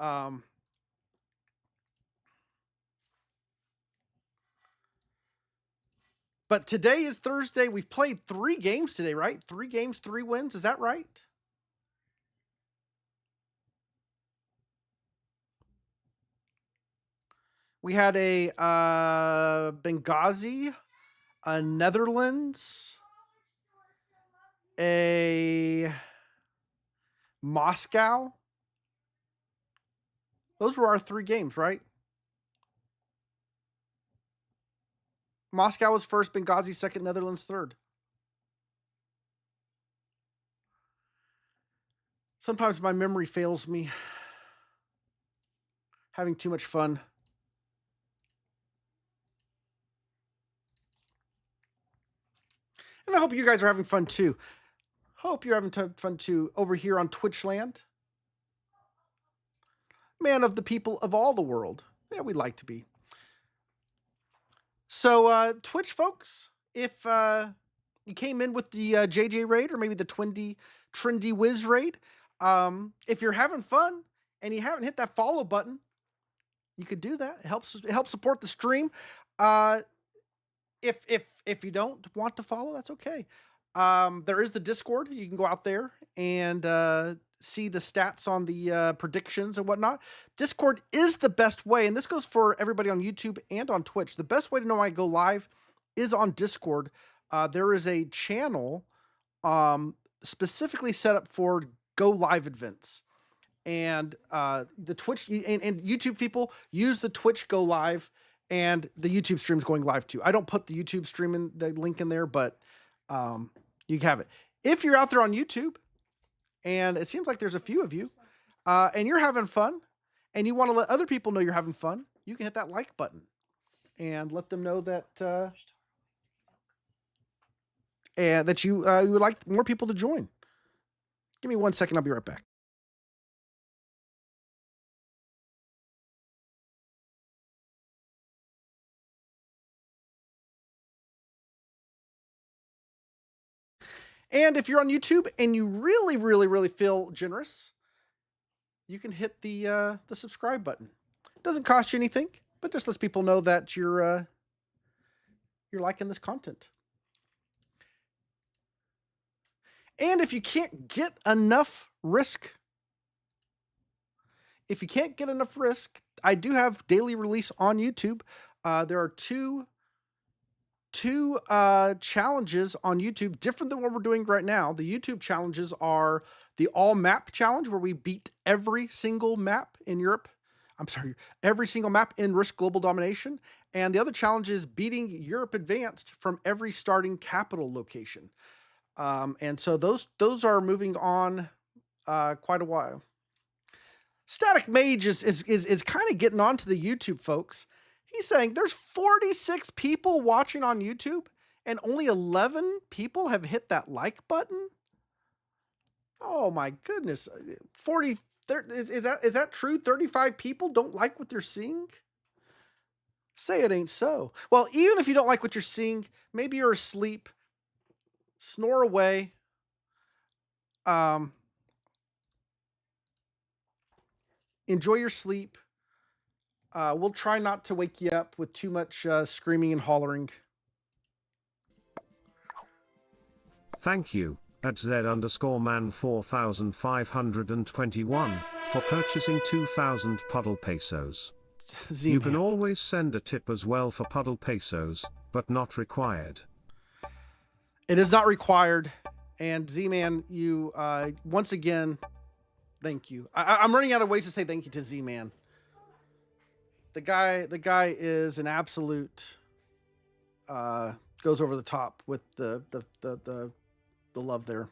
today is Thursday. We've played 3 games today, right? 3 games, 3 wins. Is that right? We had a Benghazi, a Netherlands, a Moscow. Those were our 3 games, right? Moscow was first, Benghazi second, Netherlands third. Sometimes my memory fails me. Having too much fun. And I hope you guys are having fun too. Hope you're having fun too over here on Twitchland. Man of the people of all the world. Yeah, we'd like to be. So, Twitch folks, if you came in with the JJ raid or maybe the Trendy Wiz raid, if you're having fun and you haven't hit that follow button, you could do that. It helps support the stream. If you don't want to follow, that's okay. There is the Discord. You can go out there and see the stats on the predictions and whatnot. Discord is the best way, and this goes for everybody on YouTube and on Twitch. The best way to know when I go live is on Discord. There is a channel specifically set up for go live events. And the Twitch and YouTube people use the Twitch go live, and the YouTube stream's going live too. I don't put the YouTube stream in the link in there, but you have it. If you're out there on YouTube, and it seems like there's a few of you, and you're having fun, and you want to let other people know you're having fun, you can hit that like button and let them know that and that you would like more people to join. Give me 1 second. I'll be right back. And if you're on YouTube and you really, really, really feel generous, you can hit the subscribe button. It doesn't cost you anything, but just lets people know that you're liking this content. And if you can't get enough Risk if you can't get enough Risk, I do have daily release on YouTube. There are two challenges on YouTube, different than what we're doing right now. The YouTube challenges are the all map challenge, where we beat every single map in Europe. I'm sorry, every single map in Risk Global Domination. And the other challenge is beating Europe Advanced from every starting capital location. And so those are moving on quite a while. Static Mage is kind of getting on to the YouTube folks. He's saying there's 46 people watching on YouTube and only 11 people have hit that like button. Oh my goodness. 40 is that true? 35 people don't like what they're seeing? Say it ain't so. Well, even if you don't like what you're seeing, maybe you're asleep. Snore away. Enjoy your sleep. We'll try not to wake you up with too much screaming and hollering. Thank you, at Z_man 4521, for purchasing 2,000 puddle pesos. Z-Man. You can always send a tip as well for puddle pesos, but not required. It is not required. And Z-Man, you, once again, thank you. I'm running out of ways to say thank you to Z-Man. The guy is an absolute, goes over the top with the love there.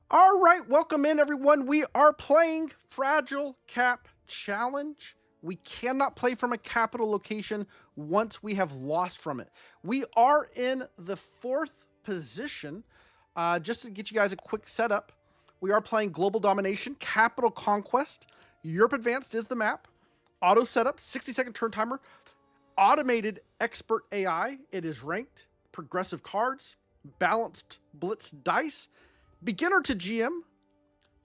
All right, welcome in everyone. We are playing Fragile Cap Challenge. We cannot play from a capital location once we have lost from it. We are in the 4th position. Just to get you guys a quick setup, we are playing Global Domination, Capital Conquest. Europe Advanced is the map. Auto setup, 60-second turn timer. Automated expert AI. It is ranked. Progressive cards. Balanced blitz dice. Beginner to GM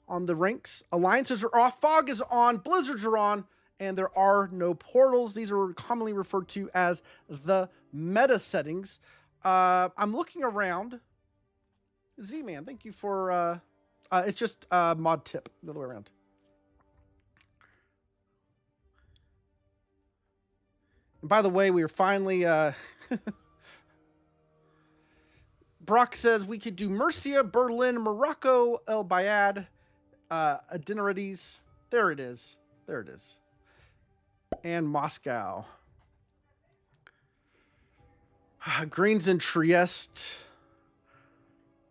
on the ranks. Alliances are off. Fog is on. Blizzards are on. And there are no portals. These are commonly referred to as the meta settings. I'm looking around. Z-Man, thank you for... it's just mod tip, the other way around. And by the way, we are finally... Brock says we could do Murcia, Berlin, Morocco, El Bayad, Adinarides. There it is. There it is. And Moscow. Greens in Trieste.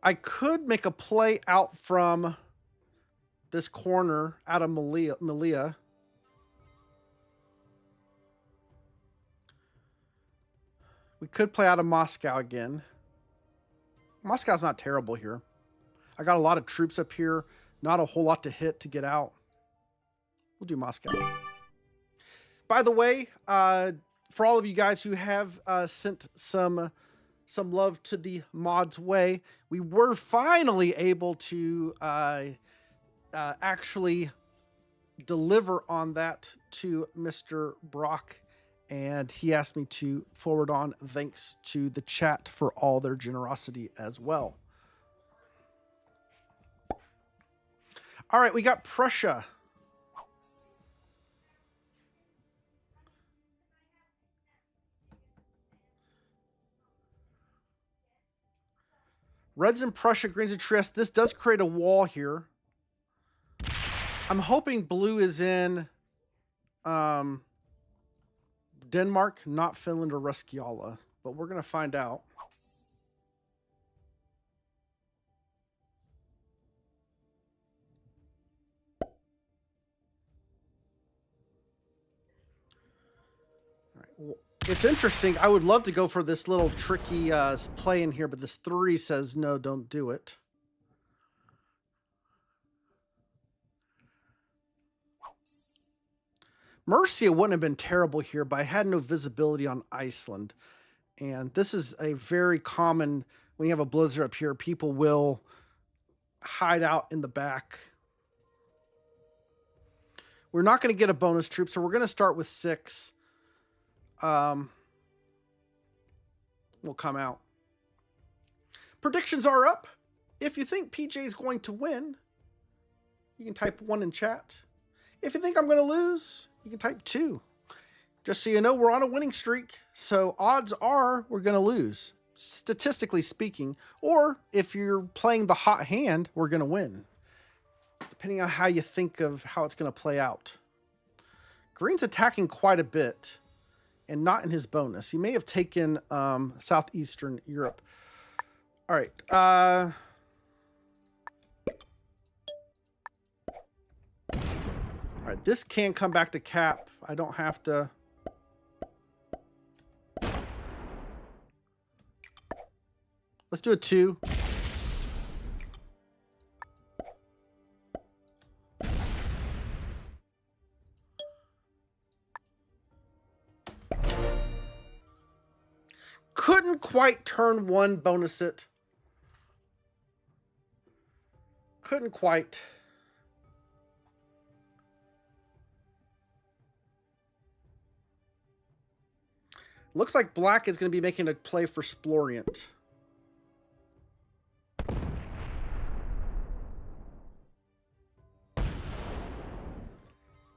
I could make a play out from this corner out of Malia. We could play out of Moscow again. Moscow's not terrible here. I got a lot of troops up here. Not a whole lot to hit to get out. We'll do Moscow. By the way, for all of you guys who have sent some love to the mods way, we were finally able to actually deliver on that to Mr. Brock. And he asked me to forward on thanks to the chat for all their generosity as well. All right, we got Prussia. Reds in Prussia, greens in Trieste. This does create a wall here. I'm hoping blue is in Denmark, not Finland or Rusciala, but we're going to find out. All right. Well, it's interesting. I would love to go for this little tricky play in here, but this 3 says no, don't do it. Murcia wouldn't have been terrible here, but I had no visibility on Iceland. And this is a very common, when you have a blizzard up here, people will hide out in the back. We're not going to get a bonus troop, so we're going to start with 6. We'll come out. Predictions are up. If you think PJ is going to win, you can type 1 in chat. If you think I'm going to lose, you can type 2. Just so you know, we're on a winning streak, so odds are we're going to lose, statistically speaking. Or if you're playing the hot hand, we're going to win, depending on how you think of how it's going to play out. Green's attacking quite a bit, and not in his bonus. He may have taken Southeastern Europe. All right. All right, this can come back to cap. I don't have to... Let's do a 2. Couldn't quite turn 1 bonus it. Couldn't quite. Looks like black is going to be making a play for Splorient.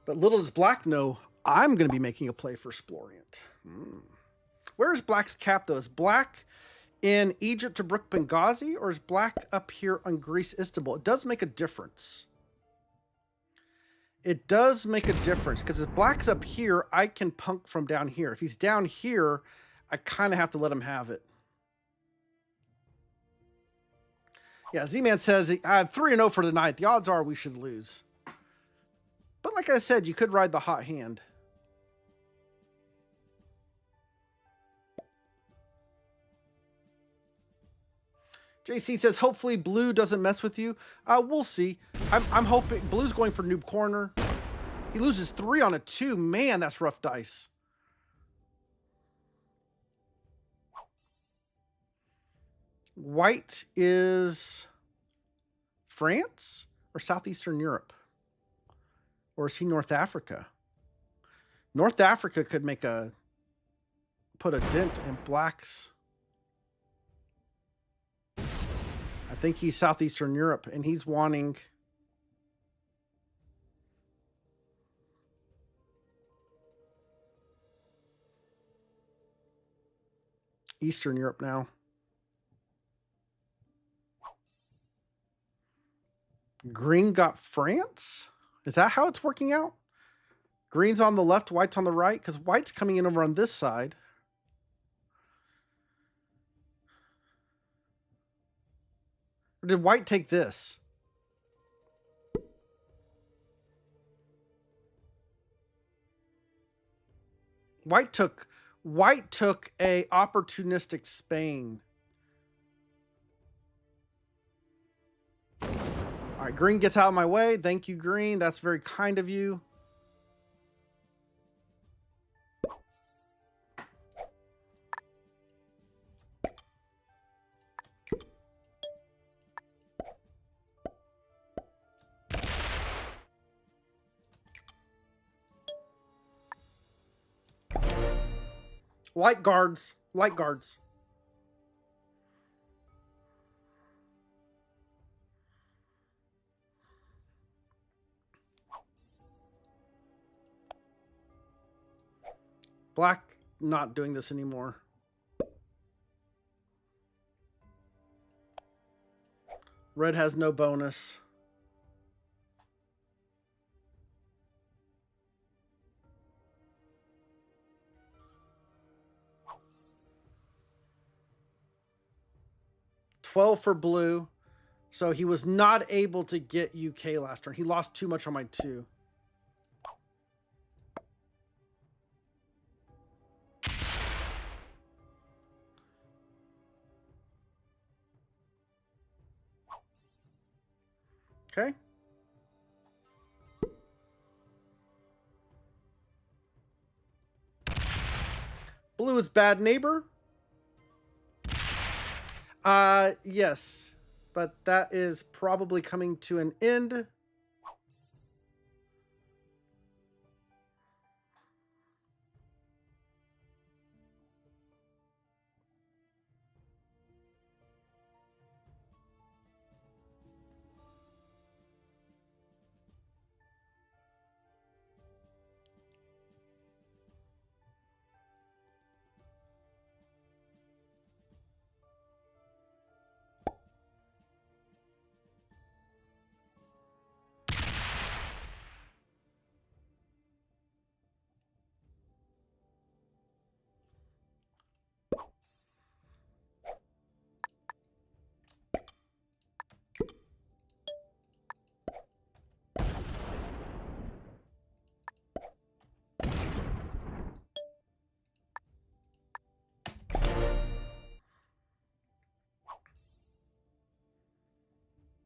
But little does black know, I'm going to be making a play for Splorient. Where is black's cap, though? Is black in Egypt, Tobruk, Benghazi, or is black up here on Greece, Istanbul? It does make a difference. It does make a difference, because if black's up here, I can punk from down here. If he's down here, I kind of have to let him have it. Yeah, Z-Man says, I have 3-0 for tonight. The odds are we should lose. But like I said, you could ride the hot hand. JC says, hopefully blue doesn't mess with you. We'll see. I'm hoping blue's going for noob corner. He loses 3 on a 2. Man, that's rough dice. White is France or Southeastern Europe? Or is he North Africa? North Africa could put a dent in black's. I think he's Southeastern Europe, and he's wanting... Eastern Europe now. Green got France? Is that how it's working out? Green's on the left, white's on the right, because white's coming in over on this side. Or did white take this? White took a opportunistic Spain. All right, green gets out of my way. Thank you, green. That's very kind of you. Light guards. Light guards. Black not doing this anymore. Red has no bonus. $12 for blue. So he was not able to get UK last turn. He lost too much on my 2. Okay. Blue is bad neighbor. Yes, but that is probably coming to an end.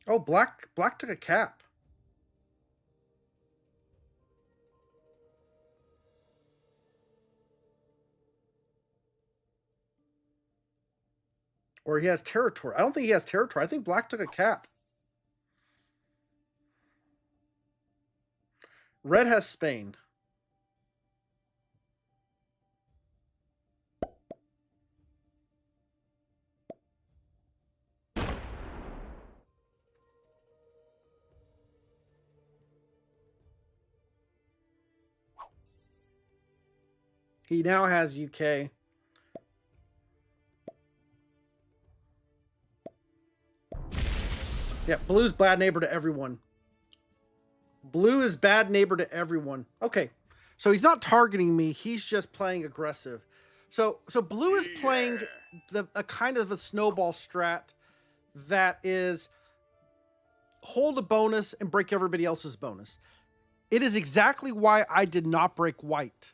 Oh, black took a cap. Or he has territory. I don't think he has territory. I think black took a cap. Red has Spain. He now has UK. Yeah, blue's bad neighbor to everyone. Blue is bad neighbor to everyone. Okay, so he's not targeting me. He's just playing aggressive. So blue is playing a kind of a snowball strat that is hold a bonus and break everybody else's bonus. It is exactly why I did not break white.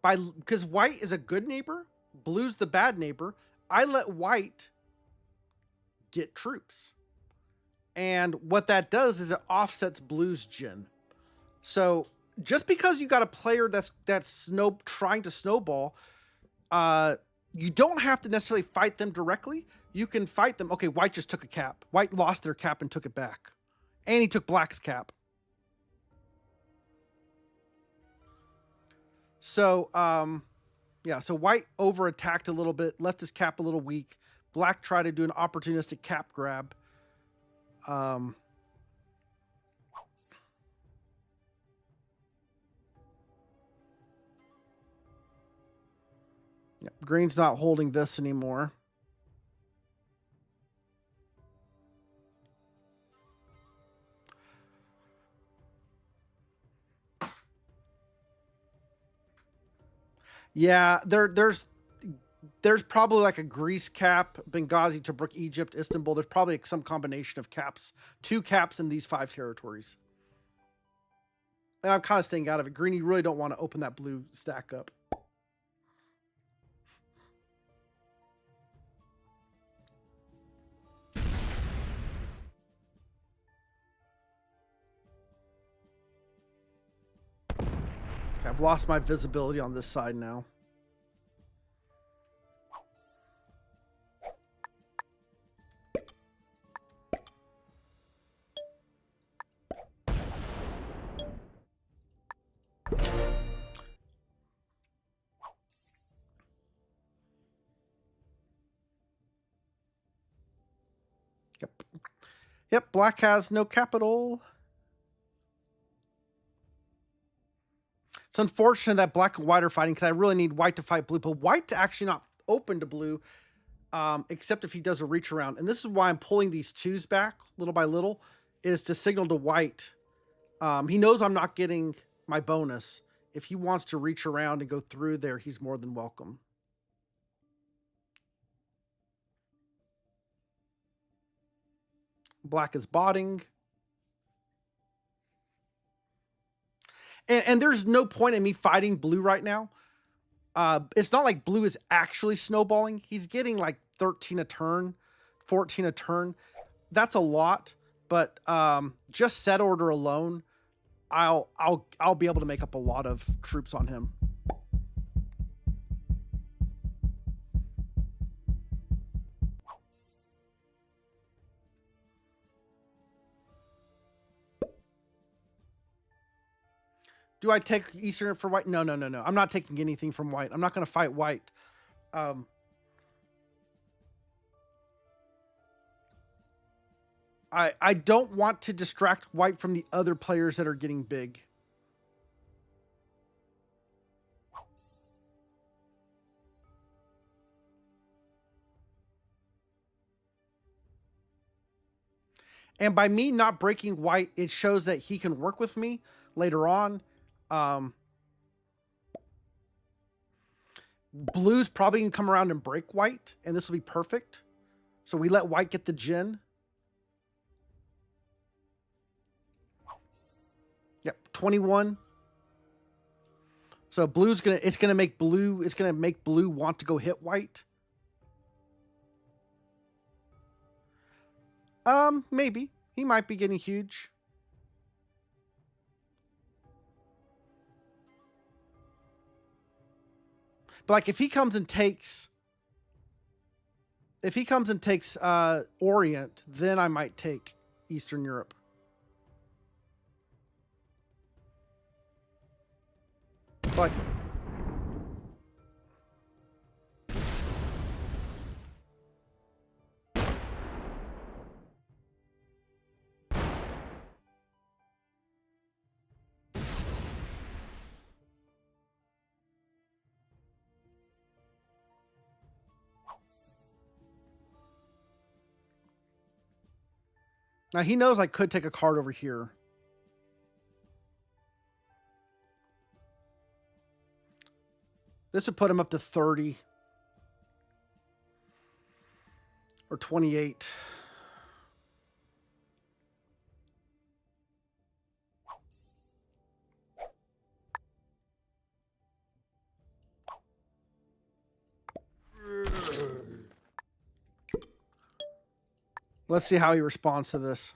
Because white is a good neighbor, blue's the bad neighbor. I let white get troops. And what that does is it offsets blue's gin. So just because you got a player that's trying to snowball, you don't have to necessarily fight them directly. You can fight them. Okay, white just took a cap. White lost their cap and took it back. And he took black's cap. So, yeah, so white over attacked a little bit, left his cap a little weak. Black tried to do an opportunistic cap grab. Yeah, green's not holding this anymore. Yeah, there's probably like a Greece cap, Benghazi, Tobruk, Egypt, Istanbul. There's probably some combination of caps, 2 caps in these 5 territories. And I'm kind of staying out of it. Green, you really don't want to open that blue stack up. Okay, I've lost my visibility on this side now. Yep, black has no capital. It's unfortunate that black and white are fighting because I really need white to fight blue, but white to actually not open to blue, except if he does a reach around. And this is why I'm pulling these 2s back little by little, is to signal to white. He knows I'm not getting my bonus. If he wants to reach around and go through there, he's more than welcome. Black is botting. And there's no point in me fighting blue right now. It's not like blue is actually snowballing. He's getting like 13 a turn, 14 a turn. That's a lot, but just set order alone, I'll be able to make up a lot of troops on him. Do I take Eastern for white? No. I'm not taking anything from white. I'm not going to fight white. I don't want to distract white from the other players that are getting big. And by me not breaking white, it shows that he can work with me later on. Blue's probably going to come around and break white, and this will be perfect. So we let white get the gin. Yep, 21. So blue's it's gonna make blue want to go hit white. Maybe. He might be getting huge. But like if he comes and takes Orient, then I might take Eastern Europe. But now he knows I could take a card over here. This would put him up to 30 or 28. Let's see how he responds to this.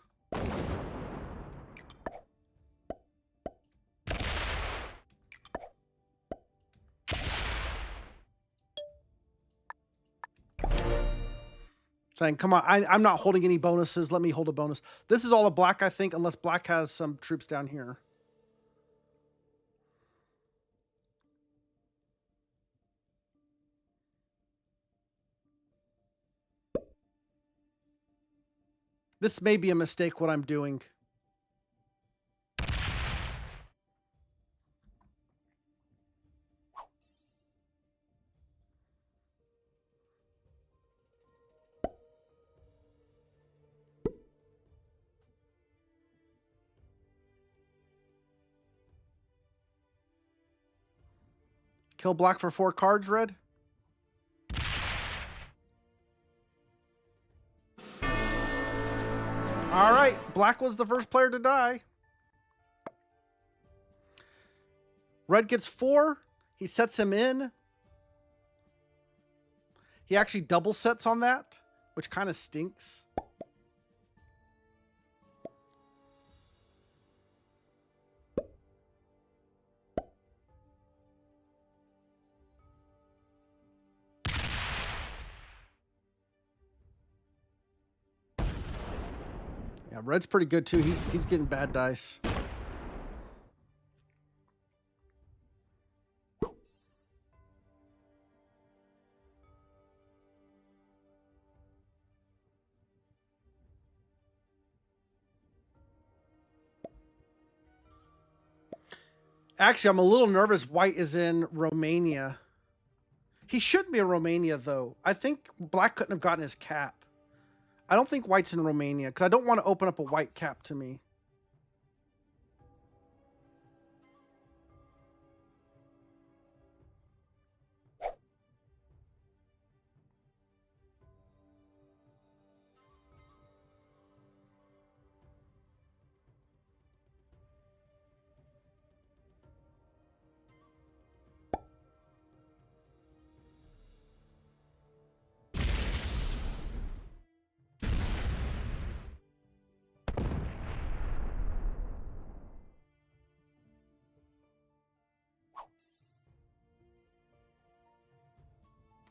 Saying, come on, I'm not holding any bonuses. Let me hold a bonus. This is all a black, I think, unless black has some troops down here. This may be a mistake, what I'm doing. Kill black for 4 cards, red. All right, black was the first player to die. Red gets 4. He sets him in. He actually double sets on that, which kind of stinks. Yeah, red's pretty good too. He's getting bad dice. Actually, I'm a little nervous. White is in Romania. He shouldn't be in Romania, though. I think black couldn't have gotten his cap. I don't think white's in Romania, because I don't want to open up a white cap to me.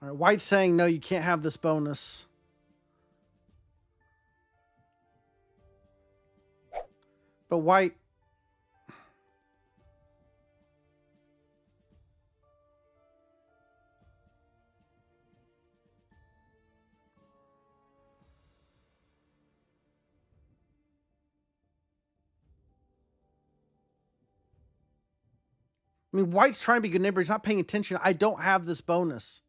All right, white's saying, no, you can't have this bonus. But white... I mean, white's trying to be good neighbor. He's not paying attention. I don't have this bonus.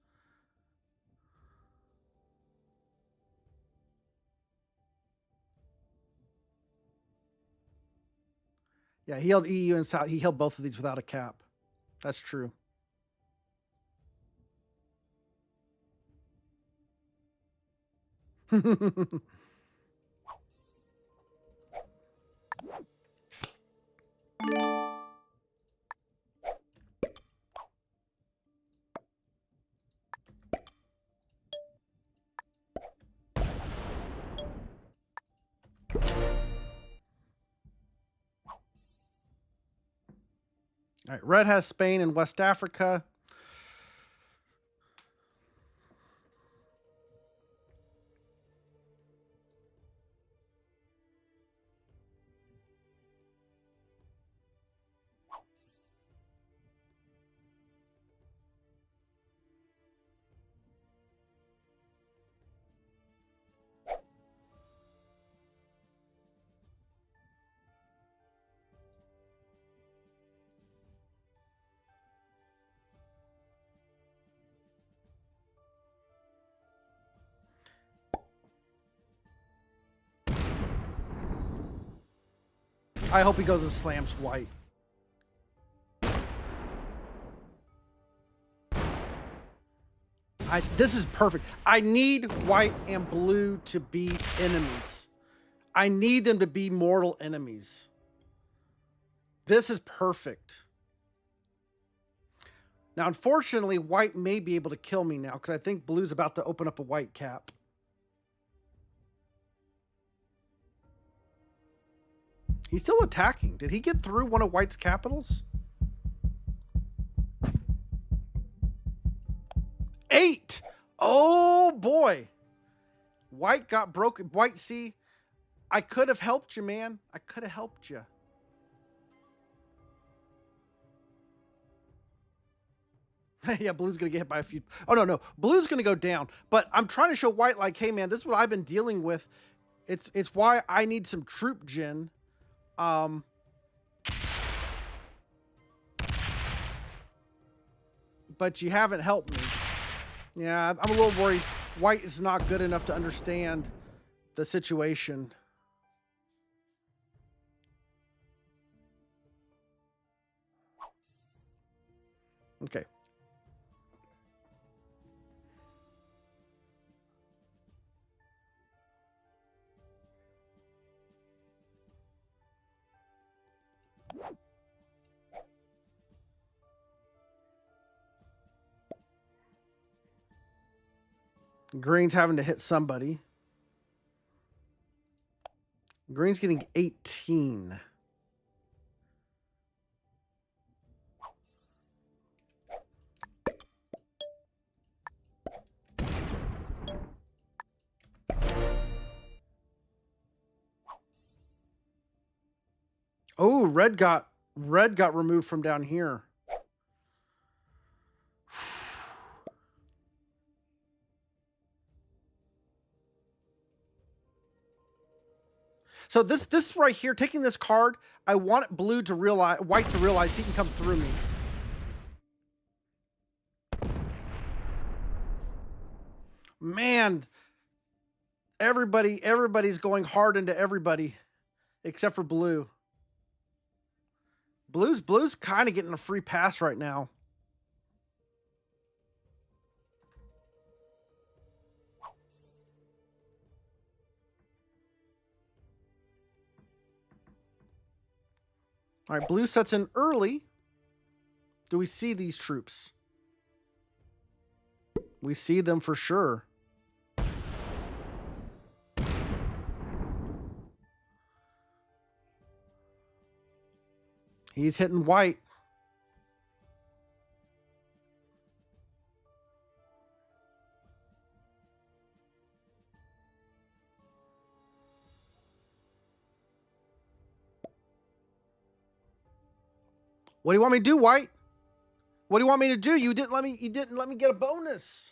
Yeah, he held EU and South. He held both of these without a cap. That's true. All right, red has Spain and West Africa. I hope he goes and slams white. This is perfect. I need white and blue to be enemies. I need them to be mortal enemies. This is perfect. Now, unfortunately, white may be able to kill me now because I think blue's about to open up a white cap. He's still attacking. Did he get through one of white's capitals? 8. Oh boy. White got broken. White, see, I could have helped you, man. I could have helped you. Yeah, blue's going to get hit by a few. Oh, no. Blue's going to go down. But I'm trying to show white like, hey, man, this is what I've been dealing with. It's why I need some troop gen. But you haven't helped me. Yeah, I'm a little worried. White is not good enough to understand the situation. Okay. Green's having to hit somebody. Green's getting 18. Oh, red got removed from down here. So this right here, taking this card, I want blue to realize, white to realize he can come through me. Man, everybody's going hard into everybody except for blue. Blue's kind of getting a free pass right now. All right, blue sets in early. Do we see these troops? We see them for sure. He's hitting white. What do you want me to do, white? What do you want me to do? You didn't let me get a bonus.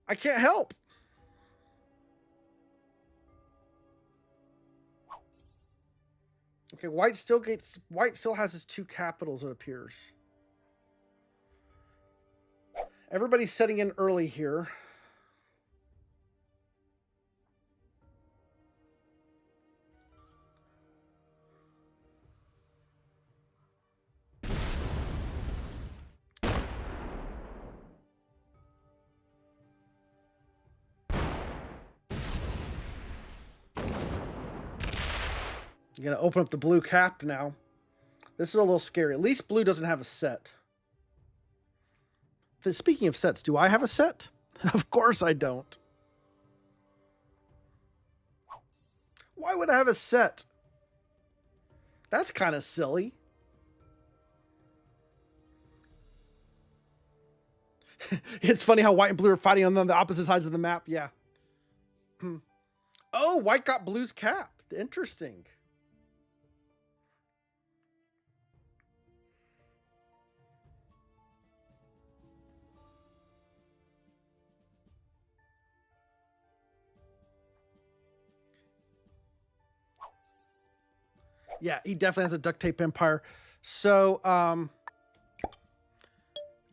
I can't help. Okay, white still has his 2 capitals, it appears. Everybody's setting in early here. You're going to open up the blue cap now. This is a little scary. At least blue doesn't have a set. Speaking of sets, do I have a set? Of course I don't. Why would I have a set? That's kind of silly. It's funny how white and blue are fighting on the opposite sides of the map. Yeah. Oh, white got blue's cap. Interesting. Yeah, he definitely has a duct tape empire. So, I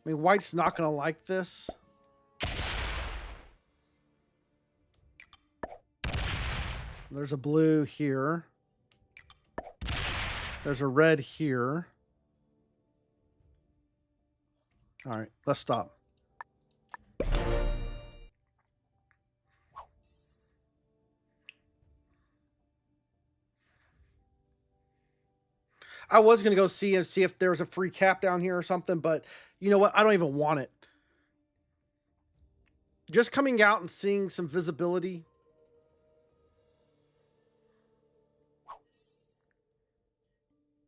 mean, white's not going to like this. There's a blue here. There's a red here. All right, let's stop. I was going to go see if there's a free cap down here or something, but you know what? I don't even want it. Just coming out and seeing some visibility.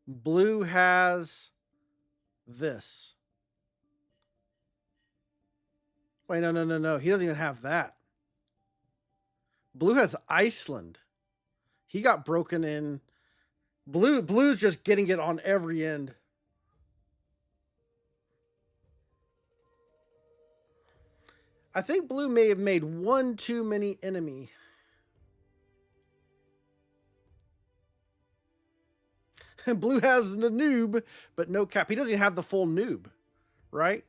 Blue has this. Wait, no. He doesn't even have that. Blue has Iceland. He got broken in. Blue's just getting it on every end. I think blue may have made one too many enemy. And blue has the noob, but no cap. He doesn't even have the full noob, right?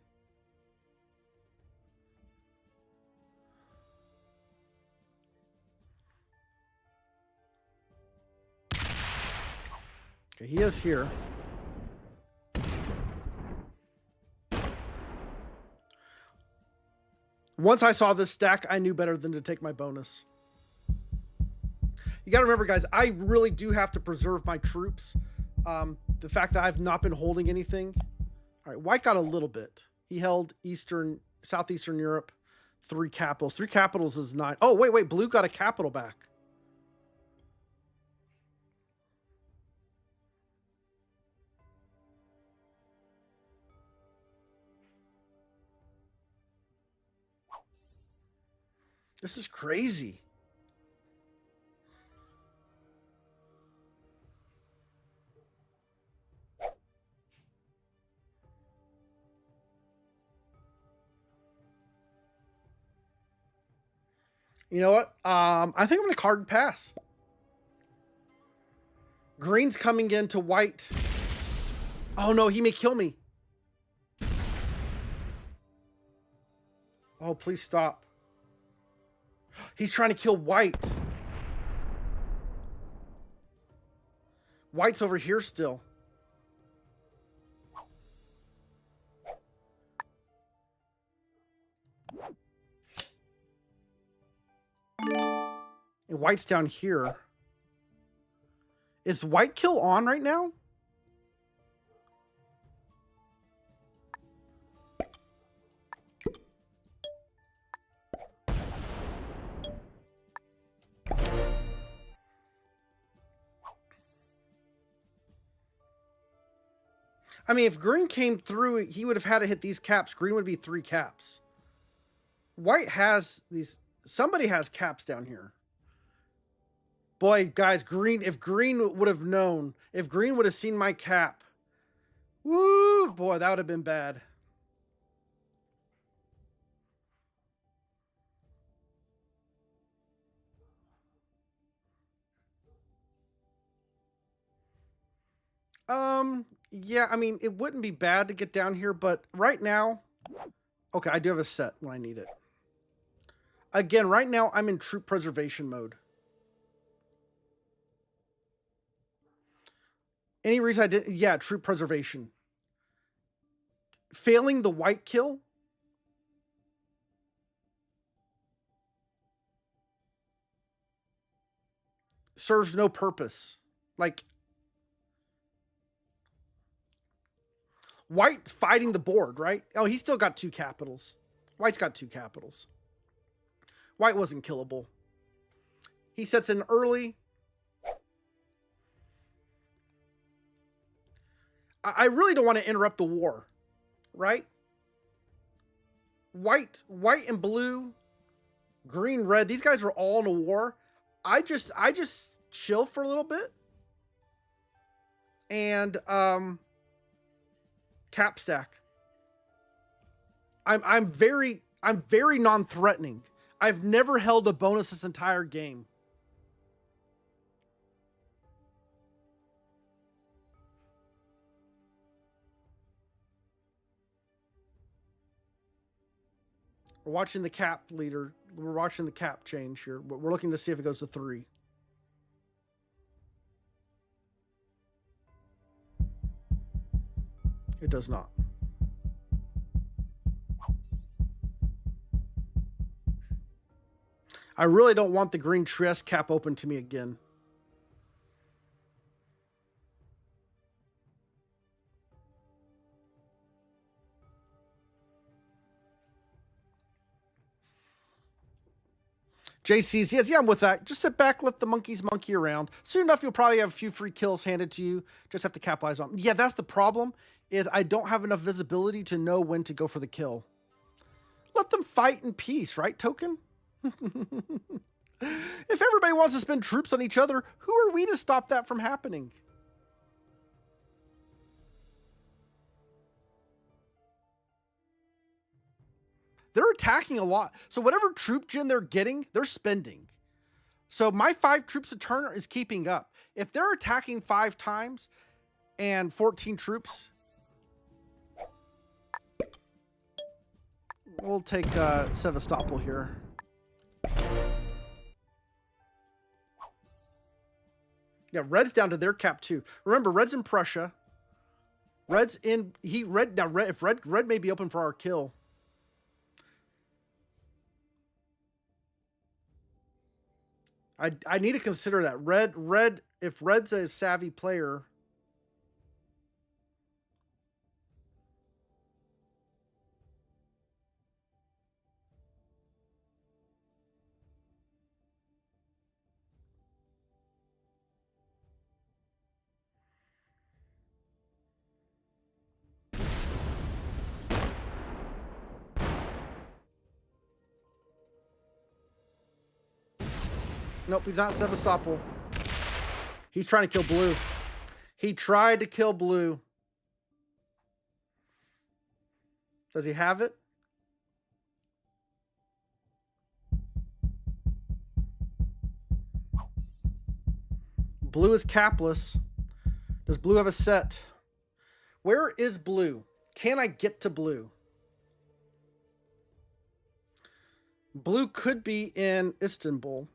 Okay, he is here. Once I saw this stack, I knew better than to take my bonus. You got to remember, guys, I really do have to preserve my troops. The fact that I've not been holding anything. All right, white got a little bit. He held Southeastern Europe, 3 capitals. 3 capitals is 9. Oh, wait, blue got a capital back. This is crazy. You know what? I think I'm going to card and pass. Green's coming into white. Oh, no, he may kill me. Oh, please stop. He's trying to kill white. White's over here still. And white's down here. Is white kill on right now? I mean, if green came through, he would have had to hit these caps. Green would be 3 caps. White has these. Somebody has caps down here. Boy, guys, if green would have known, if green would have seen my cap, woo, boy, that would have been bad. Yeah, I mean, it wouldn't be bad to get down here, but right now, okay, I do have a set when I need it. Again, right now, I'm in troop preservation mode. Any reason I didn't? Yeah, troop preservation. Failing the white kill. Serves no purpose. Like, white's fighting the board, right? Oh, he's still got 2 capitals. White's got 2 capitals. White wasn't killable. He sets in early. I really don't want to interrupt the war, right? white and blue, green, red. These guys are all in a war. I just chill for a little bit and cap stack. I'm very non-threatening. I've never held a bonus this entire game. We're watching the cap leader. We're watching the cap change here. We're looking to see if it goes to 3. It does not. I really don't want the green Trieste cap open to me again. JC's, yes, yeah, I'm with that. Just sit back, let the monkeys monkey around. Soon enough, you'll probably have a few free kills handed to you. Just have to capitalize on them. Yeah, that's the problem, is I don't have enough visibility to know when to go for the kill. Let them fight in peace, right, Token? If everybody wants to spend troops on each other, who are we to stop that from happening? They're attacking a lot. So whatever troop gen they're getting, they're spending. So my 5 troops a turn is keeping up. If they're attacking 5 times and 14 troops, we'll take Sevastopol here. Yeah, red's down to their cap too. Remember, red's in Prussia. Red's in red now. If red may be open for our kill. I need to consider that. Red, if red's a savvy player. Nope, he's not Sevastopol. He's trying to kill blue. He tried to kill blue. Does he have it? Blue is capless. Does blue have a set? Where is blue? Can I get to blue? Blue could be in Istanbul.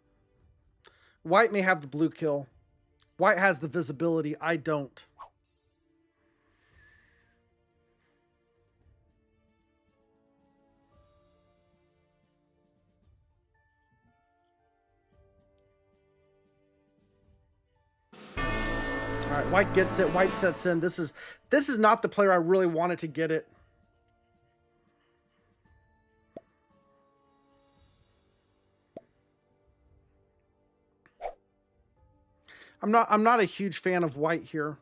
White may have the blue kill. White has the visibility. I don't. All right, white gets it. White sets in. This is not the player I really wanted to get it. I'm not a huge fan of white here.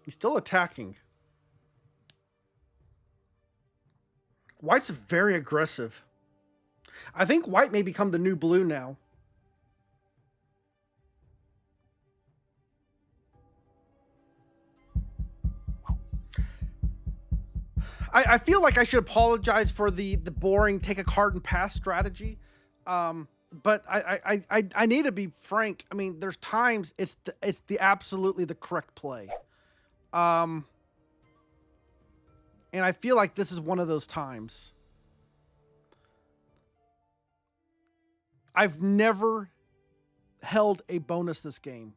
He's still attacking. White's very aggressive. I think white may become the new blue now. I feel like I should apologize for the boring take a card and pass strategy. But I need to be frank. I mean, there's times it's the absolutely the correct play. And I feel like this is one of those times. I've never held a bonus this game.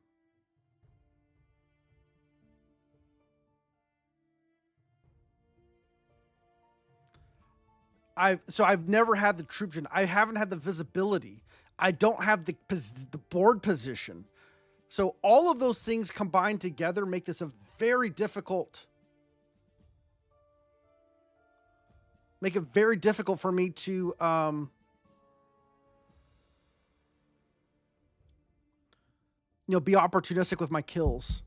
I've never had the troop gen. I haven't had the visibility. I don't have the board position. So all of those things combined together make this a very difficult, make it very difficult for me to be opportunistic with my kills.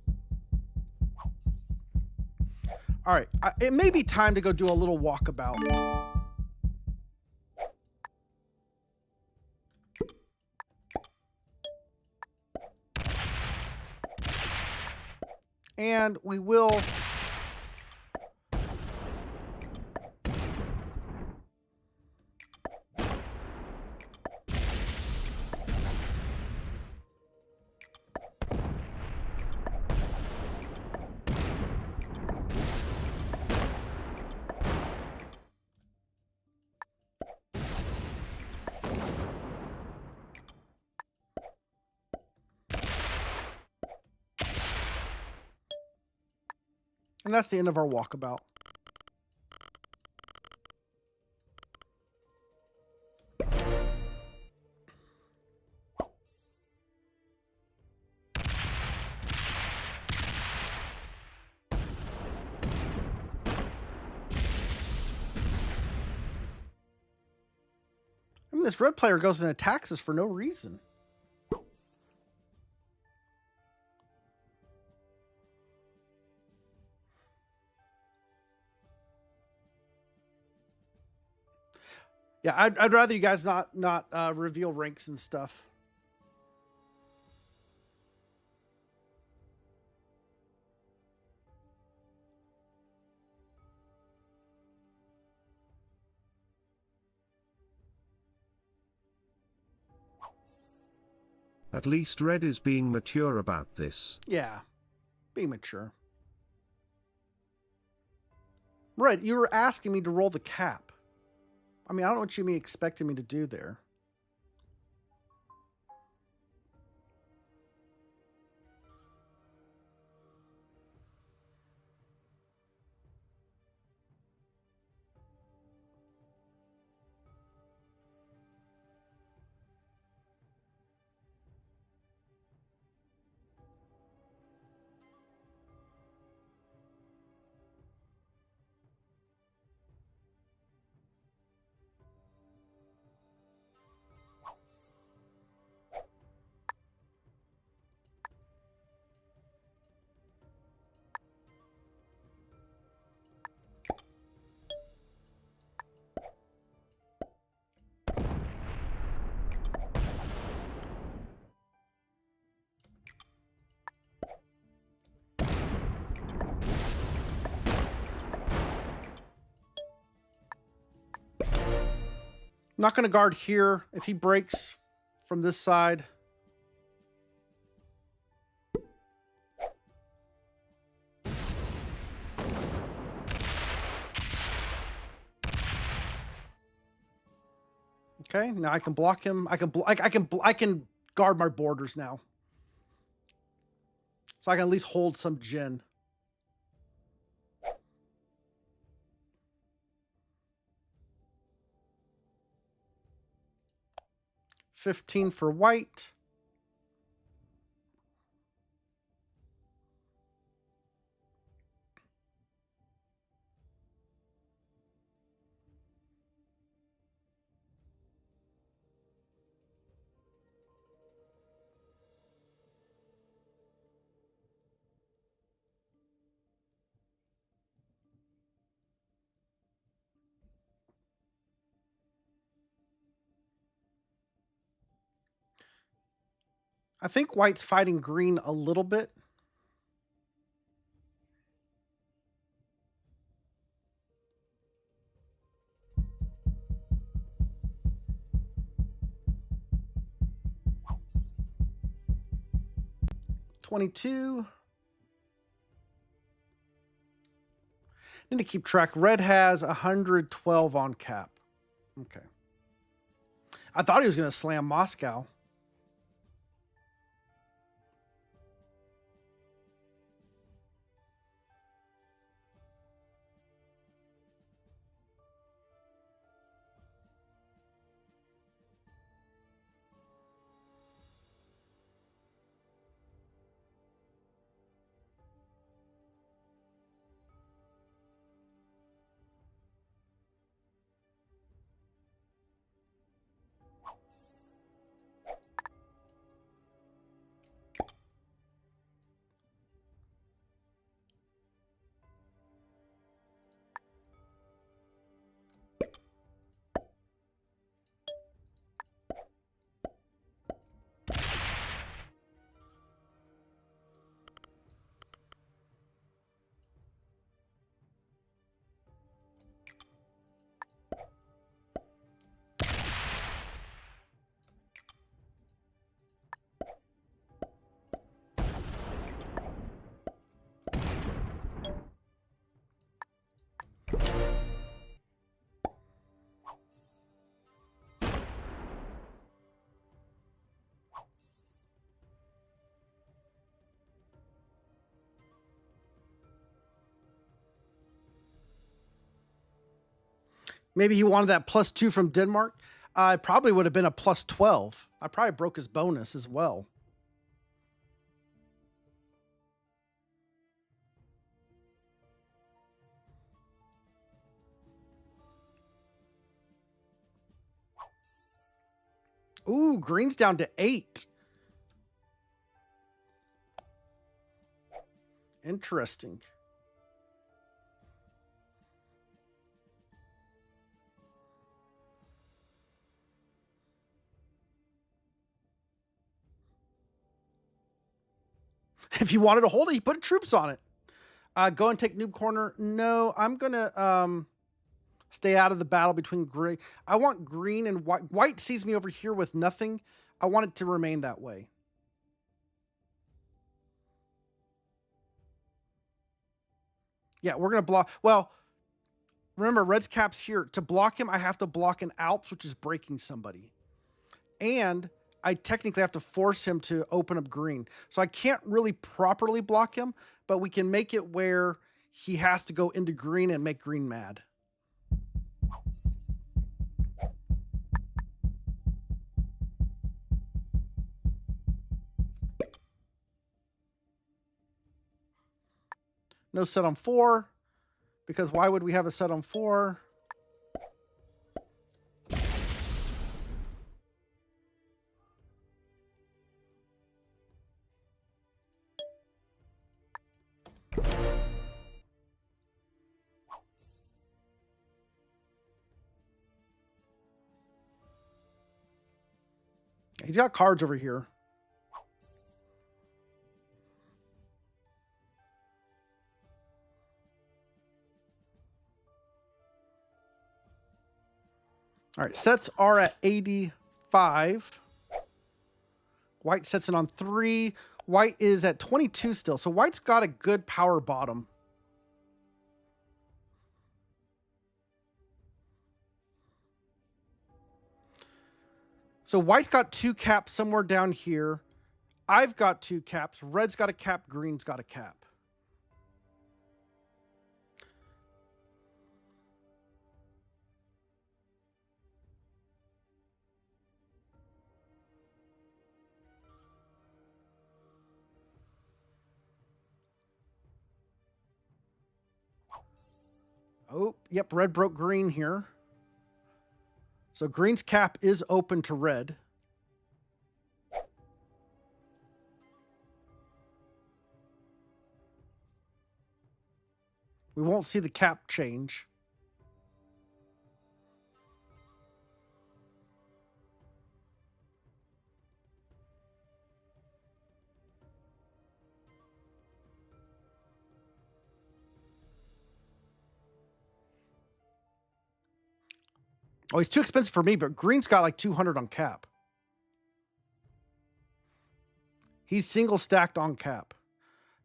All right, it may be time to go do a little walkabout. And we will and that's the end of our walkabout. I mean, this red player goes and attacks us for no reason. Yeah, I'd rather you guys not reveal ranks and stuff. At least Red is being mature about this. Yeah, be mature. Right, you were asking me to roll the cap. I mean, I don't know what you mean expecting me to do there. I'm not going to guard here. If he breaks from this side. Okay, now I can block him. I can guard my borders now. So I can at least hold some Jin. $15 for white. I think white's fighting green a little bit. $22. Need to keep track. Red has 112 on cap. Okay. I thought he was going to slam Moscow. Maybe he wanted that +2 from Denmark. It probably would have been a +12. I probably broke his bonus as well. Ooh, green's down to 8. Interesting. If you wanted to hold it, you put troops on it. Go and take noob corner. No, I'm gonna stay out of the battle between gray. I want green and white. White sees me over here with nothing. I want it to remain that way. Yeah, we're gonna block. Well, remember, red's cap's here. To block him, I have to block an Alps, which is breaking somebody. And I technically have to force him to open up green. So I can't really properly block him, but we can make it where he has to go into green and make green mad. No set on 4, because why would we have a set on 4? He's got cards over here. All right, sets are at 85. White sets it on 3. White is at 22 still. So white's got a good power bottom. So white's got 2 caps somewhere down here. I've got 2 caps. Red's got a cap. Green's got a cap. Oh, yep, red broke green here. So green's cap is open to red. We won't see the cap change. Oh, he's too expensive for me, but green's got like 200 on cap. He's single stacked on cap.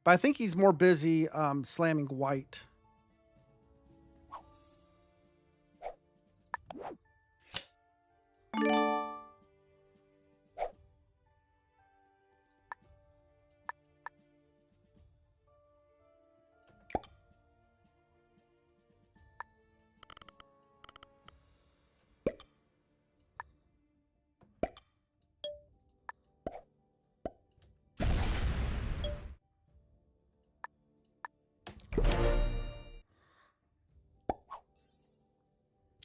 But I think he's more busy slamming white.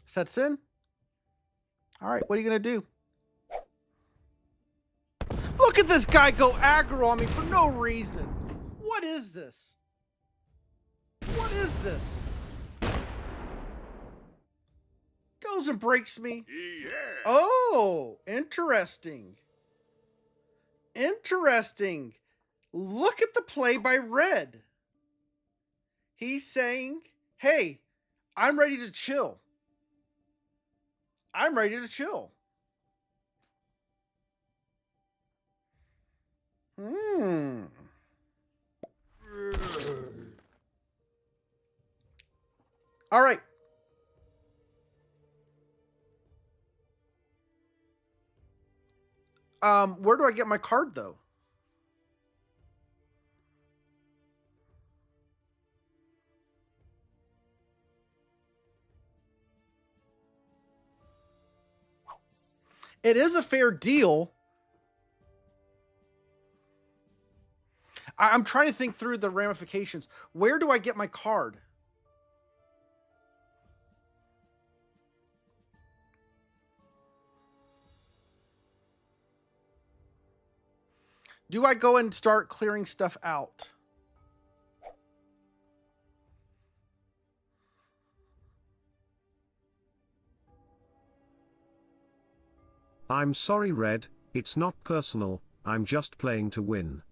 Sets in. All right, what are you going to do? Look at this guy go aggro on me for no reason. What is this? What is this? Goes and breaks me. Yeah. Oh, interesting. Interesting. Look at the play by red. He's saying, hey, I'm ready to chill. I'm ready to chill. All right. Where do I get my card though? It is a fair deal. I'm trying to think through the ramifications. Where do I get my card? Do I go and start clearing stuff out? I'm sorry, Red, it's not personal, I'm just playing to win.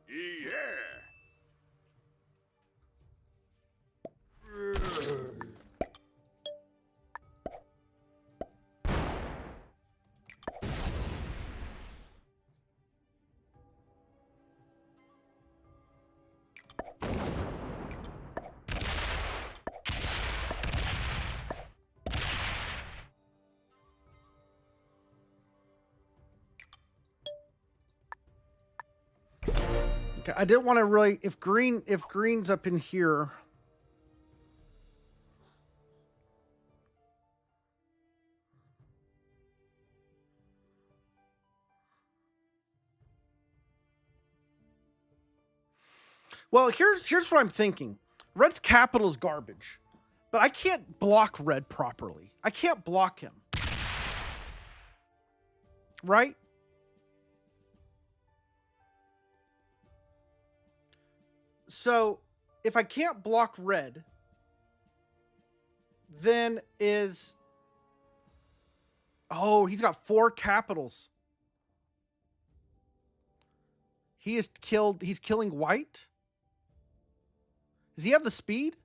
Yeah. Okay, I didn't want to really if green's up in here. Well, here's what I'm thinking. Red's capital is garbage, but I can't block Red properly. I can't block him. Right? So, if I can't block Red, then is... Oh, he's got 4 capitals. He's killing White? Does he have the speed?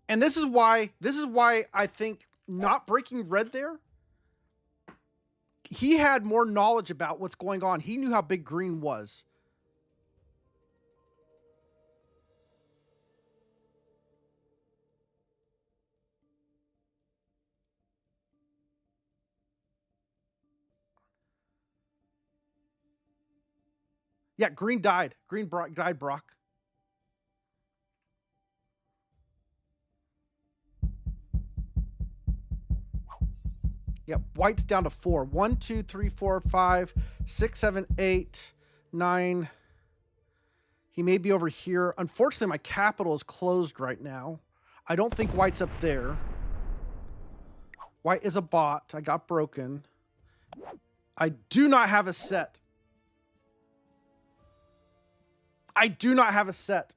And this is why I think not breaking Red there, he had more knowledge about what's going on. He knew how big green was. Yeah, green died. Died, Brock. Yep, White's down to 4. 1, 2, 3, 4, 5, 6, 7, 8, 9. He may be over here. Unfortunately, my capital is closed right now. I don't think White's up there. White is a bot. I got broken. I do not have a set. I do not have a set.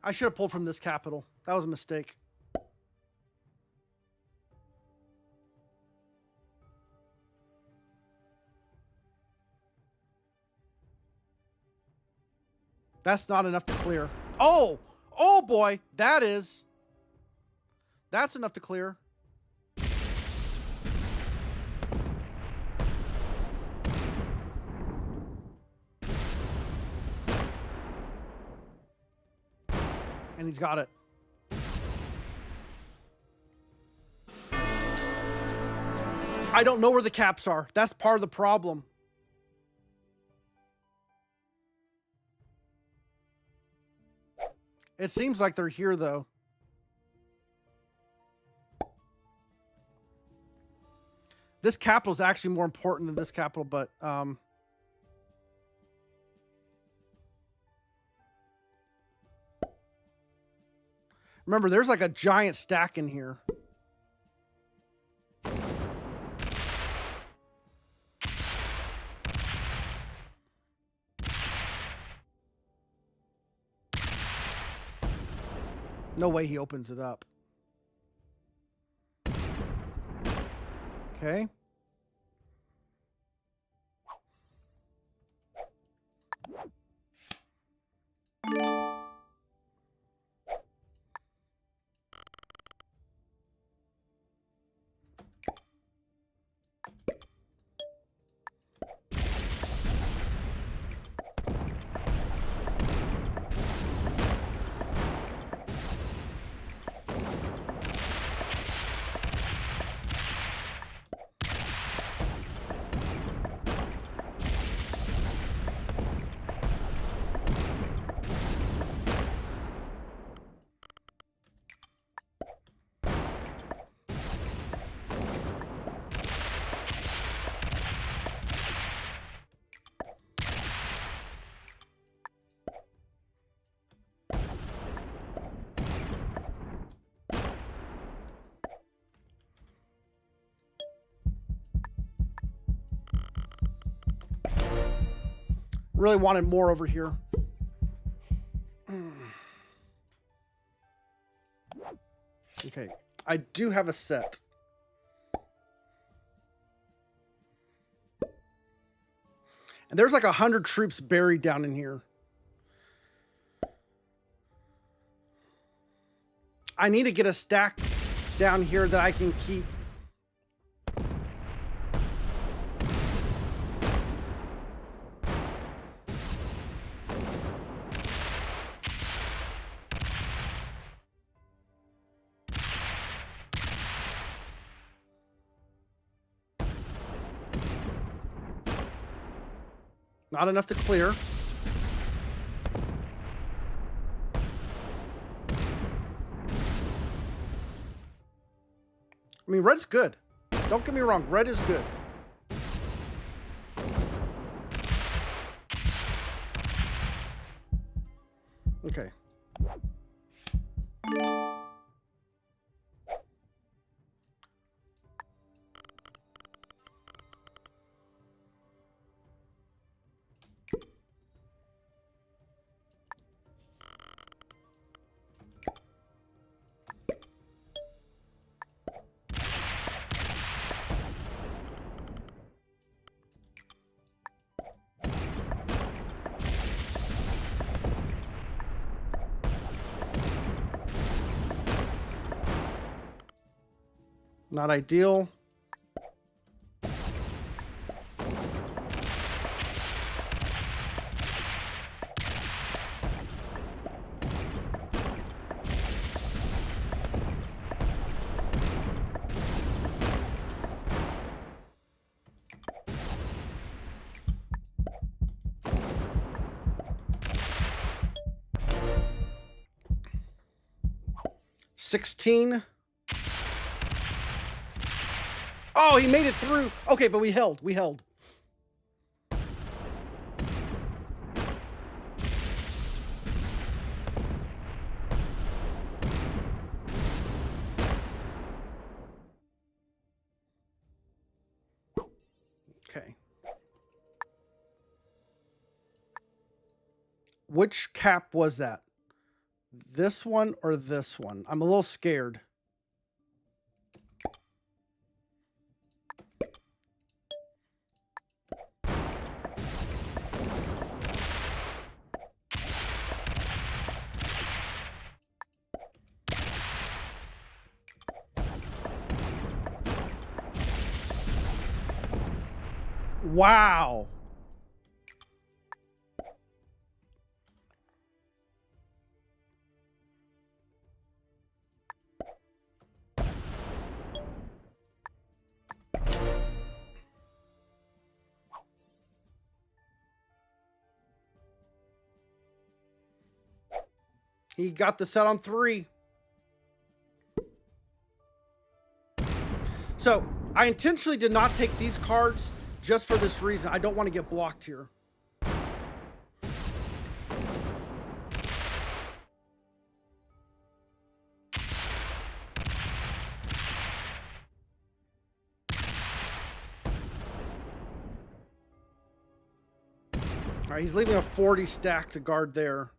I should have pulled from this capital. That was a mistake. That's not enough to clear. Oh! Oh boy! That's enough to clear. And he's got it. I don't know where the caps are. That's part of the problem. It seems like they're here, though. This capital is actually more important than this capital, but Remember, there's like a giant stack in here. No way he opens it up. Okay. Really wanted more over here. Okay, I do have a set. And there's like 100 troops buried down in here. I need to get a stack down here that I can keep. Not enough to clear. I mean, red's good. Don't get me wrong, red is good. Okay. Not ideal. $16. Oh, he made it through. Okay, but we held. We held. Okay. Which cap was that? This one or this one? I'm a little scared. Wow. He got the set on 3. So I intentionally did not take these cards just for this reason. I don't want to get blocked here. All right, he's leaving a 40 stack to guard there.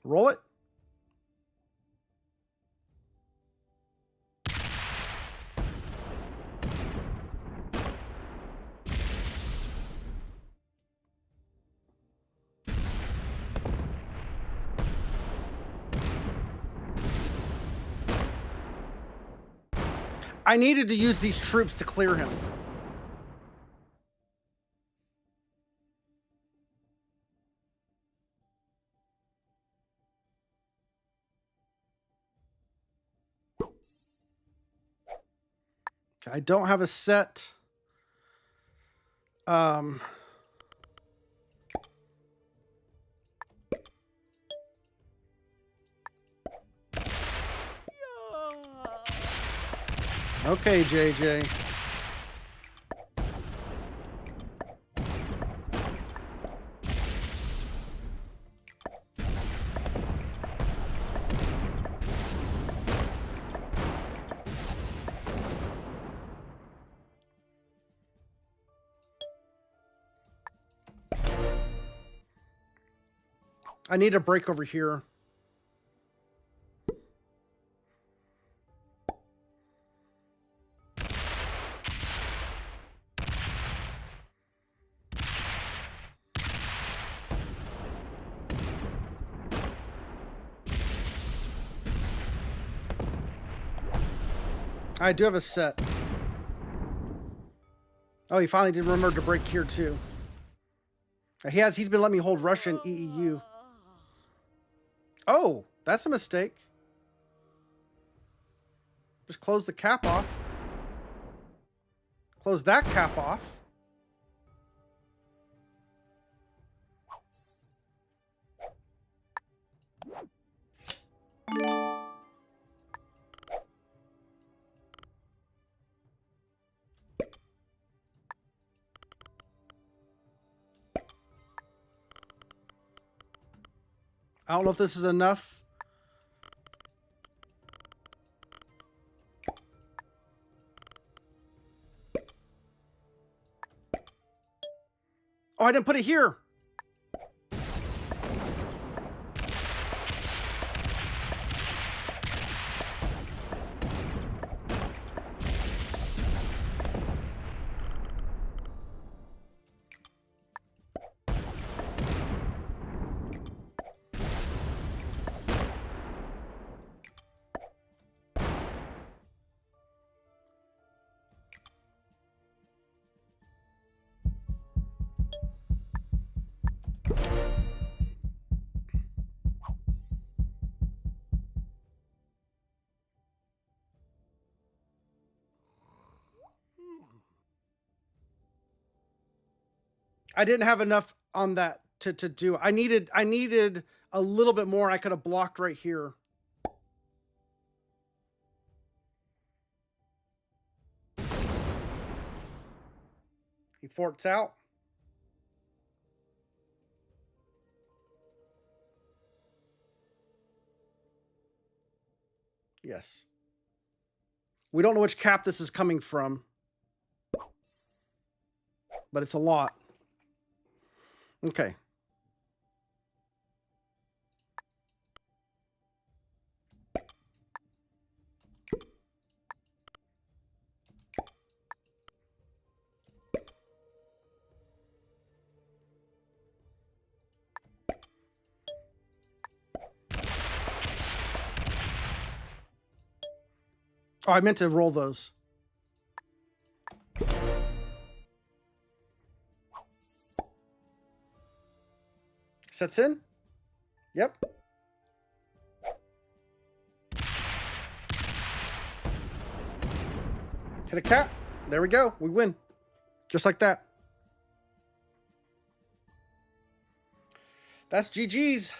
Roll it. I needed to use these troops to clear him. I don't have a set. Okay, JJ. I need a break over here. I do have a set. Oh, he finally did remember to break here too. He's been letting me hold Russian EEU. Oh, that's a mistake. Just close the cap off. Close that cap off. I don't know if this is enough. Oh, I didn't put it here. I didn't have enough on that to do. I needed a little bit more. I could have blocked right here. He forts out. Yes. We don't know which cap this is coming from, but it's a lot. Okay. Oh, I meant to roll those. Sets in. Yep. Hit a cap. There we go. We win. Just like that. That's GG's.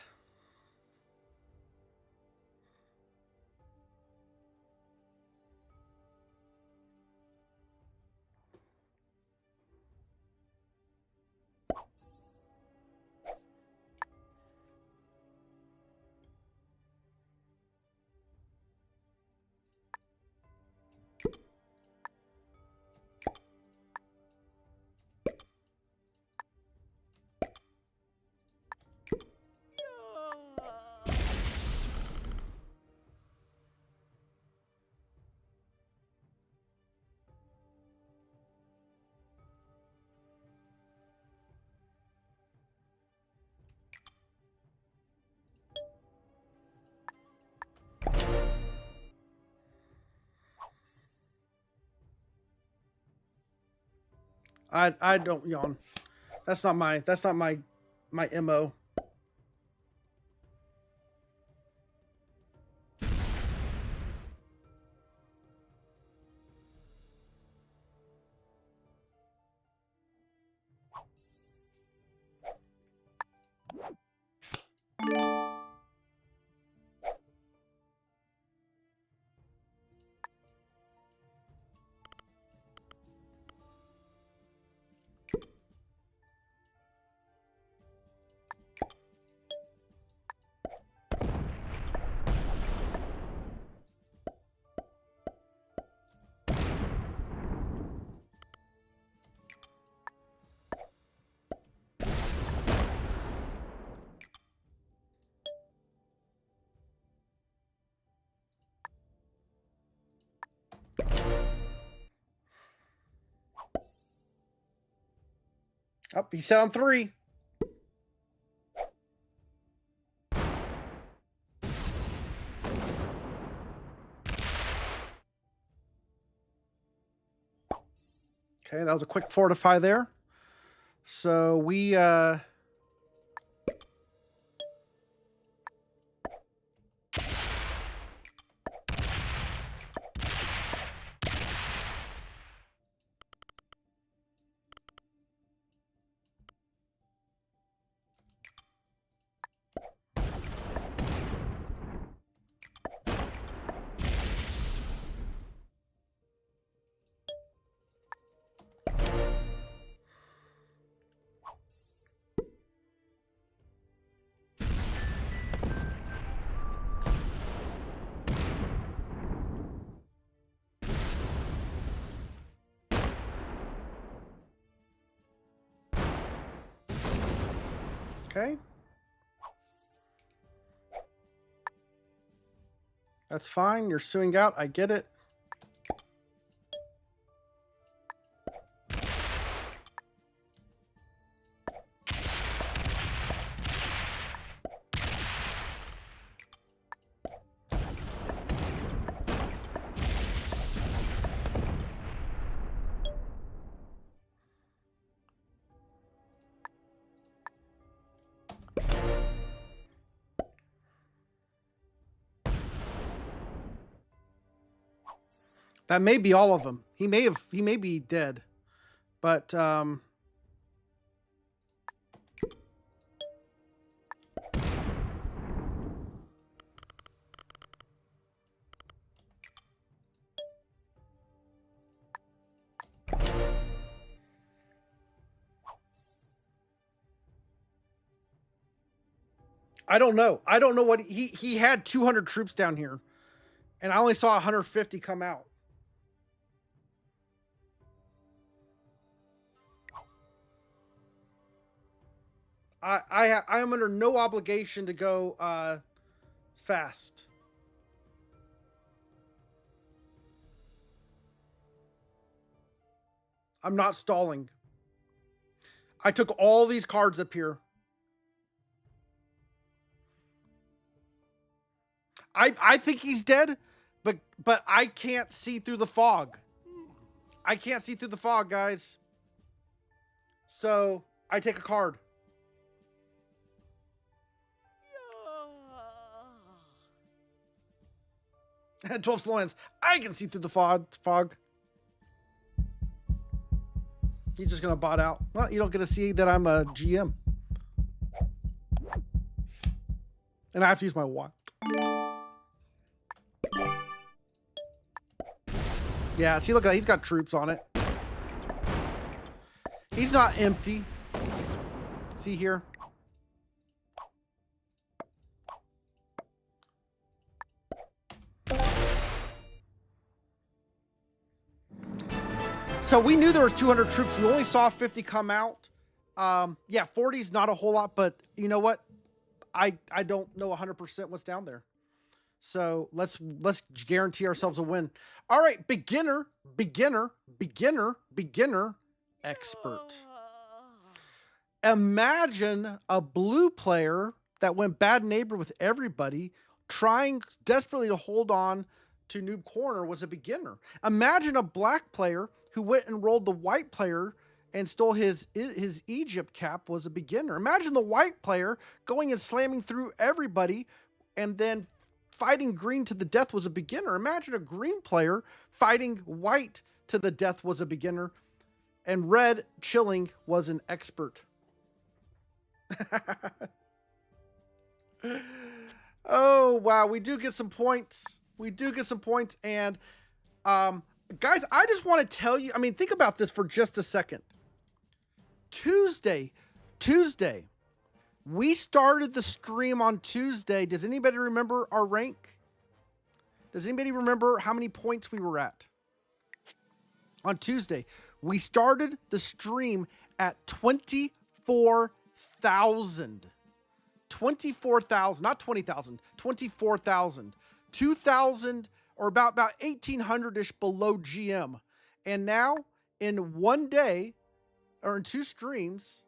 I don't yawn. That's not my MO. Oh, he set on 3. Okay, that was a quick fortify there. So we okay. That's fine. You're suing out. I get it. That may be all of them. He may be dead. But I don't know. I don't know what he had 200 troops down here, and I only saw 150 come out. I am under no obligation to go fast. I'm not stalling. I took all these cards up here. I think he's dead, but I can't see through the fog. I can't see through the fog, guys. So I take a card. 12 slow hands. I can see through the fog. He's just gonna bot out. Well, you don't get to see that I'm a GM, and I have to use my wild. Yeah, see, look at that. He's got troops on it. He's not empty. See here? So we knew there was 200 troops. We only saw 50 come out. Yeah, 40 is not a whole lot, but you know what? I don't know 100% what's down there. So let's guarantee ourselves a win. All right, beginner, expert. Imagine a blue player that went bad neighbor with everybody, trying desperately to hold on to Noob Corner was a beginner. Imagine a black player who went and rolled the white player and stole his Egypt cap was a beginner. Imagine the white player going and slamming through everybody and then fighting green to the death was a beginner. Imagine a green player fighting white to the death was a beginner, and red chilling was an expert. Oh, wow. We do get some points. And guys, I just want to tell you, I mean, think about this for just a second. Tuesday, we started the stream on Tuesday. Does anybody remember our rank? Does anybody remember how many points we were at? On Tuesday, we started the stream at 24,000. 24,000, not 20,000, 24,000. 2,000 or about 1,800-ish below GM. And now, in one day, or in two streams,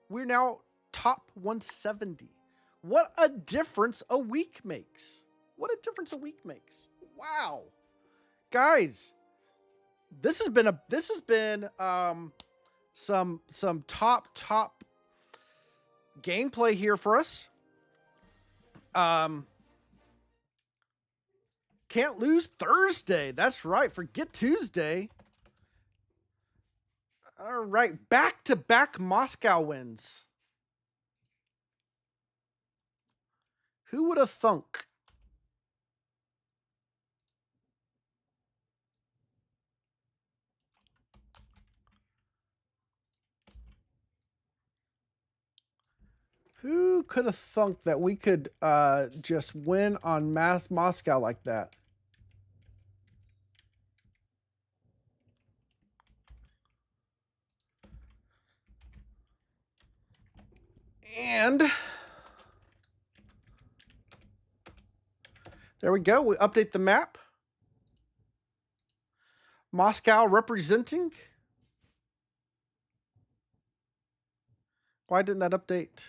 we're now top 170. What a difference a week makes. Wow. Guys, this has been some top gameplay here for us. Can't lose Thursday. That's right. Forget Tuesday. All right. Back-to-back Moscow wins. Who would have thunk? Who could have thunk that we could just win on Moscow like that? And there we go. We update the map. Moscow representing. Why didn't that update?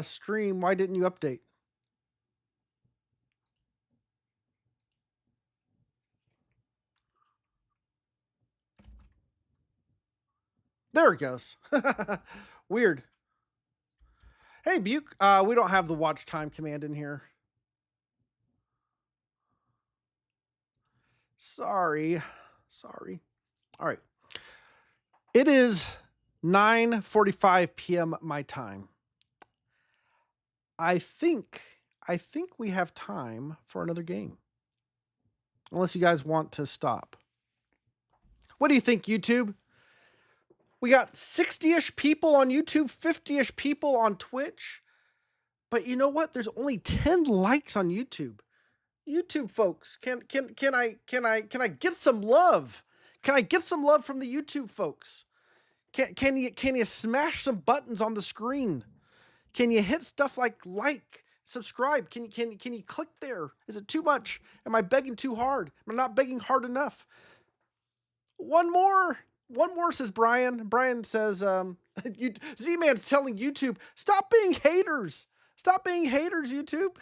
Stream, why didn't you update? There it goes. Weird. Hey, Buke, we don't have the watch time command in here. Sorry. All right. It is 9:45 p.m. my time. I think we have time for another game. Unless you guys want to stop. What do you think, YouTube? We got 60-ish people on YouTube, 50-ish people on Twitch. But you know what? There's only 10 likes on YouTube. YouTube folks, can I get some love? Can I get some love from the YouTube folks? Can you smash some buttons on the screen? Can you hit stuff like, subscribe? Can you click there? Is it too much? Am I begging too hard? Am I not begging hard enough? One more, says Brian. Brian says, Z-Man's telling YouTube, stop being haters. Stop being haters, YouTube.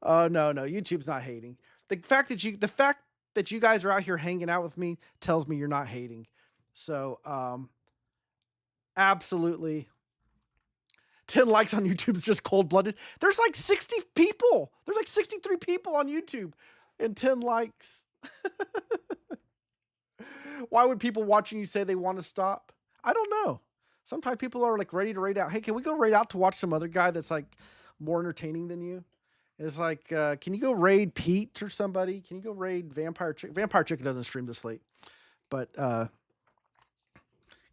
Oh no, YouTube's not hating. The fact that you guys are out here hanging out with me tells me you're not hating. So, absolutely. 10 likes on YouTube is just cold-blooded. There's like 60 people. There's like 63 people on YouTube and 10 likes. Why would people watching you say they want to stop? I don't know. Sometimes people are like ready to raid out. Hey, can we go raid out to watch some other guy that's like more entertaining than you? It's like, can you go raid Pete or somebody? Can you go raid Vampire Chicken? Vampire Chicken doesn't stream this late, but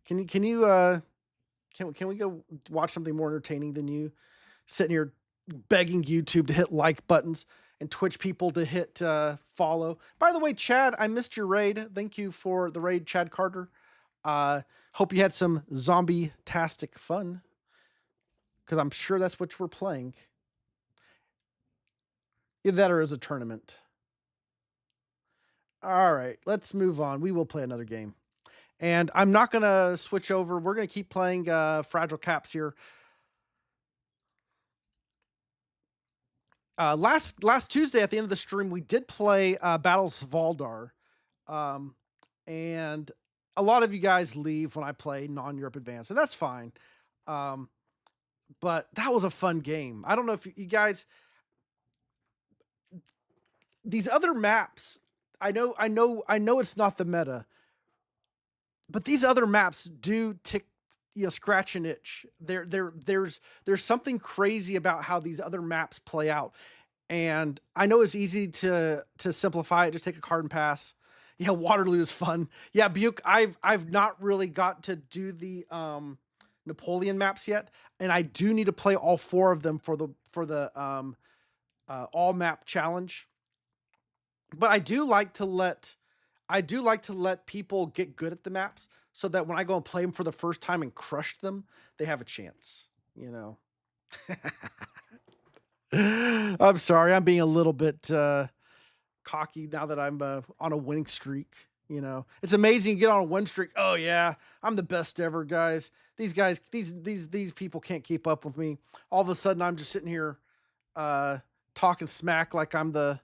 can we go watch something more entertaining than you? Sitting here begging YouTube to hit like buttons and Twitch people to hit follow. By the way, Chad, I missed your raid. Thank you for the raid, Chad Carter. Hope you had some zombie-tastic fun, because I'm sure that's what we're playing. Either that or as a tournament. All right, let's move on. We will play another game. And I'm not going to switch over. We're going to keep playing Fragile Caps here. Last Tuesday at the end of the stream, we did play Battles Valdar. And a lot of you guys leave when I play non-Europe Advanced, and that's fine. But that was a fun game. I don't know if you guys... These other maps, I know it's not the meta, but these other maps do scratch an itch. There's something crazy about how these other maps play out. And I know it's easy to simplify it, just take a card and pass. Yeah, Waterloo is fun. Yeah, Buke, I've not really got to do the Napoleon maps yet, and I do need to play all 4 of them for the all map challenge. But I do like to let people get good at the maps, so that when I go and play them for the first time and crush them, they have a chance, you know. I'm sorry, I'm being a little bit cocky now that I'm on a winning streak. You know, it's amazing you get on a win streak. Oh yeah, I'm the best ever, guys. These people can't keep up with me. All of a sudden, I'm just sitting here talking smack like I'm the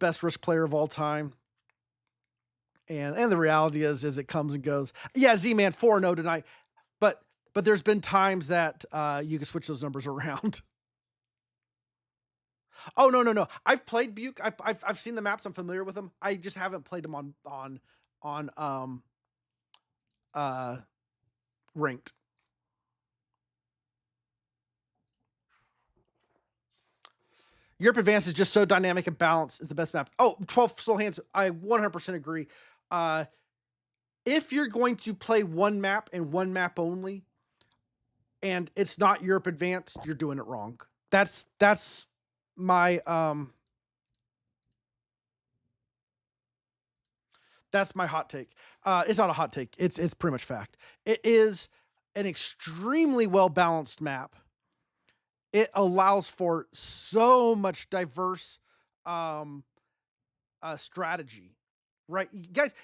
best Risk player of all time. And the reality is it comes and goes. Yeah, Z-Man 4-0 tonight. But there's been times that you can switch those numbers around. Oh no. I've played Buke. I've seen the maps. I'm familiar with them. I just haven't played them on ranked. Europe Advanced is just so dynamic and balanced. Is the best map. Oh, 12 Slow Hands. I 100% agree. If you're going to play one map and one map only, and it's not Europe Advanced, you're doing it wrong. That's my hot take. It's not a hot take. It's pretty much fact. It is an extremely well balanced map. It allows for so much diverse strategy, right? You guys,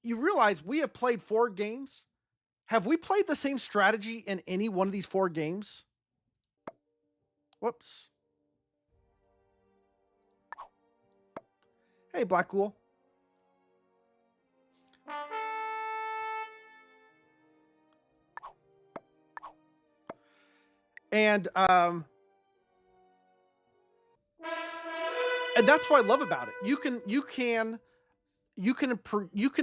you realize we have played 4 games. Have we played the same strategy in any one of these 4 games? Whoops. Hey, Black Ghoul. And that's what I love about it. You can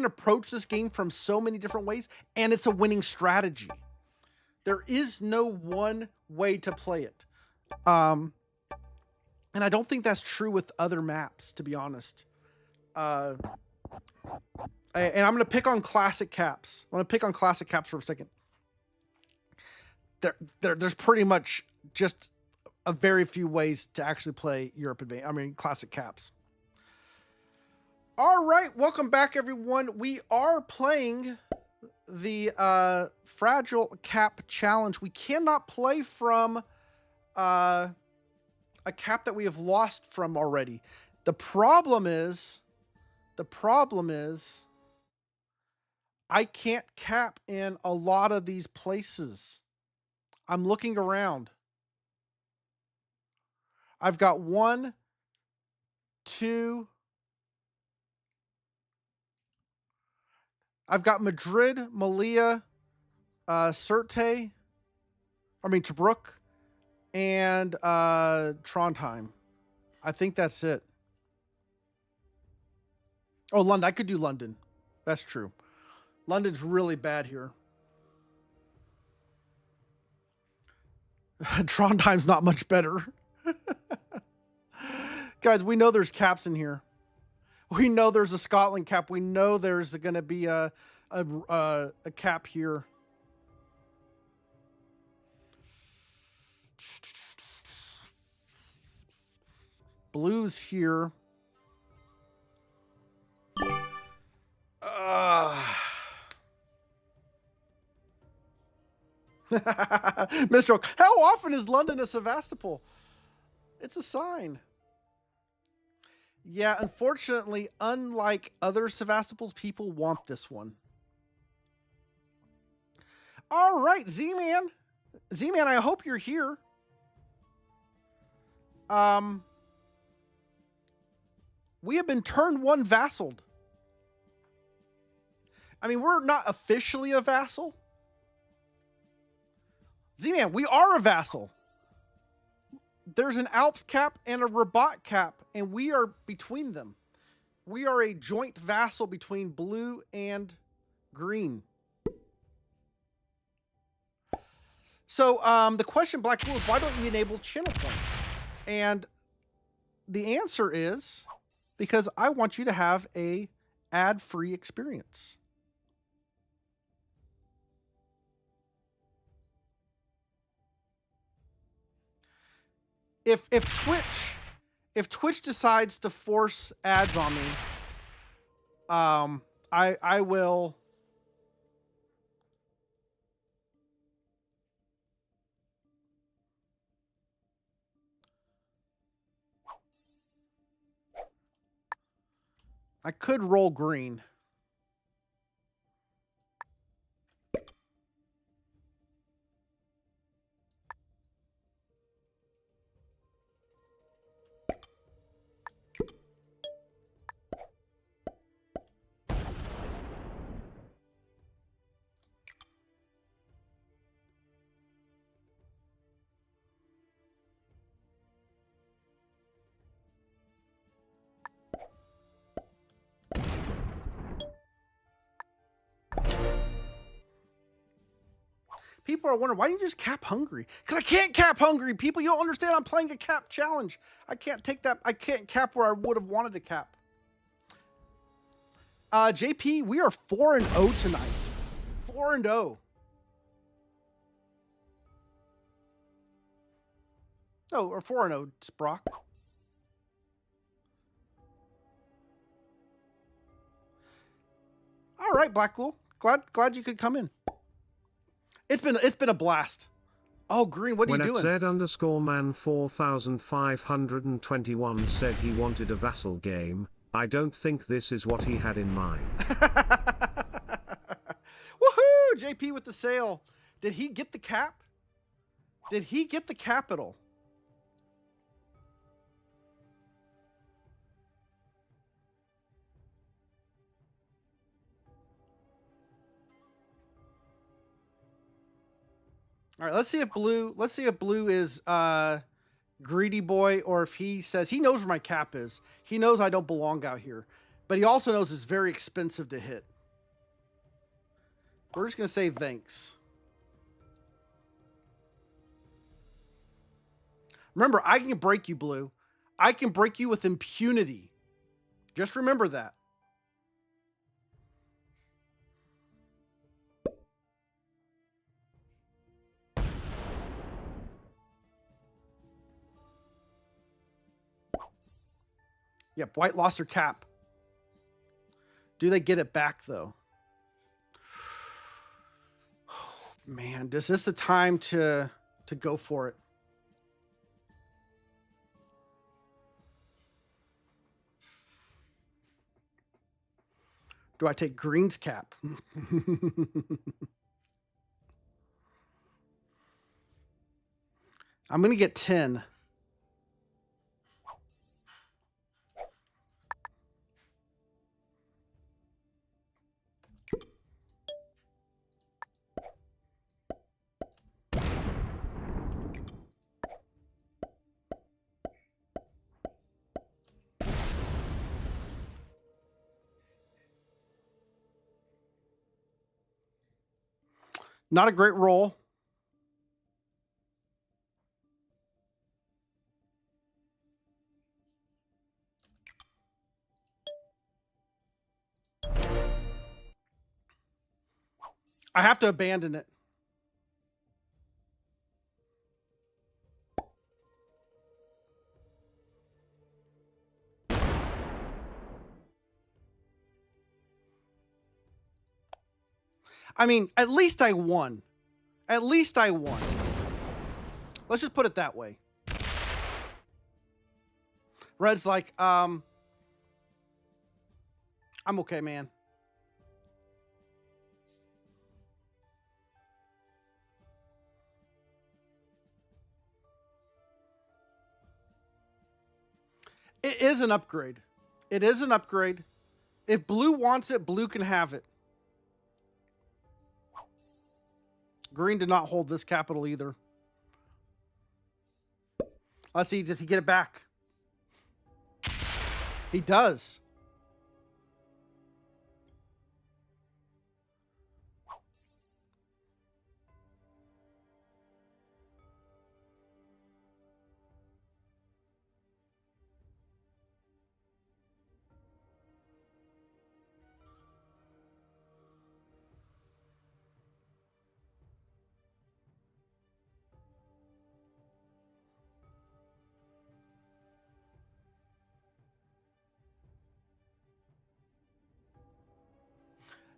approach this game from so many different ways, and it's a winning strategy. There is no one way to play it. And I don't think that's true with other maps, to be honest. And I'm going to pick on classic caps. I'm going to pick on classic caps for a second. There's pretty much just a very few ways to actually play classic caps. All right, welcome back, everyone. We are playing the Fragile Cap Challenge. We cannot play from a cap that we have lost from already. The problem is I can't cap in a lot of these places. I'm looking around. I've got 1, 2. I've got Madrid, Melilla, Tobruk, and Trondheim. I think that's it. Oh, London. I could do London. That's true. London's really bad here. Trondheim's not much better. Guys, we know there's caps in here. We know there's a Scotland cap. We know there's going to be a cap here. Blues here. Mr. Oak, how often is London a Sevastopol? It's a sign. Yeah, unfortunately, unlike other Sevastopols, people want this one. All right, Z-Man. Z-Man, I hope you're here. We have been turn 1 vassaled. I mean, we're not officially a vassal. Z-Man, we are a vassal. There's an Alps cap and a Rabat cap, and we are between them. We are a joint vassal between blue and green. So the question, Black Blue, is why don't you enable channel points? And the answer is because I want you to have a ad-free experience. If Twitch decides to force ads on me, I will. I could roll green. People are wondering, why do you just cap Hungary? Because I can't cap Hungary, people. You don't understand. I'm playing a cap challenge. I can't take that. I can't cap where I would have wanted to cap. JP, we are 4-0 tonight. 4-0. Oh, or 4-0, Sprock. All right, Blackpool. Glad you could come in. It's been a blast. Oh, Green, what are you doing? When Z_man 4521 said he wanted a vassal game, I don't think this is what he had in mind. Woohoo! JP with the sale. Did he get the cap? Did he get the capital? All right, let's see if blue is greedy boy, or if he says he knows where my cap is. He knows I don't belong out here, but he also knows it's very expensive to hit. We're just gonna say thanks. Remember, I can break you, Blue. I can break you with impunity. Just remember that. Yep, white lost their cap. Do they get it back, though? Man, is this the time to go for it? Do I take green's cap? I'm going to get 10. Not a great roll. I have to abandon it. I mean, at least I won. At least I won. Let's just put it that way. Red's like, I'm okay, man. It is an upgrade. It is an upgrade. If blue wants it, blue can have it. Green did not hold this capital either. Let's see, does he get it back? He does.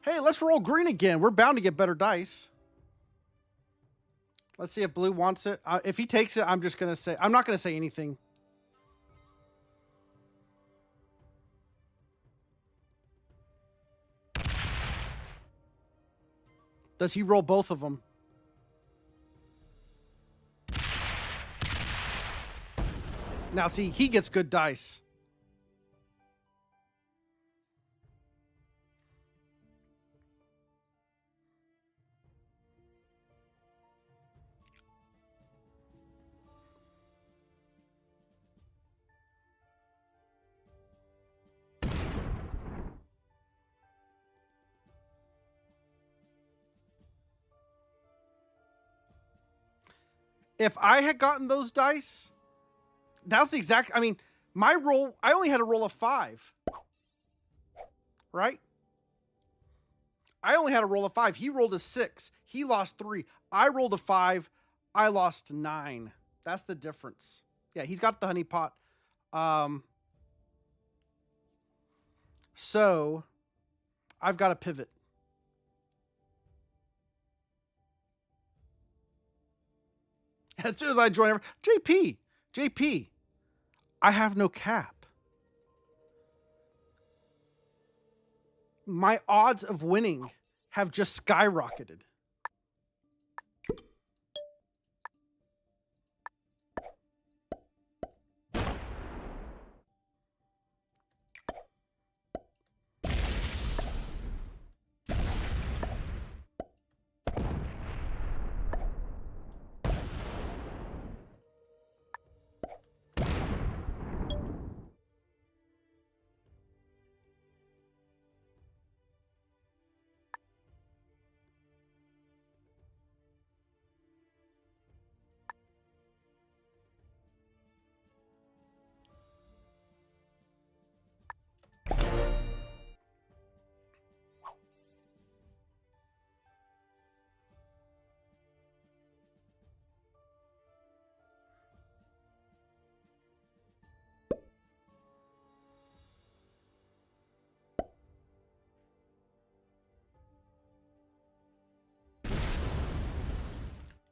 Hey, let's roll green again. We're bound to get better dice. Let's see if blue wants it. If he takes it, I'm just going to say, I'm not going to say anything. Does he roll both of them? Now, see, he gets good dice. If I had gotten those dice, that's the exact, I mean, my roll, I only had a roll of 5. Right? I only had a roll of 5. He rolled a 6. He lost 3. I rolled a 5. I lost 9. That's the difference. Yeah, he's got the honey pot. So I've got to pivot. As soon as I join, JP, I have no cap. My odds of winning have just skyrocketed.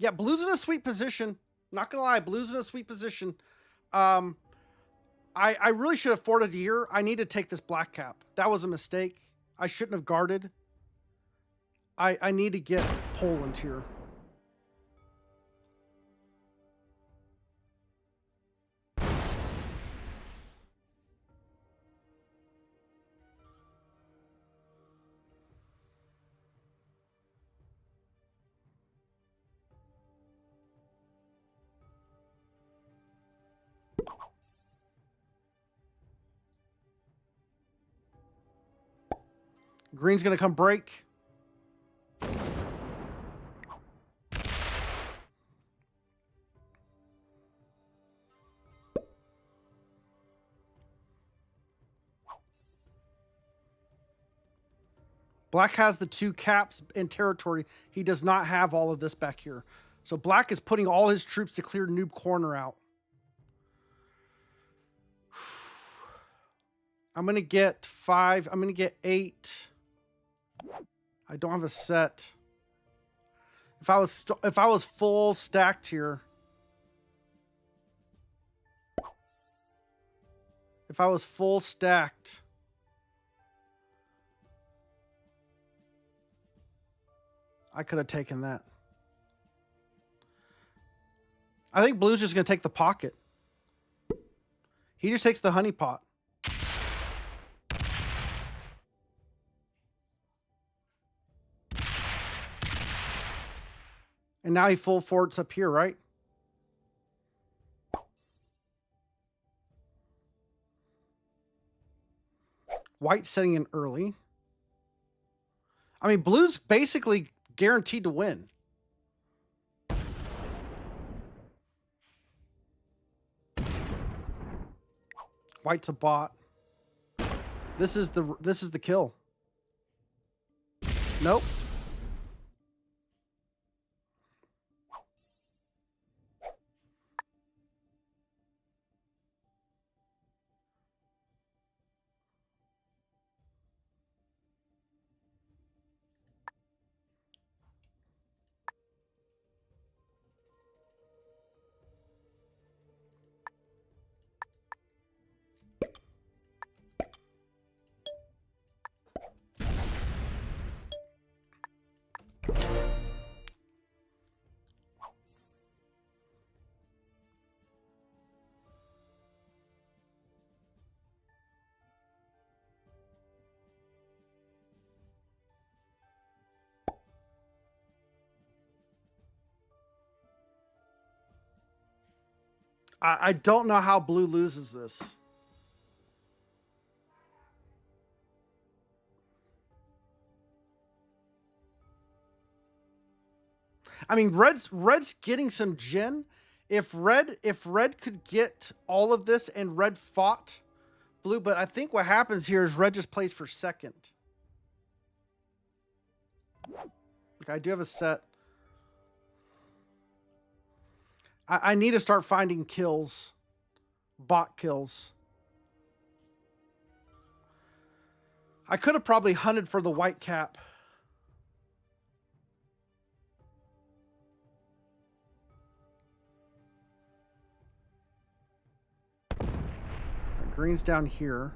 Yeah, blue's in a sweet position. Not gonna lie, blue's in a sweet position. I really should have forwarded here. I need to take this black cap. That was a mistake. I shouldn't have guarded. I need to get Poland here. Green's gonna come break. Black has the 2 caps in territory. He does not have all of this back here. So black is putting all his troops to clear noob corner out. I'm going to get 5. I'm going to get 8. I don't have a set. If I was full stacked here. If I was full stacked. I could have taken that. I think blue's just going to take the pocket. He just takes the honey pot. And now he full forts up here, right? White setting in early. I mean, blue's basically guaranteed to win. White's a bot. This is the kill. Nope. I don't know how blue loses this. I mean, red's getting some gen. If red could get all of this and red fought blue, but I think what happens here is red just plays for second. Okay, I do have a set. I need to start finding kills. Bot kills. I could have probably hunted for the white cap. Green's down here.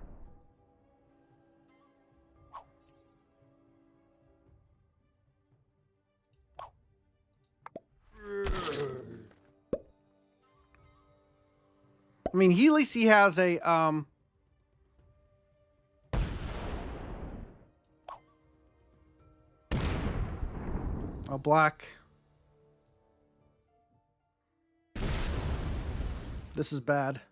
I mean, at least he has a black. This is bad.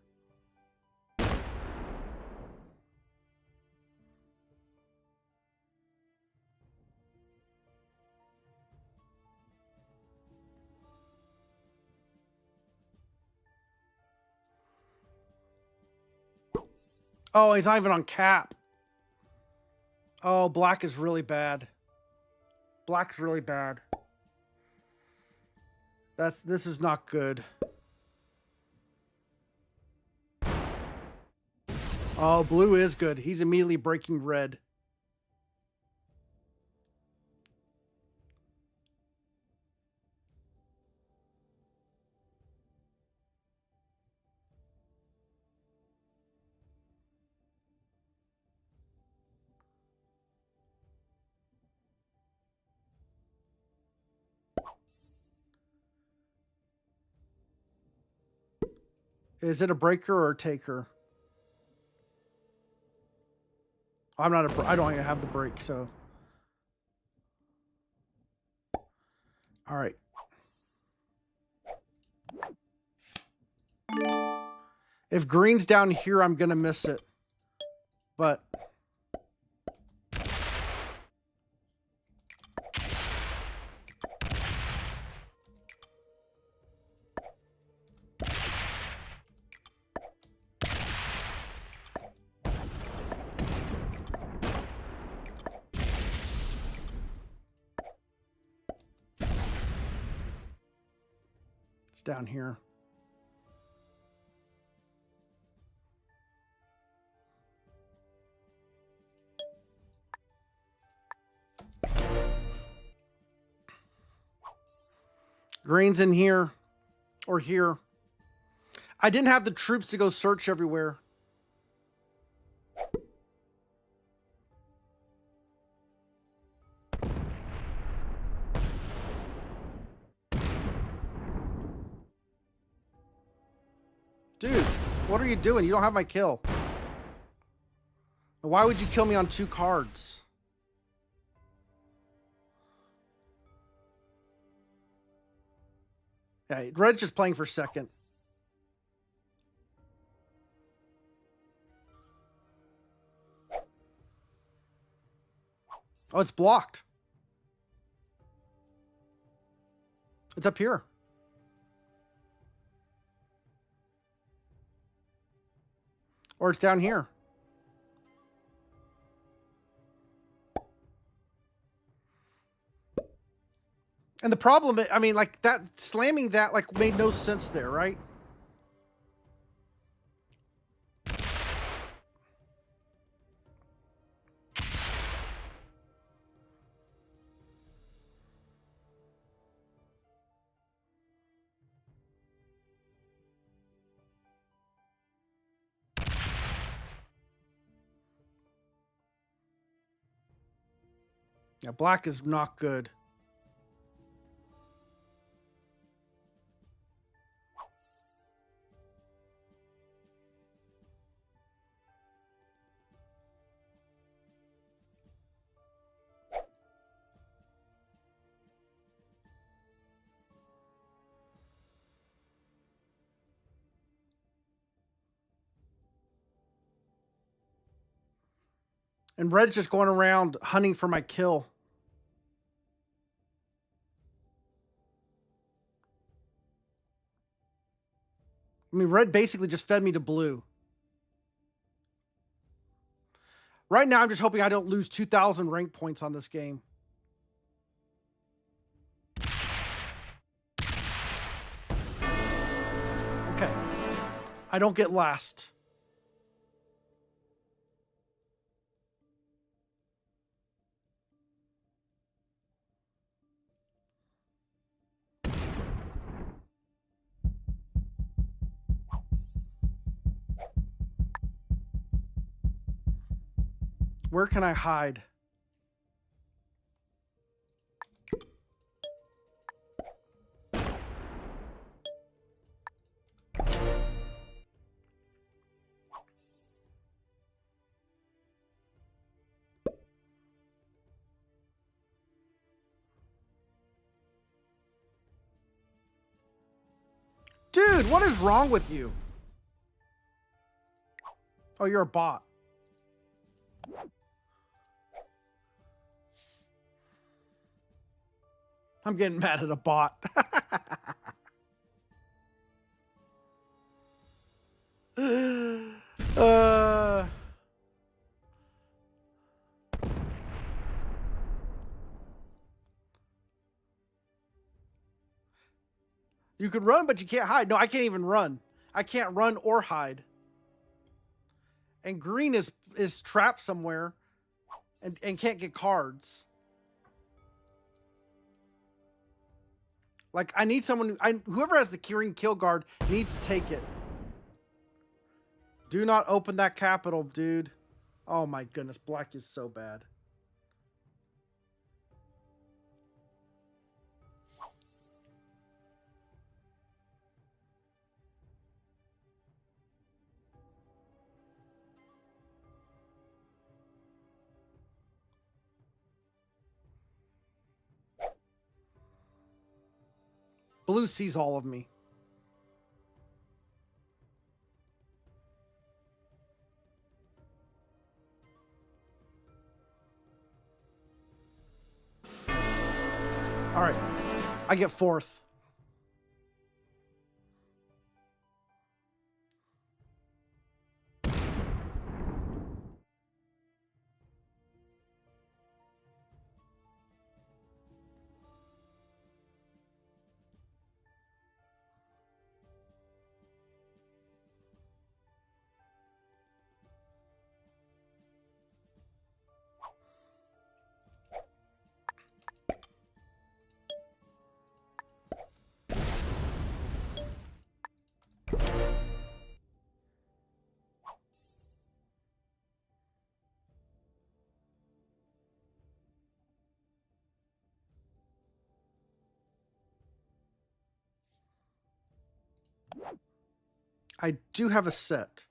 Oh, he's not even on cap. Oh, black is really bad. Black's really bad. This is not good. Oh, blue is good. He's immediately breaking red. Is it a breaker or a taker? I'm not a. I don't even have the break, so. All right. If green's down here, I'm gonna miss it. But it's down here. Green's in here or here. I didn't have the troops to go search everywhere. Dude, what are you doing? You don't have my kill. Why would you kill me on 2 cards? Yeah, red's just playing for second. Oh, it's blocked. It's up here. Or it's down here. And the problem, I mean, like that slamming that like made no sense there, right? Yeah, black is not good. And red's just going around hunting for my kill. I mean, red basically just fed me to blue. Right now, I'm just hoping I don't lose 2,000 rank points on this game. Okay. I don't get last. Where can I hide? Dude, what is wrong with you? Oh, you're a bot. I'm getting mad at a bot. uh, you can run, but you can't hide. No, I can't even run. I can't run or hide. And green is trapped somewhere and can't get cards. Like, I need someone, whoever has the Curing Kill Guard needs to take it. Do not open that capital, dude. Oh my goodness, black is so bad. Blue sees all of me. All right, I get fourth. I do have a set.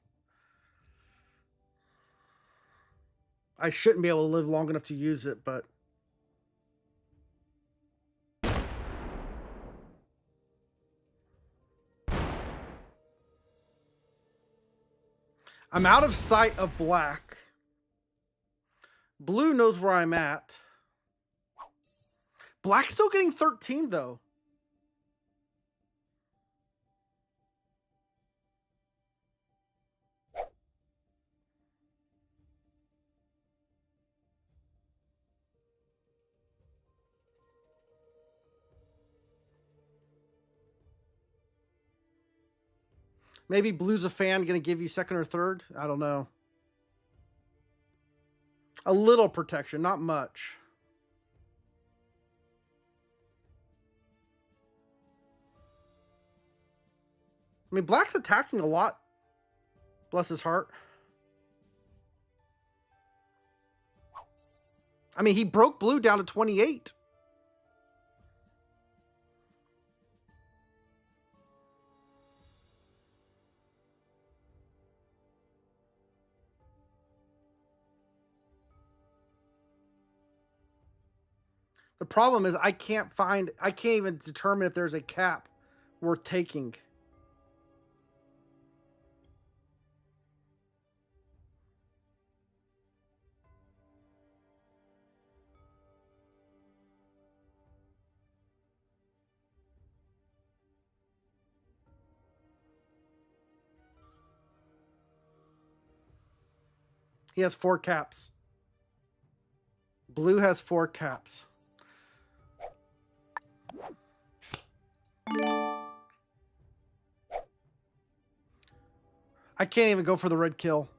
I shouldn't be able to live long enough to use it, but I'm out of sight of black. Blue knows where I'm at. Black's still getting 13 though. Maybe Blue's a fan going to give you second or third. I don't know. A little protection, not much. I mean, Black's attacking a lot. Bless his heart. I mean, he broke Blue down to 28. The problem is I can't even determine if there's a cap worth taking. He has 4 caps. Blue has 4 caps. I can't even go for the red kill.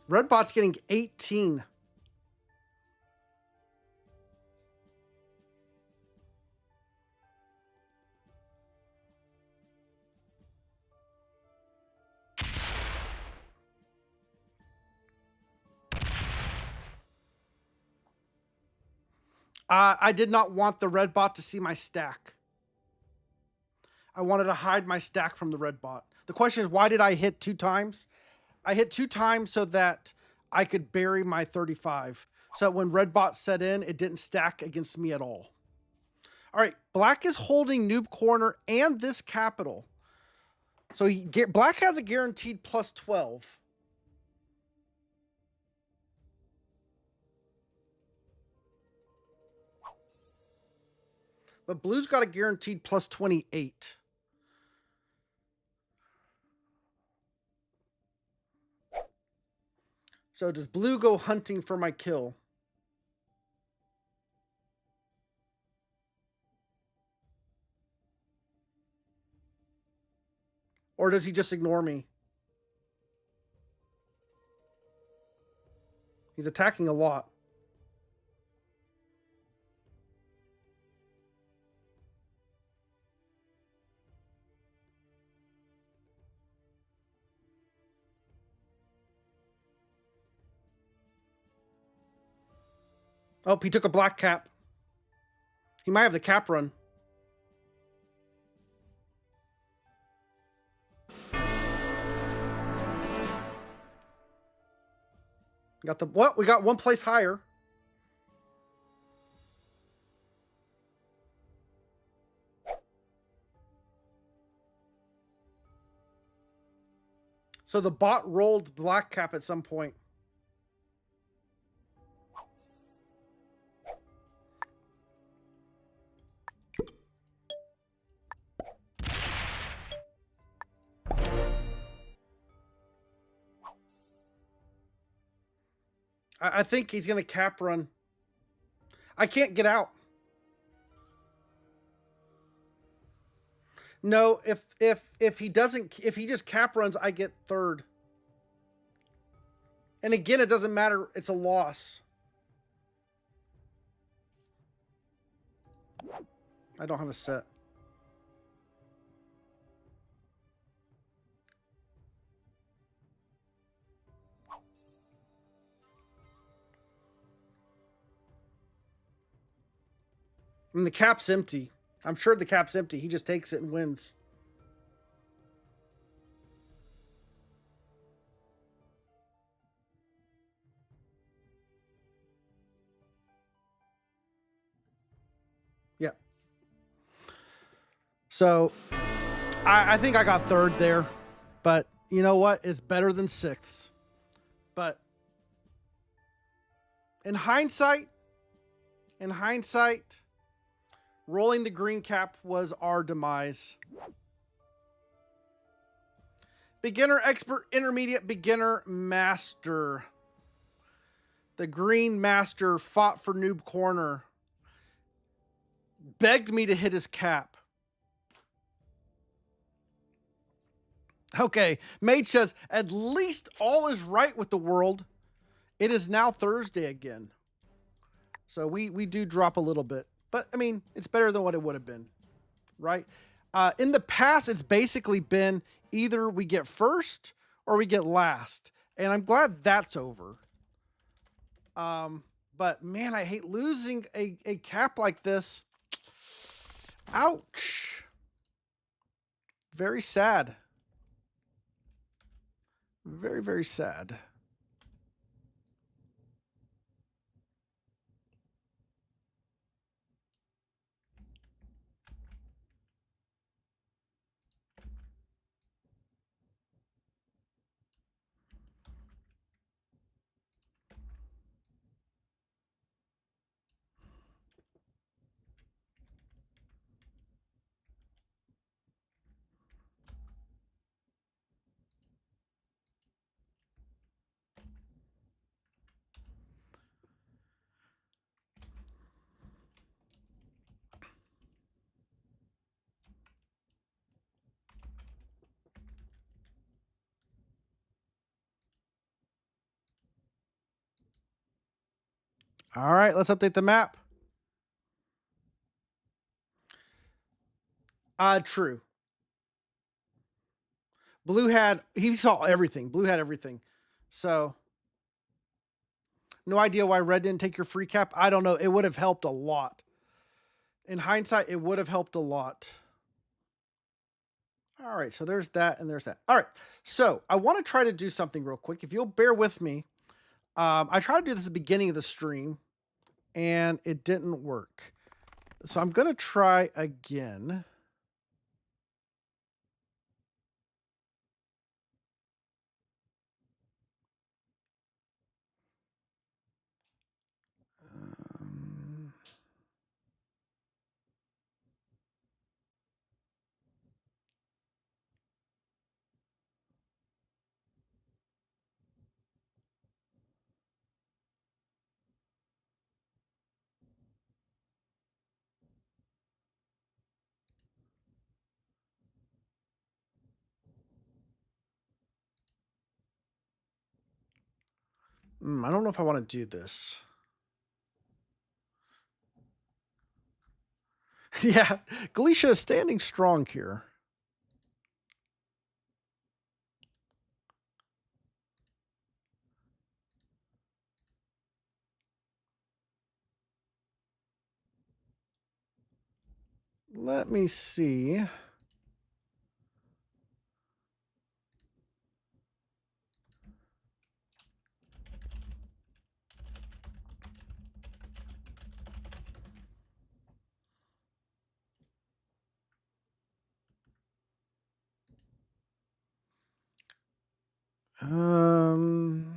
Red bot's getting 18. I did not want the red bot to see my stack. I wanted to hide my stack from the red bot. The question is, why did I hit 2 times? I hit 2 times so that I could bury my 35. So that when red bot set in, it didn't stack against me at all. All right, black is holding noob corner and this capital. So black has a guaranteed plus 12. But blue's got a guaranteed plus 28. So does blue go hunting for my kill? Or does he just ignore me? He's attacking a lot. Oh, he took a black cap. He might have the cap run. Got the what? We got one place higher. So the bot rolled black cap at some point. I think he's gonna cap run. I can't get out. No, if he doesn't, if he just cap runs, I get third. And again, it doesn't matter. It's a loss. I don't have a set. And the cap's empty. I'm sure the cap's empty. He just takes it and wins. Yeah. So I think I got third there. But you know what? It's better than sixth. But in hindsight, rolling the green cap was our demise. Beginner, expert, intermediate, beginner, master. The green master fought for noob corner. Begged me to hit his cap. Okay, Mage says, at least all is right with the world. It is now Thursday again. So we do drop a little bit. But, I mean, it's better than what it would have been, right? In the past, it's basically been either we get first or we get last. And I'm glad that's over. But, man, I hate losing a cap like this. Ouch. Very sad. Very, very sad. All right, let's update the map. True. Blue had, he saw everything. Blue had everything. So, no idea why red didn't take your free cap. I don't know. It would have helped a lot. In hindsight, it would have helped a lot. All right, so there's that and there's that. All right, so I want to try to do something real quick. If you'll bear with me, I tried to do this at the beginning of the stream, and it didn't work. So I'm going to try again. I don't know if I want to do this. Yeah, Galicia is standing strong here. let me see. Um,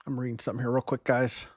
I'm reading something here real quick, guys.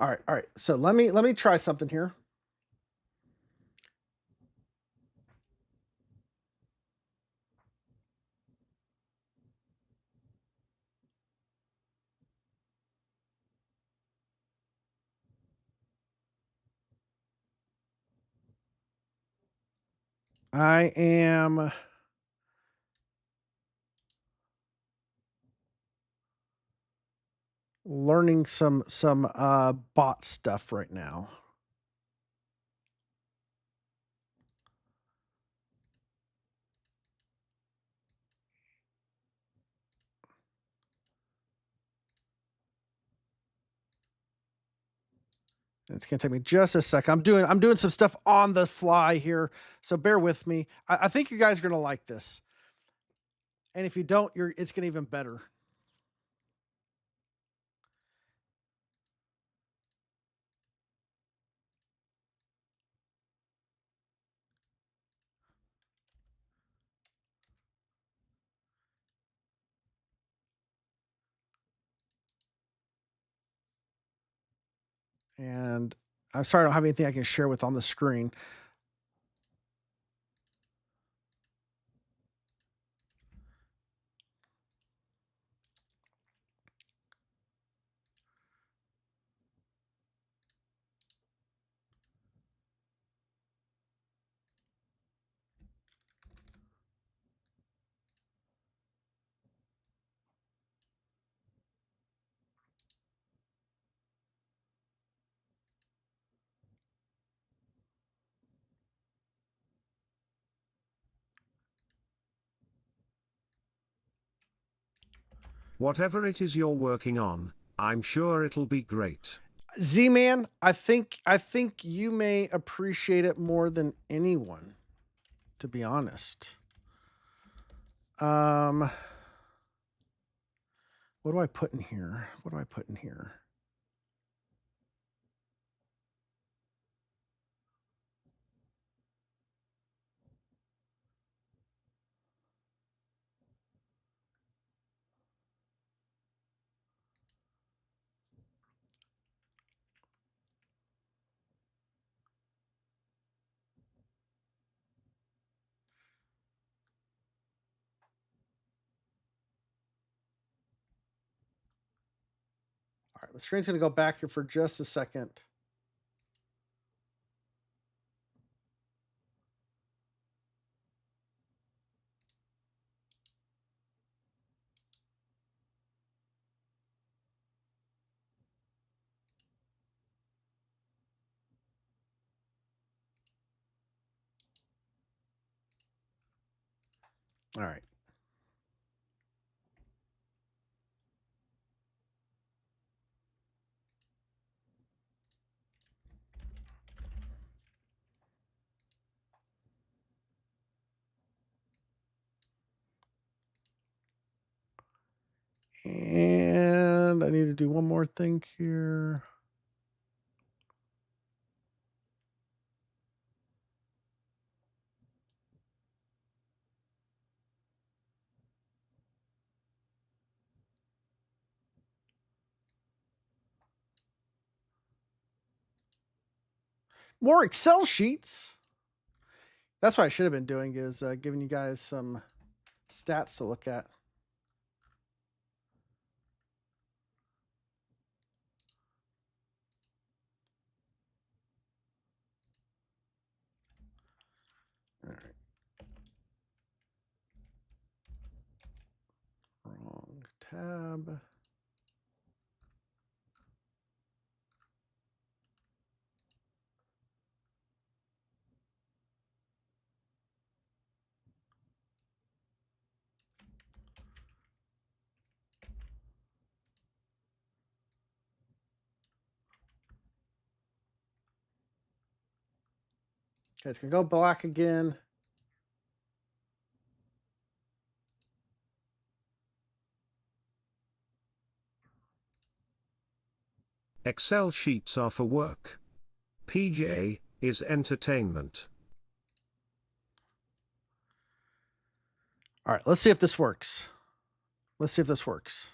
All right, all right. So let me try something here. I am learning some bot stuff right now. It's gonna take me just a second. I'm doing some stuff on the fly here, so bear with me. I think you guys are gonna like this, and if you don't, it's gonna even better. And I'm sorry I don't have anything I can share with on the screen. Whatever it is you're working on, I'm sure it'll be great. Z-Man, I think you may appreciate it more than anyone, to be honest. What do I put in here? What do I put in here? All right, the screen's gonna go back here for just a second. All right. And I need to do one more thing here. More Excel sheets. That's what I should have been doing, is giving you guys some stats to look at. All right. Wrong tab. Okay, it's gonna go black again. Excel sheets are for work. PJ is entertainment. All right, let's see if this works. Let's see if this works.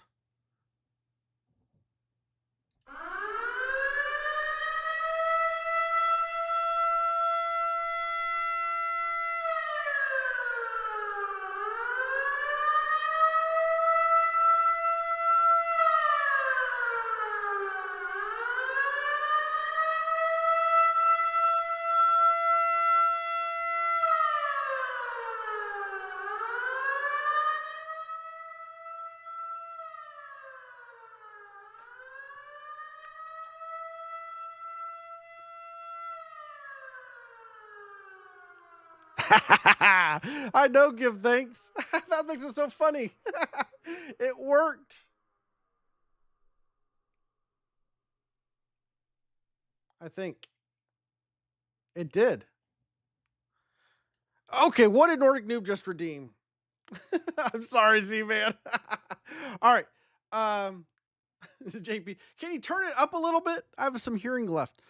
I know, give thanks. That makes it so funny. It worked. I think it did. Okay, what did Nordic Noob just redeem? I'm sorry, Z-Man. All right. Um, JP, can you turn it up a little bit? I have some hearing left.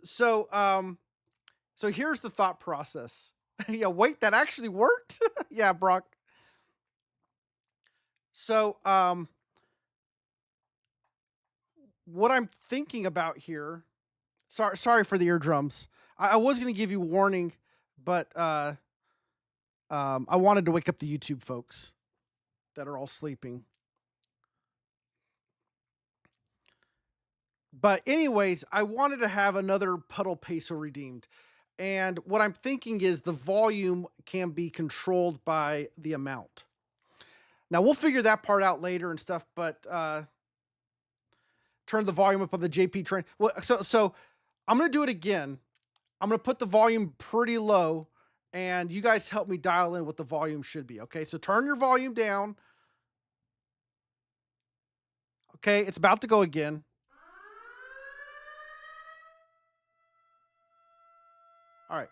So, so here's the thought process. Yeah, wait, that actually worked? Yeah, Brock. So, what I'm thinking about here, sorry for the eardrums. I was going to give you warning, but I wanted to wake up the YouTube folks that are all sleeping. But anyways, I wanted to have another puddle peso redeemed. And what I'm thinking is the volume can be controlled by the amount. Now we'll figure that part out later and stuff, but turn the volume up on the JP train. Well, so I'm gonna do it again. I'm gonna put the volume pretty low, and you guys help me dial in what the volume should be. Okay, so turn your volume down. Okay, it's about to go again. All right.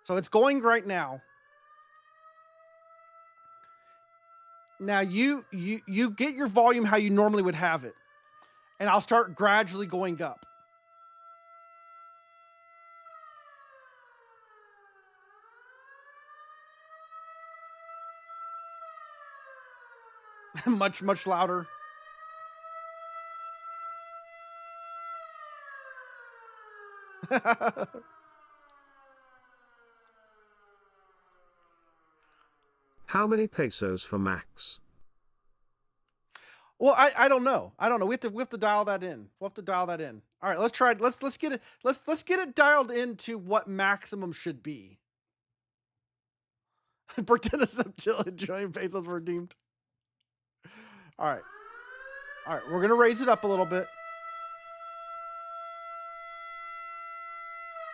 So it's going right now. Now you get your volume how you normally would have it, and I'll start gradually going up. much louder. How many pesos for max? Well, I don't know. I don't know. We have to dial that in. We'll have to dial that in. All right, let's try it. Let's get it. Let's get it dialed into what maximum should be. Pretend it's a jillion pesos redeemed. All right. All right, we're gonna raise it up a little bit.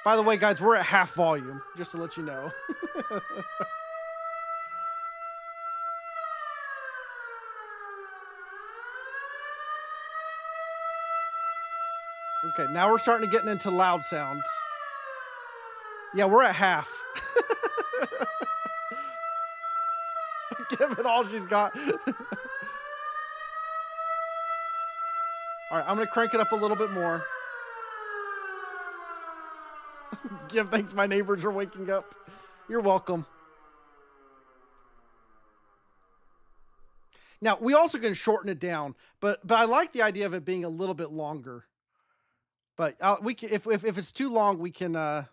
By the way, guys, we're at half volume, just to let you know. Okay, now we're starting to get into loud sounds. Yeah, we're at half. Give it all she's got. All right, I'm gonna crank it up a little bit more. Give thanks, my neighbors are waking up. You're welcome. Now we also can shorten it down, but I like the idea of it being a little bit longer. But we can, if it's too long, we can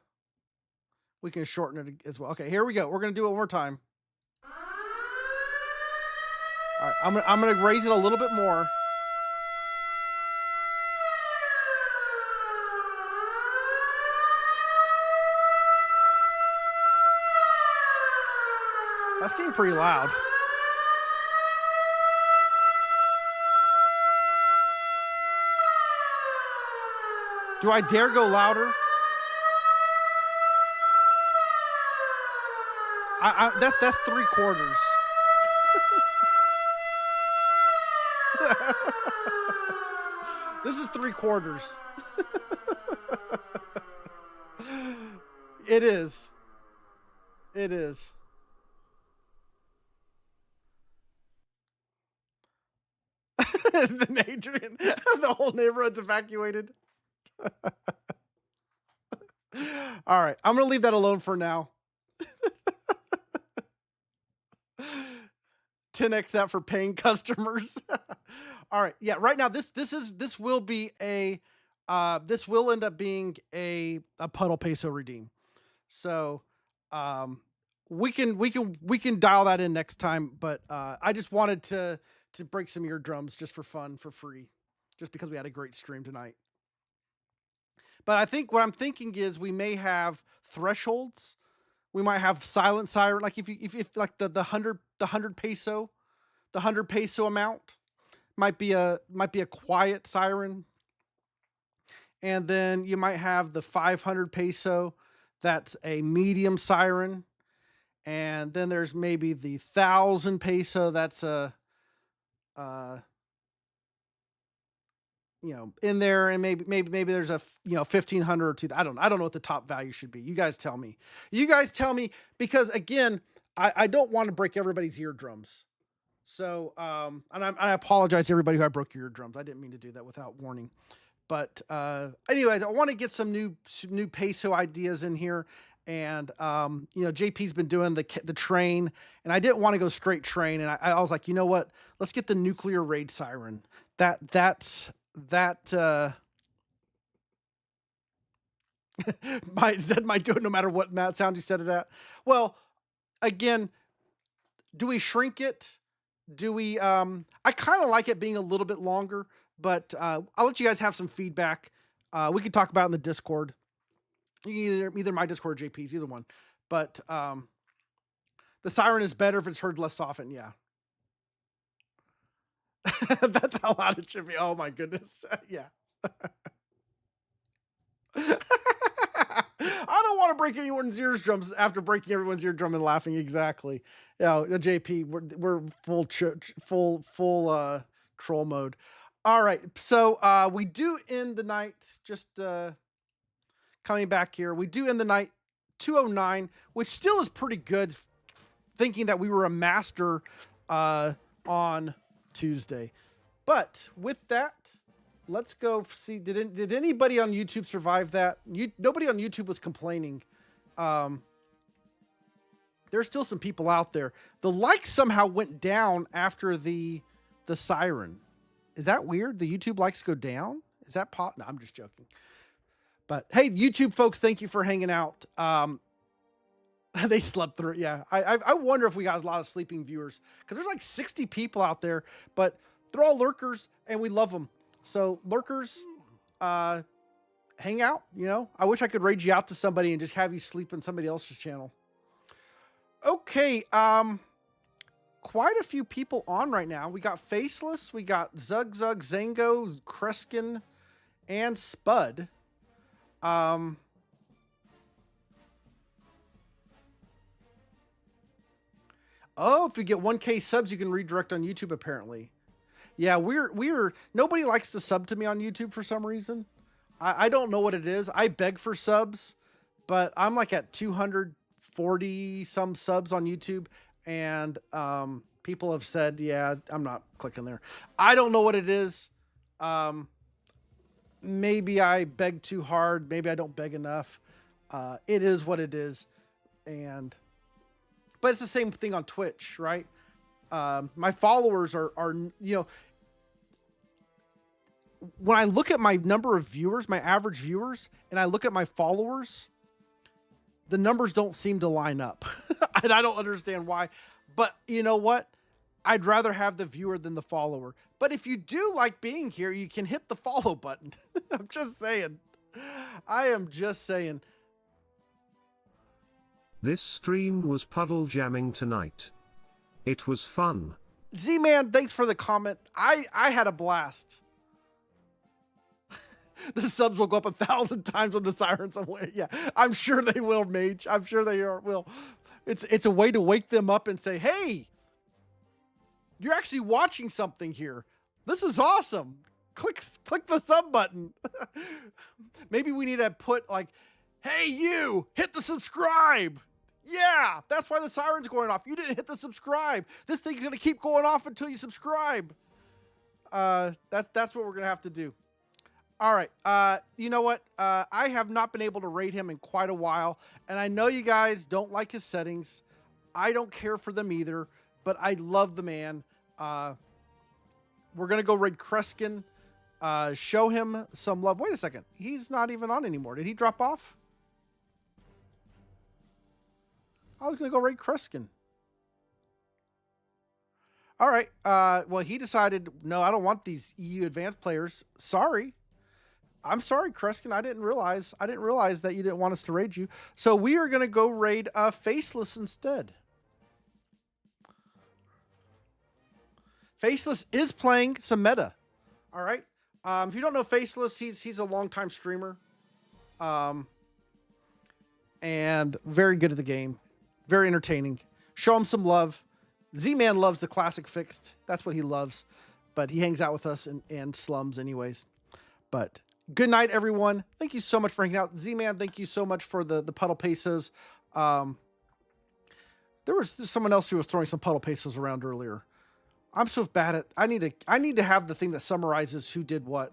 shorten it as well. Okay, here we go. We're gonna do it one more time. All right, I'm gonna raise it a little bit more. That's getting pretty loud. Do I dare go louder? That's 3/4. This is 3/4. It is. It is. Then Adrian, the whole neighborhood's evacuated. All right, I'm gonna leave that alone for now. 10x that for paying customers. All right, yeah. Right now, this will be a this will end up being a puddle peso redeem. So we can dial that in next time. But I just wanted to break some eardrums just for fun, for free, just because we had a great stream tonight. But I think what I'm thinking is we may have thresholds. We might have silent siren, like if like the 100 peso, the 100 peso amount might be a quiet siren, and then you might have the 500 peso, that's a medium siren, and then there's maybe the 1,000 peso, that's a in there, and maybe there's a 1,500 or two. I don't know what the top value should be. You guys tell me. You guys tell me, because again, I don't want to break everybody's eardrums. So and I apologize to everybody who I broke your eardrums. I didn't mean to do that without warning. But anyways, I want to get some new peso ideas in here. And JP's been doing the train, and I didn't want to go straight train, and I was like, you know what? Let's get the nuclear raid siren. Might do it no matter what sound you set it at. Well, again, do we shrink it? Do we I kind of like it being a little bit longer, but I'll let you guys have some feedback. We can talk about it in the Discord. You can either my Discord or JP's, either one. But the siren is better if it's heard less often, yeah. That's how loud it should be. Oh my goodness. Yeah. I don't want to break anyone's eardrums after breaking everyone's eardrum and laughing. Exactly. JP, we're full troll mode. All right. So we do end the night, just coming back here. We do end the night 209, which still is pretty good, thinking that we were a master on Tuesday. But with that, let's go see. Did anybody on YouTube survive that? Nobody on YouTube was complaining. There's still some people out there. The likes somehow went down after the siren. Is that weird? The YouTube likes go down? Is that No, I'm just joking. But hey, YouTube folks, thank you for hanging out. They slept through it. Yeah. I wonder if we got a lot of sleeping viewers, because there's like 60 people out there, but they're all lurkers and we love them. So lurkers, hang out, I wish I could raid you out to somebody and just have you sleep in somebody else's channel. Okay. Quite a few people on right now. We got Faceless, we got Zug, Zango, Kreskin, and Spud. Oh, if you get 1K subs, you can redirect on YouTube, apparently. Yeah, nobody likes to sub to me on YouTube for some reason. I don't know what it is. I beg for subs, but I'm like at 240 some subs on YouTube, and people have said, yeah, I'm not clicking there. I don't know what it is. Maybe I beg too hard. Maybe I don't beg enough. It is what it is. But it's the same thing on Twitch, right? My followers are when I look at my number of viewers, my average viewers, and I look at my followers, the numbers don't seem to line up. And I don't understand why. But you know what? I'd rather have the viewer than the follower. But if you do like being here, you can hit the follow button. I'm just saying. I am just saying. This stream was puddle jamming tonight. It was fun. Z-Man, thanks for the comment. I had a blast. The subs will go up 1,000 times when the sirens away. Yeah, I'm sure they will, Mage. I'm sure they will. It's a way to wake them up and say, hey, you're actually watching something here. This is awesome. Click the sub button. Maybe we need to put like, hey, you, hit the subscribe. Yeah, that's why the siren's going off. You didn't hit the subscribe. This thing's going to keep going off until you subscribe. That's what we're going to have to do. All right. You know what? I have not been able to rate him in quite a while. And I know you guys don't like his settings. I don't care for them either. But I love the man. We're going to go raid Kreskin. Show him some love. Wait a second. He's not even on anymore. Did he drop off? I was going to go raid Kreskin. All right. Well, he decided, no, I don't want these EU advanced players. Sorry. I'm sorry, Kreskin. I didn't realize that you didn't want us to raid you. So we are going to go raid Faceless instead. Faceless is playing some meta. All right. If you don't know Faceless, he's a longtime streamer. And very good at the game. Very entertaining. Show him some love. Z-Man loves the classic fixed. That's what he loves. But he hangs out with us and slums anyways. But good night, everyone. Thank you so much for hanging out. Z-Man, thank you so much for the puddle pesos. There was someone else who was throwing some puddle pesos around earlier. I'm so bad at, I need to have the thing that summarizes who did what.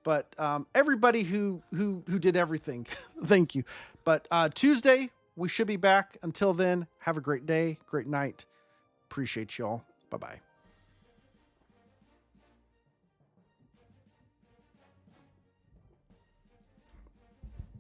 But everybody who did everything, thank you. But Tuesday, we should be back. Until then, have a great day, great night. Appreciate y'all. Bye-bye.